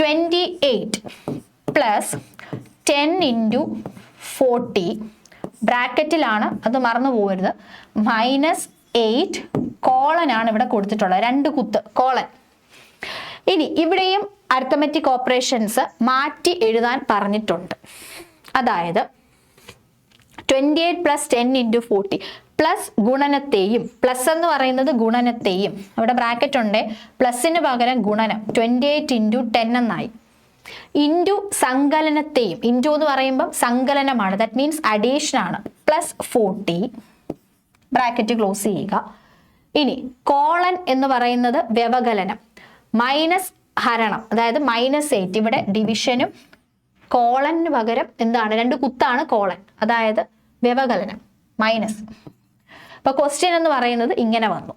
28 + 10 × 40 ബ്രാക്കറ്റിലാണ്, അത് മറന്നു പോകരുത്, -8 കോളൻ ആണ് ഇവിടെ കൊടുത്തിട്ടുള്ളത്. 2 കുത്ത് കോളൻ. ഇനി ഇവിടെയും അരിത്തമെറ്റിക് ഓപ്പറേഷൻസ് മാറ്റി എഴുതാൻ പറഞ്ഞിട്ടുണ്ട്. അതായത് 28 + 10 × 40 പ്ലസ് ഗുണനത്തെയും, പ്ലസ് എന്ന് പറയുന്നത് ഗുണനത്തെയും, അവിടെ ബ്രാക്കറ്റ് ഉണ്ട്, പ്ലസിന് പകരം ഗുണനം 28 × 10 എന്നായി, ഇൻറ്റു സങ്കലനത്തെയും, ഇൻറ്റു എന്ന് പറയുമ്പോൾ സങ്കലനമാണ്, ദാറ്റ് മീൻസ് അഡീഷൻ ആണ്, +40 ബ്രാക്കറ്റ് ക്ലോസ് ചെയ്യുക. ഇനി കോളൻ എന്ന് പറയുന്നത് വ്യവകലനം, മൈനസ് ഹരണം, അതായത് -8, ഇവിടെ ഡിവിഷനും കോളന് പകരം എന്താണ്? 2 കുത്താണ് കോളൻ, അതായത് വ്യവകലനം മൈനസ്. അപ്പൊ ക്വസ്റ്റ്യൻ എന്ന് പറയുന്നത് ഇങ്ങനെ വന്നു.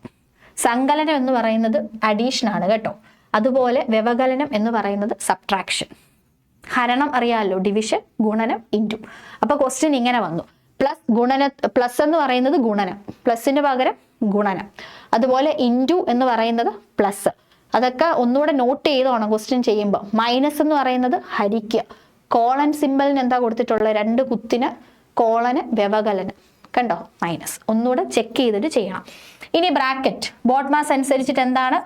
സങ്കലനം എന്ന് പറയുന്നത് അഡീഷൻ ആണ് കേട്ടോ. അതുപോലെ വ്യവകലനം എന്ന് പറയുന്നത് സബ്ട്രാക്ഷൻ. ഹരണം അറിയാമല്ലോ, ഡിവിഷൻ, ഗുണനം, ഇൻറ്റു. അപ്പൊ ക്വസ്റ്റ്യൻ ഇങ്ങനെ വന്നു. പ്ലസ് എന്ന് പറയുന്നത് ഗുണനം, പ്ലസിന് പകരം ഗുണനം. അതുപോലെ ഇൻറ്റു എന്ന് പറയുന്നത് പ്ലസ്. അതൊക്കെ ഒന്നുകൂടെ നോട്ട് ചെയ്തോണം ക്വസ്റ്റ്യൻ ചെയ്യുമ്പോൾ. മൈനസ് എന്ന് പറയുന്നത് ഹരിക്കുക. കോളൻ സിമ്പലിന് എന്താ കൊടുത്തിട്ടുള്ളത്? 2 കുത്തിന് കോളന് വ്യവകലനം. കണ്ടോ? മൈനസ്. ഒന്നുകൂടെ ചെക്ക് ചെയ്തിട്ട് ചെയ്യണം. ഇനി ബ്രാക്കറ്റ്, ബോഡ് മാസ് അനുസരിച്ചിട്ട് എന്താണ്?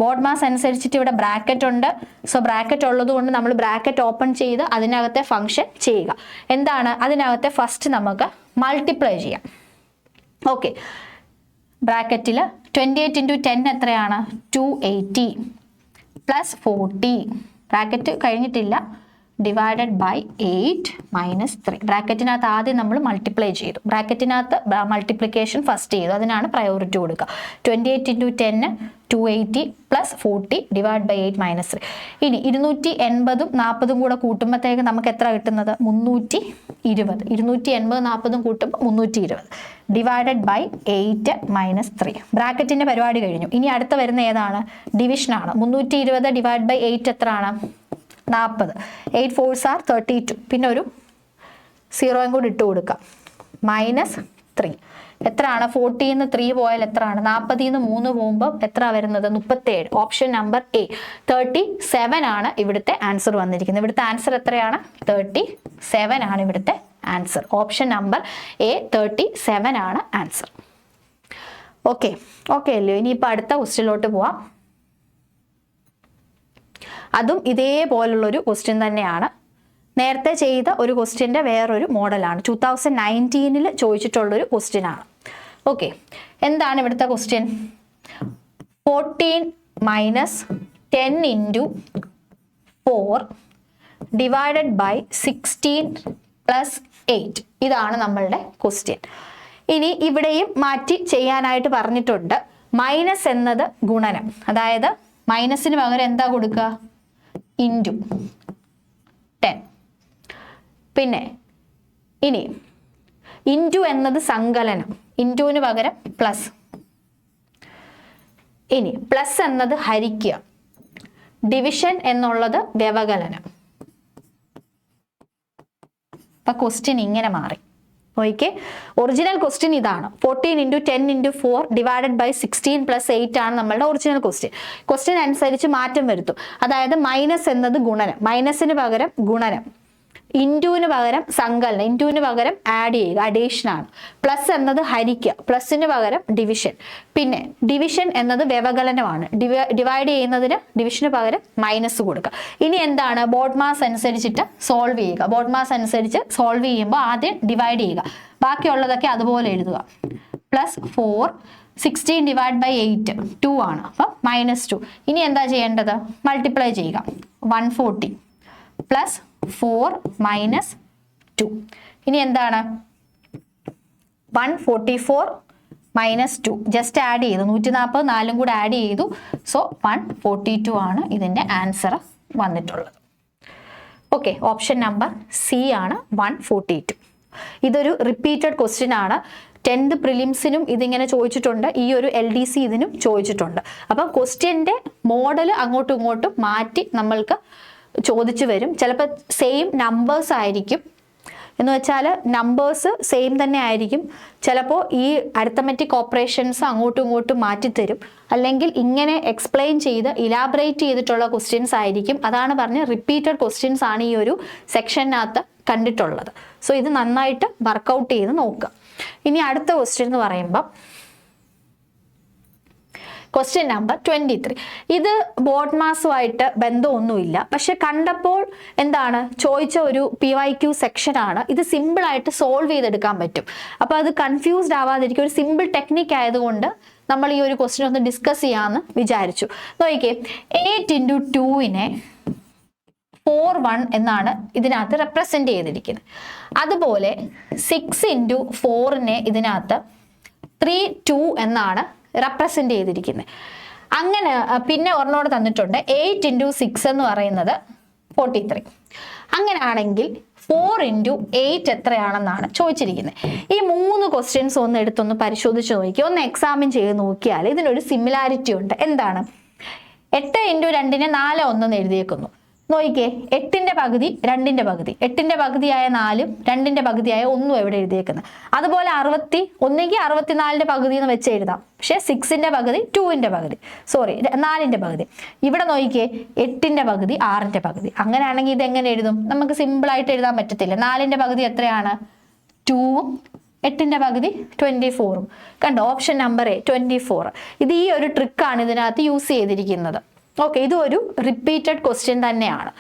ബോഡ് മാസ് അനുസരിച്ചിട്ട് ഇവിടെ ബ്രാക്കറ്റ് ഉണ്ട്. സോ ബ്രാക്കറ്റ് ഉള്ളത് കൊണ്ട് നമ്മൾ ബ്രാക്കറ്റ് ഓപ്പൺ ചെയ്ത് അതിനകത്തെ ഫംഗ്ഷൻ ചെയ്യുക. എന്താണ് അതിനകത്തെ? ഫസ്റ്റ് നമുക്ക് മൾട്ടിപ്ലൈ ചെയ്യാം. ഓക്കെ, ബ്രാക്കറ്റിൽ 28 × 10 എത്രയാണ്? 280 പ്ലസ് 40. ബ്രാക്കറ്റ് കഴിഞ്ഞിട്ടില്ല. Divided by 8 minus 3. ബ്രാക്കറ്റിനകത്ത് ആദ്യം നമ്മൾ മൾട്ടിപ്ലൈ ചെയ്തു. ബ്രാക്കറ്റിനകത്ത് മൾട്ടിപ്ലിക്കേഷൻ ഫസ്റ്റ് ചെയ്തു. അതിനാണ് പ്രയോറിറ്റി കൊടുക്കുക. 28 × 10 280 പ്ലസ് 40 ഡിവൈഡ് ബൈ 8 മൈനസ് 3. ഇനി 280 40 കൂടെ കൂട്ടുമ്പോഴത്തേക്ക് നമുക്ക് എത്ര കിട്ടുന്നത്? 320. 280 40 കൂട്ടുമ്പോൾ 320 ഡിവൈഡഡ് ബൈ 8 മൈനസ് 3. ബ്രാക്കറ്റിന്റെ പരിപാടി കഴിഞ്ഞു. ഇനി അടുത്ത വരുന്ന ഏതാണ്? ഡിവിഷനാണ്. 320 ഡിവൈഡ് ബൈ 8 എത്രയാണ്? 40. 8 4s are 32. പിന്നെ ഒരു 0 കൂടി ഇട്ട് കൊടുക്കാം. മൈനസ് 3. എത്രയാണ്? 40 3 പോയാൽ എത്രയാണ്? 40 3 പോകുമ്പോൾ എത്ര വരുന്നത്? 37. ഓപ്ഷൻ നമ്പർ എ 37 ആണ് ഇവിടുത്തെ ആൻസർ വന്നിരിക്കുന്നത്. ഇവിടുത്തെ ആൻസർ എത്രയാണ്? 37 ആണ് ഇവിടുത്തെ ആൻസർ. ഓപ്ഷൻ നമ്പർ എ 37 ആണ് ആൻസർ. ഓക്കെ അല്ലയോ? ഇനിയിപ്പോൾ അടുത്ത ക്വസ്റ്റ്യനിലോട്ട് പോവാം. അതും ഇതേപോലുള്ളൊരു ക്വസ്റ്റ്യൻ തന്നെയാണ്. നേരത്തെ ചെയ്ത ഒരു ക്വസ്റ്റ്യൻ്റെ വേറൊരു മോഡലാണ്. 2019 ചോദിച്ചിട്ടുള്ളൊരു ക്വസ്റ്റ്യൻ ആണ്. ഓക്കെ, എന്താണ് ഇവിടുത്തെ question? 14 minus 10 × 4 divided by 16 plus 8. ഇതാണ് നമ്മളുടെ ക്വസ്റ്റ്യൻ. ഇനി ഇവിടെയും മാറ്റി ചെയ്യാനായിട്ട് പറഞ്ഞിട്ടുണ്ട്. മൈനസ് എന്നത് ഗുണനം, അതായത് മൈനസിന് പകരം എന്താ കൊടുക്കുക? ഇൻറ്റു 10. പിന്നെ ഇനി ഇൻറ്റു എന്നത് സങ്കലനം, ഇൻറ്റുവിന് പകരം പ്ലസ്. ഇനി പ്ലസ് എന്നത് ഹരിക്കുക, ഡിവിഷൻ എന്നുള്ളത് വ്യവകലനം. അപ്പൊ ക്വസ്റ്റ്യൻ ഇങ്ങനെ മാറി. ഓക്കെ, ഒറിജിനൽ ക്വസ്റ്റ്യൻ ഇതാണ്. 14 × 10 × 4 ഡിവൈഡഡ് ബൈ 16 പ്ലസ് 8 ആണ് നമ്മളുടെ ഒറിജിനൽ ക്വസ്റ്റ്യൻ. ക്വസ്റ്റ്യൻ അനുസരിച്ച് മാറ്റം വരുത്തും. അതായത് മൈനസ് എന്നത് ഗുണനം, മൈനസിന് പകരം ഗുണനം. ഇൻറ്റുവിന് പകരം സങ്കലനം, ഇൻറ്റുവിന് പകരം ആഡ് ചെയ്യുക, അഡീഷൻ ആണ്. പ്ലസ് എന്നത് ഹരിക്കുക, പ്ലസിന് പകരം ഡിവിഷൻ. പിന്നെ ഡിവിഷൻ എന്നത് വ്യവകലനമാണ്. ഡിവൈഡ് ചെയ്യുന്നതിന് ഡിവിഷന് പകരം മൈനസ് കൊടുക്കുക. ഇനി എന്താണ്? ബോഡ് മാസ് അനുസരിച്ചിട്ട് സോൾവ് ചെയ്യുക. ബോഡ് മാസ് അനുസരിച്ച് സോൾവ് ചെയ്യുമ്പോൾ ആദ്യം ഡിവൈഡ് ചെയ്യുക, ബാക്കിയുള്ളതൊക്കെ അതുപോലെ എഴുതുക. പ്ലസ് 4 16 ഡിവൈഡ് ബൈ 8 2 ആണ്. അപ്പം -2. ഇനി എന്താ ചെയ്യേണ്ടത്? മൾട്ടിപ്ലൈ ചെയ്യുക. 140 പ്ലസ് 4 മൈനസ് 2. ഇനി എന്താണ്? 144 മൈനസ് 2 ജസ്റ്റ് ആഡ് ചെയ്തു. 140 4 കൂടെ ആഡ് ചെയ്തു. സോ 142 ആണ് ഇതിൻ്റെ ആൻസർ വന്നിട്ടുള്ളത്. ഓക്കെ, ഓപ്ഷൻ നമ്പർ സി ആണ് 142. ഇതൊരു റിപ്പീറ്റഡ് ക്വസ്റ്റ്യൻ ആണ്. 10th പ്രിലിംസിനും ഇതിങ്ങനെ ചോദിച്ചിട്ടുണ്ട്, ഈ ഒരു LDC ഇതിനും ചോദിച്ചിട്ടുണ്ട്. അപ്പം ക്വസ്റ്റ്യൻ്റെ മോഡൽ അങ്ങോട്ടും ഇങ്ങോട്ടും മാറ്റി നമ്മൾക്ക് ചോദിച്ചു വരും. ചിലപ്പോൾ സെയിം നമ്പേഴ്സ് ആയിരിക്കും, എന്ന് വെച്ചാൽ നമ്പേഴ്സ് സെയിം തന്നെ ആയിരിക്കും. ചിലപ്പോൾ ഈ അരിത്തമെറ്റിക് ഓപ്പറേഷൻസ് അങ്ങോട്ടും ഇങ്ങോട്ടും മാറ്റിത്തരും, അല്ലെങ്കിൽ ഇങ്ങനെ എക്സ്പ്ലെയിൻ ചെയ്ത് ഇലാബറേറ്റ് ചെയ്തിട്ടുള്ള ക്വസ്റ്റ്യൻസ് ആയിരിക്കും. അതാണ് പറഞ്ഞ് റിപ്പീറ്റഡ് ക്വസ്റ്റ്യൻസ് ആണ് ഈ ഒരു സെക്ഷനകത്ത് കണ്ടിട്ടുള്ളത്. സോ ഇത് നന്നായിട്ട് വർക്കൗട്ട് ചെയ്ത് നോക്കുക. ഇനി അടുത്ത ക്വസ്റ്റ്യൻ എന്ന് പറയുമ്പോൾ ക്വസ്റ്റ്യൻ നമ്പർ 23. ഇത് ബോർഡ് മാസുമായിട്ട് ബന്ധമൊന്നുമില്ല, പക്ഷെ കണ്ടപ്പോൾ എന്താണ് ചോദിച്ച ഒരു PYQ സെക്ഷനാണ്. ഇത് സിമ്പിളായിട്ട് സോൾവ് ചെയ്തെടുക്കാൻ പറ്റും. അപ്പോൾ അത് കൺഫ്യൂസ്ഡ് ആവാതിരിക്കും. ഒരു സിമ്പിൾ ടെക്നിക്ക് ആയതുകൊണ്ട് നമ്മൾ ഈ ഒരു ക്വസ്റ്റ്യൻ ഒന്ന് ഡിസ്കസ് ചെയ്യാമെന്ന് വിചാരിച്ചു. നോക്കിക്കേ, 8 × 2 4 എന്നാണ് ഇതിനകത്ത് റെപ്രസെന്റ് ചെയ്തിരിക്കുന്നത്. അതുപോലെ 6 × 4 ഇതിനകത്ത് 3 2 എന്നാണ് റെപ്രസെന്റ് ചെയ്തിരിക്കുന്നത്. അങ്ങനെ പിന്നെ ഒരെണ്ണോട് തന്നിട്ടുണ്ട് 8 × 6 എന്ന് പറയുന്നത് 43. അങ്ങനെയാണെങ്കിൽ 4 into 8 എത്രയാണെന്നാണ് ചോദിച്ചിരിക്കുന്നത്. ഈ 3 ക്വസ്റ്റ്യൻസ് ഒന്ന് എടുത്തൊന്ന് പരിശോധിച്ച് നോക്കി, ഒന്ന് എക്സാമിൻ ചെയ്ത് നോക്കിയാൽ ഇതിനൊരു സിമിലാരിറ്റി ഉണ്ട്. എന്താണ്? 8 into 2 4 1 എഴുതിയേക്കുന്നു. നോക്കിക്കേ, 8ന്റെ പകുതി 2ന്റെ പകുതി, 8ന്റെ പകുതിയായ 4 2ന്റെ പകുതിയായ 1 എവിടെ എഴുതിയേക്കുന്നത്. അതുപോലെ 60 ഒന്നെങ്കിൽ 64ന്റെ പകുതി എന്ന് വെച്ച് എഴുതാം, പക്ഷെ 6ന്റെ പകുതി 2ന്റെ പകുതി, സോറി 4ന്റെ പകുതി. ഇവിടെ നോക്കിക്കേ, 8ന്റെ പകുതി 6ന്റെ പകുതി. അങ്ങനെയാണെങ്കിൽ ഇത് എങ്ങനെ എഴുതും? നമുക്ക് സിമ്പിൾ ആയിട്ട് എഴുതാൻ പറ്റത്തില്ല. 4ന്റെ പകുതി എത്രയാണ്? 2ഉം 8ന്റെ പകുതി 24ഉം. കണ്ടോ, ഓപ്ഷൻ നമ്പർ എ 24. ഇത് ഈ ഒരു ട്രിക്കാണ് ഇതിനകത്ത് യൂസ് ചെയ്തിരിക്കുന്നത്. ഓക്കെ, ഇത് ഒരു റിപ്പീറ്റഡ് ക്വസ്റ്റ്യൻ തന്നെയാണ്.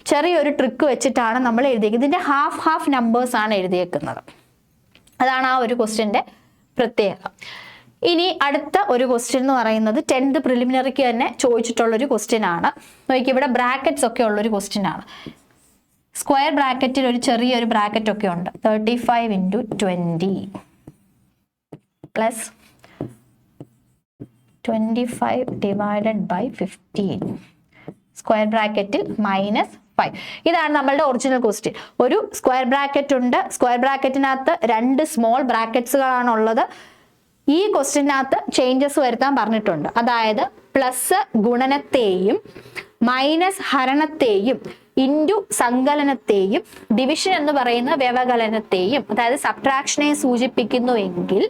ചെറിയൊരു ട്രിക്ക് വെച്ചിട്ടാണ് നമ്മൾ എഴുതിയേക്കുന്നത്. ഇതിന്റെ ഹാഫ് നമ്പേഴ്സ് ആണ് എഴുതിയേക്കുന്നത്. അതാണ് ആ ഒരു ക്വസ്റ്റ്യന്റെ പ്രത്യേകത. ഇനി അടുത്ത ഒരു ക്വസ്റ്റ്യൻ എന്ന് പറയുന്നത് 10th പ്രിലിമിനറിക്ക് തന്നെ ചോദിച്ചിട്ടുള്ളൊരു ക്വസ്റ്റ്യൻ ആണ്. നോക്കി, ഇവിടെ ബ്രാക്കറ്റ്സ് ഒക്കെ ഉള്ളൊരു ക്വസ്റ്റ്യൻ ആണ്. സ്ക്വയർ ബ്രാക്കറ്റിൽ ഒരു ചെറിയൊരു ബ്രാക്കറ്റ് ഒക്കെ ഉണ്ട്. 35 into 20 plus 25 divided by 15 square ബ്രാക്കറ്റിൽ -5. ഇതാണ് നമ്മളുടെ ഒറിജിനൽ ക്വസ്റ്റ്യൻ. ഒരു സ്ക്വയർ ബ്രാക്കറ്റ് ഉണ്ട്. സ്ക്വയർ ബ്രാക്കറ്റിനകത്ത് 2 സ്മോൾ ബ്രാക്കറ്റ്സുകളാണ് ഉള്ളത്. ഈ ക്വസ്റ്റ്യനകത്ത് ചേഞ്ചസ് വരുത്താൻ പറഞ്ഞിട്ടുണ്ട്. അതായത് പ്ലസ് ഗുണനത്തെയും മൈനസ് ഹരണത്തെയും ഇൻറ്റു സങ്കലനത്തെയും ഡിവിഷൻ എന്ന് പറയുന്ന വ്യവകലനത്തെയും, അതായത് സബ്ട്രാക്ഷനെ സൂചിപ്പിക്കുന്നുവെങ്കിൽ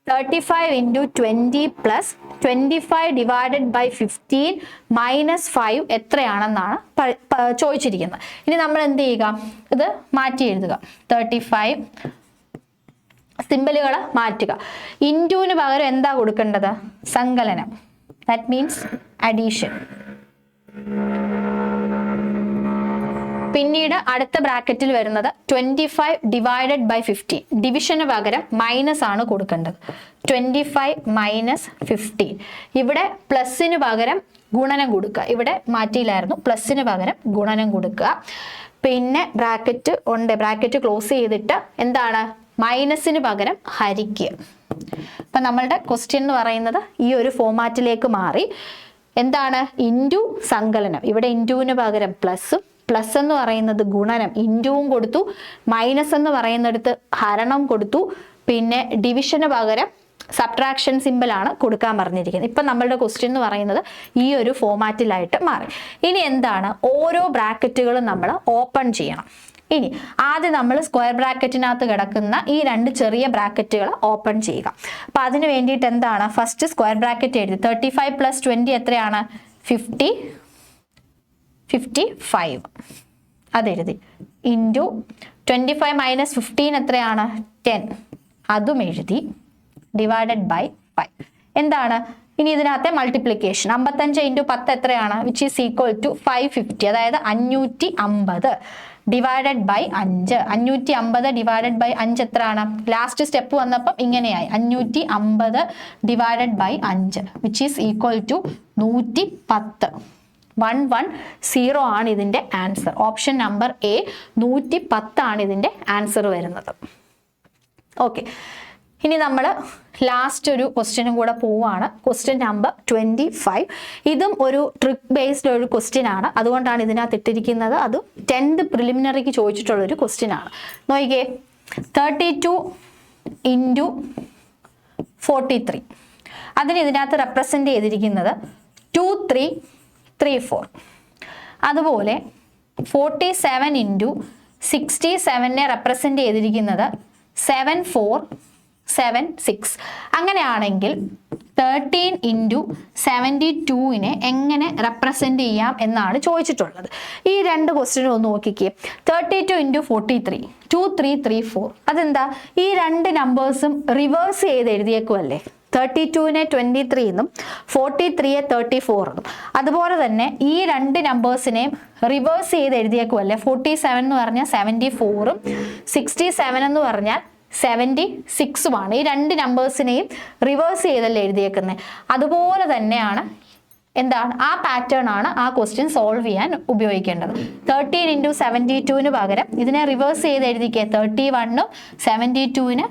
35 into 20 plus 25 divided by 15 minus 5 എത്രയാണെന്നാണ് ചോദിച്ചിരിക്കുന്നത്. ഇനി നമ്മൾ എന്ത് ചെയ്യുക? ഇത് മാറ്റി എഴുതുക. 35 സിംബലുകൾ മാറ്റുക. ഇൻറ്റുവിന് പകരം എന്താ കൊടുക്കേണ്ടത്? സങ്കലനം. That means addition. പിന്നീട് അടുത്ത ബ്രാക്കറ്റിൽ വരുന്നത് 25 divided by 15. ഡിവിഷന് പകരം മൈനസ് ആണ് കൊടുക്കേണ്ടത്. 25 minus 15. ഇവിടെ പ്ലസിന് പകരം ഗുണനം കൊടുക്കുക. ഇവിടെ മാറ്റിയില്ലായിരുന്നു, പ്ലസിന് പകരം ഗുണനം കൊടുക്കുക. പിന്നെ ബ്രാക്കറ്റ് ഉണ്ട്, ബ്രാക്കറ്റ് ക്ലോസ് ചെയ്തിട്ട് എന്താണ്? മൈനസിന് പകരം ഹരിക്കുക. അപ്പൊ നമ്മളുടെ ക്വസ്റ്റ്യൻ എന്ന് പറയുന്നത് ഈ ഒരു ഫോമാറ്റിലേക്ക് മാറി. എന്താണ്? ഇൻറ്റു സങ്കലനം. ഇവിടെ ഇൻറ്റുവിന് പകരം പ്ലസും, പ്ലസ് എന്ന് പറയുന്നത് ഗുണനം, ഇൻറ്റുവും കൊടുത്തു. മൈനസ് എന്ന് പറയുന്നിടത്ത് ഹരണം കൊടുത്തു. പിന്നെ ഡിവിഷന് പകരം സബ്ട്രാക്ഷൻ സിമ്പിളാണ് കൊടുക്കാൻ പറഞ്ഞിരിക്കുന്നത്. ഇപ്പം നമ്മളുടെ ക്വസ്റ്റ്യൻ എന്ന് പറയുന്നത് ഈ ഒരു ഫോമാറ്റിലായിട്ട് മാറി. ഇനി എന്താണ്? ഓരോ ബ്രാക്കറ്റുകളും നമ്മൾ ഓപ്പൺ ചെയ്യണം. ഇനി ആദ്യം നമ്മൾ സ്ക്വയർ ബ്രാക്കറ്റിനകത്ത് കിടക്കുന്ന ഈ 2 ചെറിയ ബ്രാക്കറ്റുകൾ ഓപ്പൺ ചെയ്യുക. അപ്പൊ അതിന് വേണ്ടിയിട്ട് എന്താണ്? ഫസ്റ്റ് സ്ക്വയർ ബ്രാക്കറ്റ് എഴുതി. 35 plus 20 എത്രയാണ്? 55 അതെഴുതി. ഇൻറ്റു 25 minus 15 എത്രയാണ്? 10 അതും എഴുതി. ഡിവൈഡഡ് ബൈ 5 എന്താണ്? ഇനി ഇതിനകത്തെ മൾട്ടിപ്ലിക്കേഷൻ 55 into 10 എത്രയാണ്? വിച്ച് ഈസ് ഈക്വൽ ടു 550, അതായത് 550 ഡിവൈഡഡ് ബൈ 5. 550 ഡിവൈഡഡ് ബൈ 5 എത്രയാണ്? ലാസ്റ്റ് സ്റ്റെപ്പ് വന്നപ്പം ഇങ്ങനെയായി. 550 divided by 5 which is equal to 110. 110 ആണ് ഇതിന്റെ ആൻസർ. ഓപ്ഷൻ നമ്പർ എ 110 ആണ് ഇതിന്റെ ആൻസർ വരുന്നത്. ഓക്കെ, ഇനി നമ്മൾ ലാസ്റ്റ് ഒരു ക്വസ്റ്റ്യനും കൂടെ പോവാണ്. Question number 25. ഇതും ഒരു ട്രിക്ക് ബേസ്ഡ് ഒരു ക്വസ്റ്റ്യൻ ആണ്, അതുകൊണ്ടാണ് ഇതിനകത്ത് ഇട്ടിരിക്കുന്നത്. അത് 10th പ്രിലിമിനറിക്ക് ചോദിച്ചിട്ടുള്ള ഒരു ക്വസ്റ്റ്യൻ ആണ്. നോക്കിക്കേ, 32 into 43. അതിന് ഇതിനകത്ത് റെപ്രസെന്റ് ചെയ്തിരിക്കുന്നത് 2 3 3 4. അതുപോലെ 47 into 67 റെപ്രസെന്റ് ചെയ്തിരിക്കുന്നത് 7 4 7 6. അങ്ങനെയാണെങ്കിൽ 13 into 72 എങ്ങനെ റെപ്രസെന്റ് ചെയ്യാം എന്നാണ് ചോദിച്ചിട്ടുള്ളത്. ഈ 2 ക്വസ്റ്റ്യനും ഒന്ന് നോക്കിക്കേ. 32 into 43 2 3 3 4. അതെന്താ? ഈ 2 നമ്പേഴ്സും റിവേഴ്സ് ചെയ്ത് എഴുതിയേക്കുമല്ലേ. 32നെ 23 എന്നും 43യെ 34 എന്നും. അതുപോലെ തന്നെ ഈ 2 നമ്പേഴ്സിനെയും റിവേഴ്സ് ചെയ്ത് എഴുതിയേക്കുമല്ലേ. 47 എന്ന് പറഞ്ഞാൽ 74ഉം 67 എന്ന് പറഞ്ഞാൽ 76ഉമാണ്. ഈ 2 നമ്പേഴ്സിനെയും റിവേഴ്സ് ചെയ്തല്ലേ എഴുതിയേക്കുന്നത്. അതുപോലെ തന്നെയാണ് എന്താണ് ആ പാറ്റേൺ ആണ് ആ ക്വസ്റ്റ്യൻ സോൾവ് ചെയ്യാൻ ഉപയോഗിക്കേണ്ടത്. 13 into 72 പകരം ഇതിനെ റിവേഴ്സ് ചെയ്ത് എഴുതിക്കുക. 31ഉം 72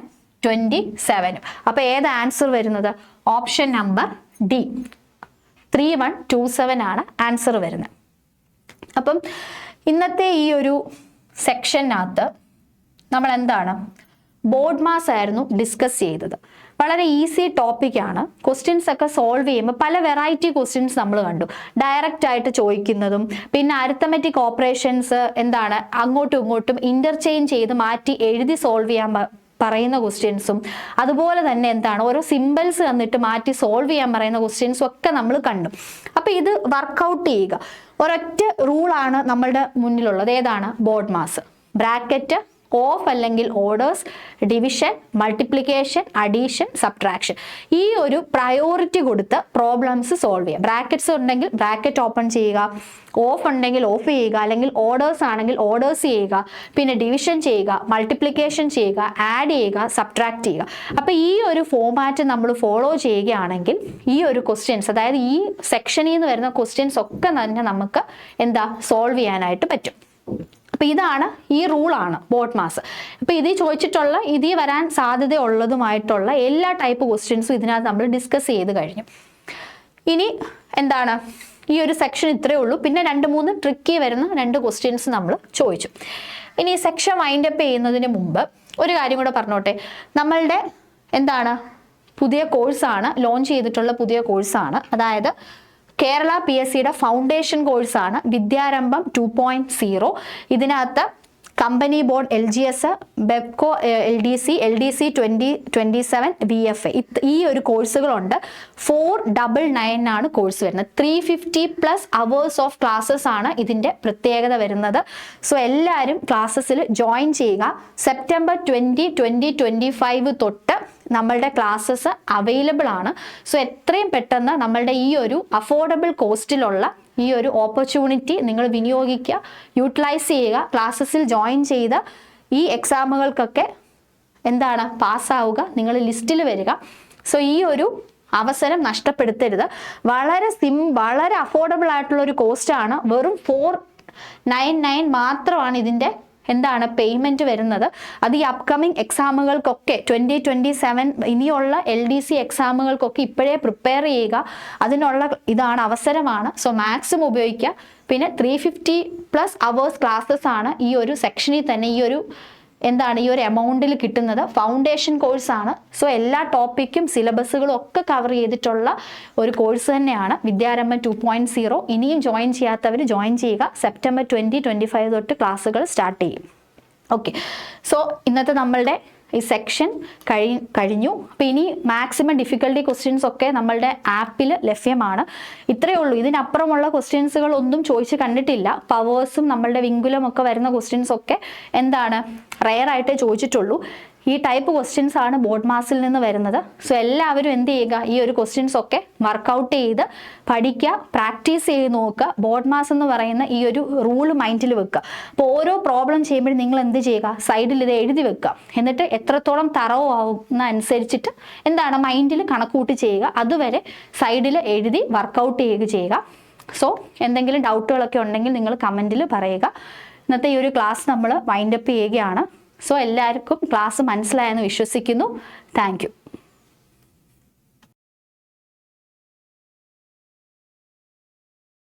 27. അപ്പൊ ഏത് ആൻസർ വരുന്നത്? ഓപ്ഷൻ നമ്പർ ഡി 3127 ആണ് ആൻസർ വരുന്നത്. അപ്പം ഇന്നത്തെ ഈ ഒരു സെക്ഷനകത്ത് നമ്മൾ എന്താണ് ബോർഡ് മാസ് ആയിരുന്നു ഡിസ്കസ് ചെയ്തത്. വളരെ ഈസി ടോപ്പിക്കാണ്. ക്വസ്റ്റ്യൻസ് ഒക്കെ സോൾവ് ചെയ്യുമ്പോൾ പല വെറൈറ്റി ക്വസ്റ്റ്യൻസ് നമ്മൾ കണ്ടു. ഡയറക്റ്റ് ആയിട്ട് ചോദിക്കുന്നതും പിന്നെ അരിത്തമെറ്റിക് ഓപ്പറേഷൻസ് എന്താണ് അങ്ങോട്ടും ഇങ്ങോട്ടും ഇന്റർചേഞ്ച് ചെയ്ത് മാറ്റി എഴുതി സോൾവ് ചെയ്യാൻ പറയുന്ന ക്വസ്റ്റ്യൻസും അതുപോലെ തന്നെ എന്താണ് ഓരോ സിമ്പിൾസ് തന്നിട്ട് മാറ്റി സോൾവ് ചെയ്യാൻ പറയുന്ന ക്വസ്റ്റ്യൻസും ഒക്കെ നമ്മൾ കണ്ടു. അപ്പോൾ ഇത് വർക്കൗട്ട് ചെയ്യുക. ഒരൊറ്റ റൂളാണ് നമ്മളുടെ മുന്നിലുള്ളത്. ഏതാണ്? BODMAS. ബ്രാക്കറ്റ് ഓഫ് അല്ലെങ്കിൽ orders, division, multiplication, addition, subtraction. ഈ ഒരു പ്രയോറിറ്റി കൊടുത്ത് പ്രോബ്ലംസ് സോൾവ് ചെയ്യുക. ബ്രാക്കറ്റ്സ് ഉണ്ടെങ്കിൽ ബ്രാക്കറ്റ് ഓപ്പൺ ചെയ്യുക, ഓഫ് ഉണ്ടെങ്കിൽ ഓഫ് ചെയ്യുക, അല്ലെങ്കിൽ ഓർഡേഴ്സ് ആണെങ്കിൽ ഓർഡേഴ്സ് ചെയ്യുക, പിന്നെ ഡിവിഷൻ ചെയ്യുക, മൾട്ടിപ്ലിക്കേഷൻ ചെയ്യുക, ആഡ് ചെയ്യുക, സബ്ട്രാക്ട് ചെയ്യുക. അപ്പോൾ ഈ ഒരു ഫോമാറ്റ് നമ്മൾ ഫോളോ ചെയ്യുകയാണെങ്കിൽ ഈ ഒരു ക്വസ്റ്റ്യൻസ്, അതായത് ഈ സെക്ഷനിൽ നിന്ന് വരുന്ന ക്വസ്റ്റ്യൻസ് ഒക്കെ തന്നെ നമുക്ക് സോൾവ് ചെയ്യാനായിട്ട് പറ്റും. അപ്പോൾ ഇതാണ് ഈ റൂളാണ് ബോർഡ് മാസ്. അപ്പോൾ ഇതിൽ ചോദിച്ചിട്ടുള്ള ഇതിൽ വരാൻ സാധ്യതയുള്ളതുമായിട്ടുള്ള എല്ലാ ടൈപ്പ് ക്വസ്റ്റ്യൻസും ഇതിനകത്ത് നമ്മൾ ഡിസ്കസ് ചെയ്ത് കഴിഞ്ഞു. ഇനി എന്താണ് ഈ ഒരു സെക്ഷൻ ഇത്രയേ ഉള്ളൂ. പിന്നെ 2-3 ട്രിക്കി വരുന്ന 2 ക്വസ്റ്റ്യൻസ് നമ്മൾ ചോദിച്ചു. ഇനി ഈ സെക്ഷൻ വൈൻഡപ്പ് ചെയ്യുന്നതിന് മുമ്പ് ഒരു കാര്യം കൂടെ പറഞ്ഞോട്ടെ. നമ്മളുടെ പുതിയ കോഴ്സാണ്, ലോഞ്ച് ചെയ്തിട്ടുള്ള പുതിയ കോഴ്സാണ്. അതായത് കേരള PSCയുടെ ഫൗണ്ടേഷൻ കോഴ്സാണ് വിദ്യാരംഭം 2.0. ഇതിനകത്ത് company board LGS, Bevco LDC 2027 VFA ഈ ഒരു കോഴ്സുകളുണ്ട്. 499 ആണ് കോഴ്സ് വരുന്നത്. 350+ അവേഴ്സ് ഓഫ് ക്ലാസ്സസ് ആണ് ഇതിൻ്റെ പ്രത്യേകത വരുന്നത്. സോ എല്ലാവരും ക്ലാസ്സസിൽ ജോയിൻ ചെയ്യുക. സെപ്റ്റംബർ 20, 2025 തൊട്ട് നമ്മളുടെ ക്ലാസ്സസ് അവൈലബിൾ ആണ്. സോ എത്രയും പെട്ടെന്ന് നമ്മളുടെ ഈ ഒരു അഫോർഡബിൾ കോസ്റ്റിലുള്ള ഈ ഒരു ഓപ്പർച്യൂണിറ്റി നിങ്ങൾ വിനിയോഗിക്കുക, യൂട്ടിലൈസ് ചെയ്യുക. ക്ലാസ്സസിൽ ജോയിൻ ചെയ്ത് ഈ എക്സാമുകൾക്കൊക്കെ പാസ്സാവുക, നിങ്ങൾ ലിസ്റ്റിൽ വരിക. സോ ഈ ഒരു അവസരം നഷ്ടപ്പെടുത്തരുത്. വളരെ അഫോർഡബിൾ ആയിട്ടുള്ള ഒരു കോസ്റ്റാണ്. വെറും 499 മാത്രമാണ് ഇതിൻ്റെ പേയ്മെൻറ്റ് വരുന്നത്. അത് ഈ അപ്കമിങ് എക്സാമുകൾക്കൊക്കെ 2027 ഇനിയുള്ള LDC എക്സാമുകൾക്കൊക്കെ ഇപ്പോഴേ പ്രിപ്പയർ ചെയ്യുക. അതിനുള്ള അവസരമാണ്. സോ മാക്സിമം ഉപയോഗിക്കുക. പിന്നെ 350+ അവേഴ്സ് ക്ലാസ്സസ് ആണ് ഈ ഒരു സെക്ഷനിൽ തന്നെ ഈ ഒരു എമൗണ്ടിൽ കിട്ടുന്നത്. ഫൗണ്ടേഷൻ കോഴ്സാണ്. സോ എല്ലാ ടോപ്പിക്കും സിലബസുകളും ഒക്കെ കവർ ചെയ്തിട്ടുള്ള ഒരു കോഴ്സ് തന്നെയാണ് വിദ്യാരംഭം 2.0. ഇനിയും ജോയിൻ ചെയ്യാത്തവർ ജോയിൻ ചെയ്യുക. സെപ്റ്റംബർ 2025 തൊട്ട് ക്ലാസ്സുകൾ സ്റ്റാർട്ട് ചെയ്യും. ഓക്കെ, സോ ഇന്നത്തെ നമ്മളുടെ ഈ സെക്ഷൻ കഴിഞ്ഞു. അപ്പോൾ ഇനി മാക്സിമം ഡിഫിക്കൽട്ടി ക്വസ്റ്റ്യൻസ് ഒക്കെ നമ്മളുടെ ആപ്പിൽ ലഭ്യമാണ്. ഇത്രയേ ഉള്ളൂ. ഇതിനപ്പുറമുള്ള ക്വസ്റ്റ്യൻസുകൾ ഒന്നും ചോദിച്ച് കണ്ടിട്ടില്ല. പവേഴ്സും നമ്മളുടെ വിങ്കുലം ഒക്കെ വരുന്ന ക്വസ്റ്റ്യൻസ് ഒക്കെ റെയർ ആയിട്ടേ ചോദിച്ചിട്ടുള്ളൂ. ഈ ടൈപ്പ് ക്വസ്റ്റ്യൻസ് ആണ് ബോർഡ് മാസിൽ നിന്ന് വരുന്നത്. സോ എല്ലാവരും എന്ത് ചെയ്യുക, ഈ ഒരു ക്വസ്റ്റ്യൻസ് ഒക്കെ വർക്കൗട്ട് ചെയ്ത് പഠിക്കുക, പ്രാക്ടീസ് ചെയ്ത് നോക്കുക. ബോർഡ് മാസ് എന്ന് പറയുന്ന ഈ ഒരു റൂള് മൈൻഡിൽ വെക്കുക. അപ്പോൾ ഓരോ പ്രോബ്ലം ചെയ്യുമ്പോഴും നിങ്ങൾ എന്ത് ചെയ്യുക, സൈഡിൽ ഇത് എഴുതി വെക്കുക. എന്നിട്ട് എത്രത്തോളം തറവ് ആവുന്ന അനുസരിച്ചിട്ട് മൈൻഡിൽ കണക്കൂട്ടി ചെയ്യുക. അതുവരെ സൈഡിൽ എഴുതി വർക്കൗട്ട് ചെയ്യുക. സോ എന്തെങ്കിലും ഡൗട്ടുകളൊക്കെ ഉണ്ടെങ്കിൽ നിങ്ങൾ കമൻറ്റിൽ പറയുക. ഇന്നത്തെ ഈ ഒരു ക്ലാസ് നമ്മൾ വൈൻഡപ്പ് ചെയ്യുകയാണ്. സോ എല്ലാവർക്കും ക്ലാസ് മനസ്സിലായെന്ന് വിശ്വസിക്കുന്നു. Thank you.